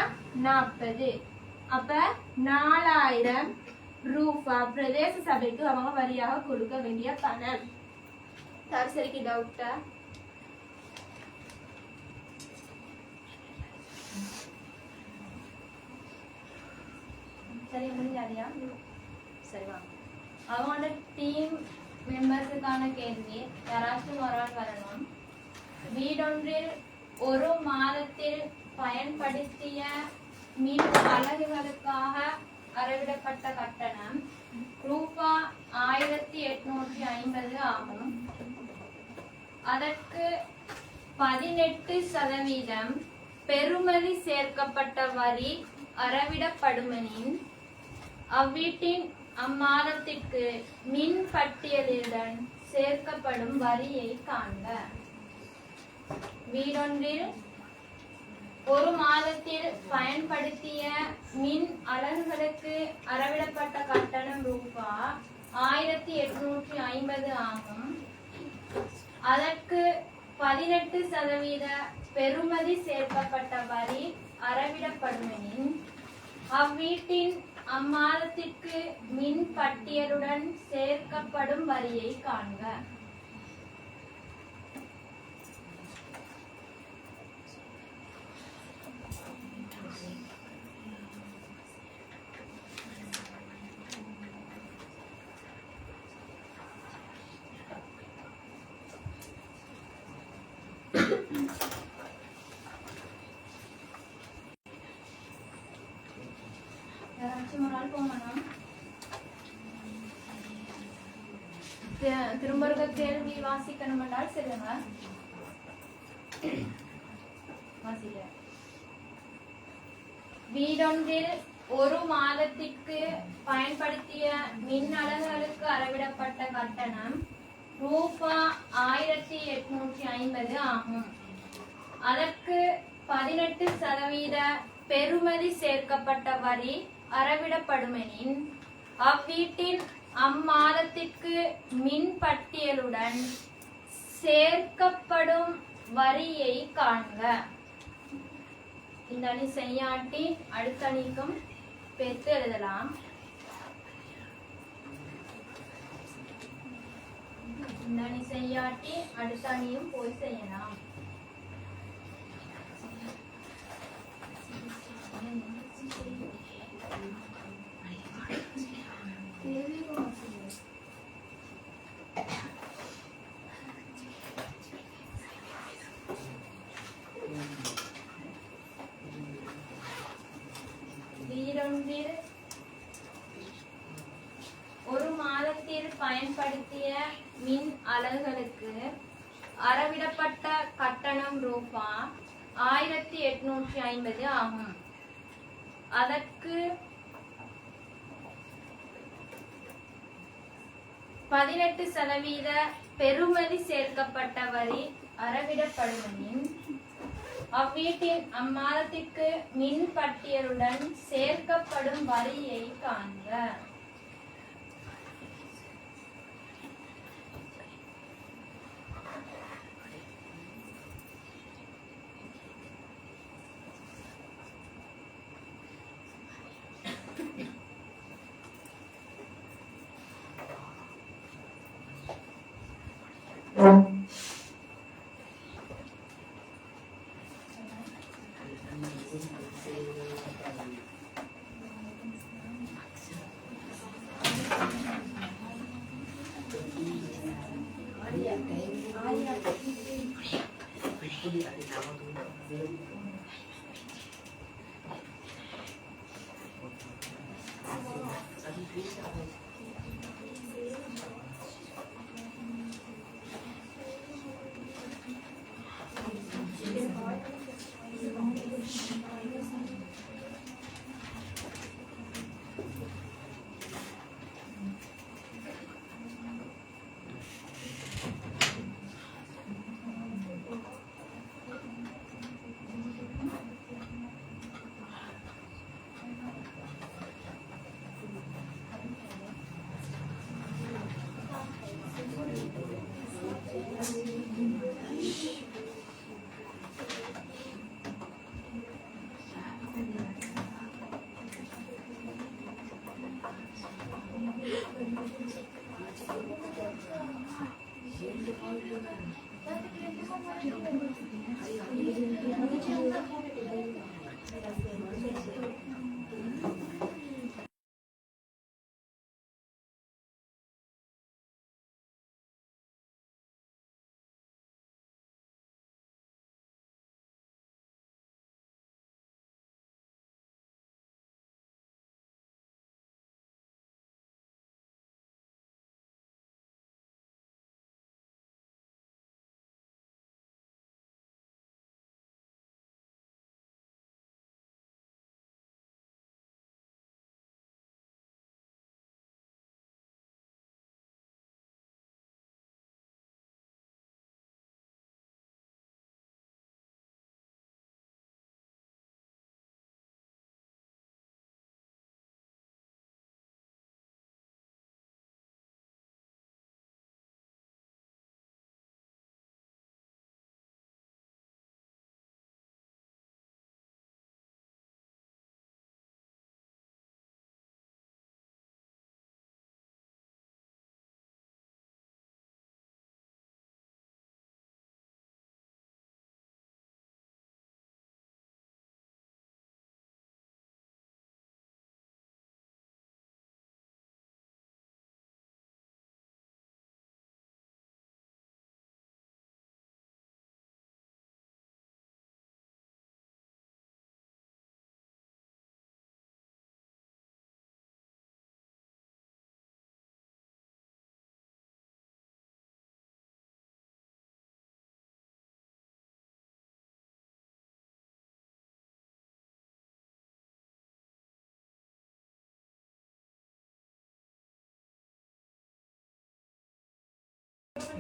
40. அப்ப 4000 ரூபாய் பிரதேச சபைக்கு அவங்க வரியாக கொடுக்க வேண்டிய பணம். சரிக்கு டவுட்டா? சரி, முடிஞ்சாதியா? சரி வாங்க. அவங்களோட டீம் மெம்பர்ஸுக்கான கேள்வி. யாராச்சும் ஒரு ஆள் வரணும். வீடொன்றில் ஒரு மாதத்தில் பயன்படுத்திய மின் அலகுகளுக்காக அளவிடப்பட்ட கட்டணம் ரூபாய் 1850 ஆகும். அதற்கு 18% பெறுமதி சேர்க்கப்பட்ட வரி அறவிடப்படுமெனின் அவ்வீட்டின் அம்மாதத்திற்கு மின் பட்டியலுடன் சேர்க்கப்படும் வரியை காண்க. வீடொன்றில் ஒரு மாதத்தில் பயன்படுத்திய மின் அலகுகளுக்கு அறவிடப்பட்ட கட்டணம் ரூபாய் 1850 ஆகும். அதற்கு 18% பெறுமதி சேர்க்கப்பட்ட வரி அறவிடப்படுமெனின் அவ்வீட்டின் அம்மாதத்திற்கு மின் பட்டியலுடன் சேர்க்கப்படும் வரியை காண்க. யாராச்சும் ஒரு ஆள் போகணும். திரும்ப ஒரு கேள்வி வாசிக்கணும் என்றால் சொல்லுங்க. வாசிக்க. வீடொன்றில் ஒரு மாதத்திற்கு பயன்படுத்திய மின் அலகுகளுக்கு அறவிடப்பட்ட கட்டணம் ரூபாய் 1850 ஆகும். அதற்கு 18% பெறுமதி சேர்க்கப்பட்ட வரி அறவிடப்படுமெனின் அவ்வீட்டின் அம்மாதத்திற்கு மின் பட்டியலுடன் சேர்க்கப்படும் வரியை காண்க. இந்த அணி செய்யாட்டி அடுத்த அணிக்கும் பெற்று எழுதலாம். இந்த அணி செய்யாட்டி அடுத்த அணியும் போய் செய்யலாம். வீடொன்றில் ஒரு மாதத்தில் பயன்படுத்திய மின் அலகுகளுக்கு அறவிடப்பட்ட கட்டணம் ரூபாய் 1850 ஆகும். அதற்கு 18% பெறுமதி சேர்க்கப்பட்ட வரி அறவிடப்படுமெனின் அவ்வீட்டின் அம்மாதத்திற்கு மின் பட்டியலுடன் சேர்க்கப்படும் வரியை காண்க.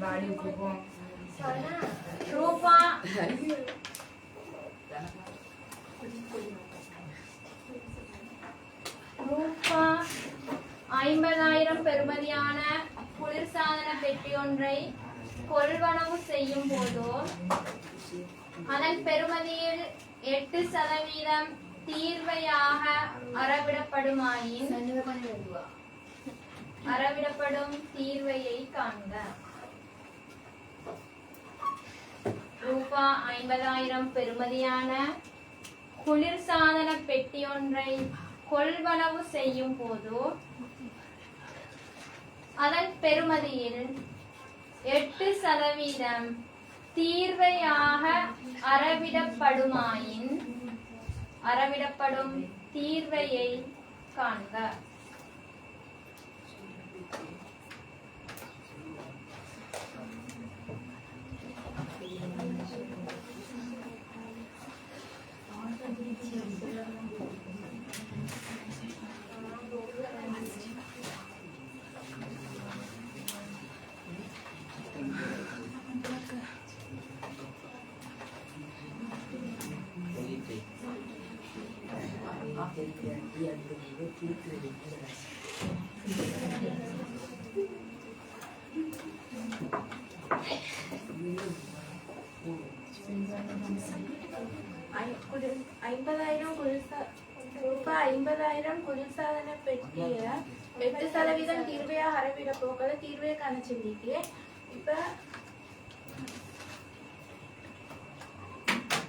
வாடி கொடுப்போம். ரூபா ரூபா 50,000 பெறுமதியான குளிர்சாதன பெட்டி ஒன்றை கொள்வனவு செய்யும் போதோ அதன் பெறுமதியில் 8% தீர்வையாக அறவிடப்படும் தீர்வையை காண்க. ரூபா 50,000 பெறுமதியான குளிர்சாதன பெட்டி ஒன்றை கொள்வனவு செய்யும் போதோ அதன் பெறுமதியில் 8% தீர்வையாக அறவிடப்படும் தீர்வையை காண்க. ரூபாய் 50,000 குளிர்சாதன பெட்டிய 8% தீர்வையாக அறவிட போக்கல தீர்வே காண சொல்லிட்டு இப்ப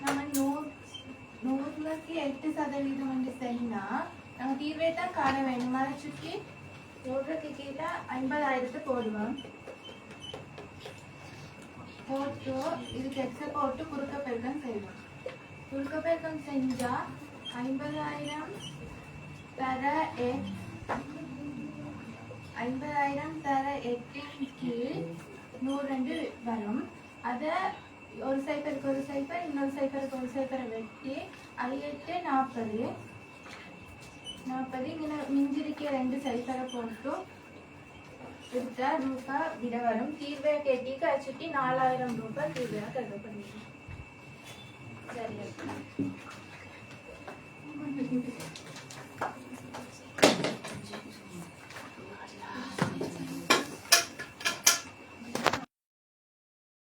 நம்ம 100க்கு 8% வந்து சரினா நம்ம தீர்வே தான் காண வேணும். அதை சுற்றி 100க்கு கீழே 50,000 போடுவோம். போட்டு இதுக்கு எக்ஸ போட்டு குறுக்க பெருக்கம் செய்வோம். குறுக்க பெருக்கம் செஞ்சா 50,000 தர 8 கீழ் 102 வரும். அதை ஒரு சைபருக்கு ஒரு சைபர் இன்னொரு சைபருக்கு ஒரு சைபரை வெட்டி 8 40 இங்கே மிஞ்சிருக்கிய 2 சைபரை போட்டு எடுத்தா ரூபாய் விட வரும். தீர்வை கேட்டிக்கு அதை சுற்றி 4,000 ரூபாய் தீர்வையாக கருதப்படுகிறது. சரி.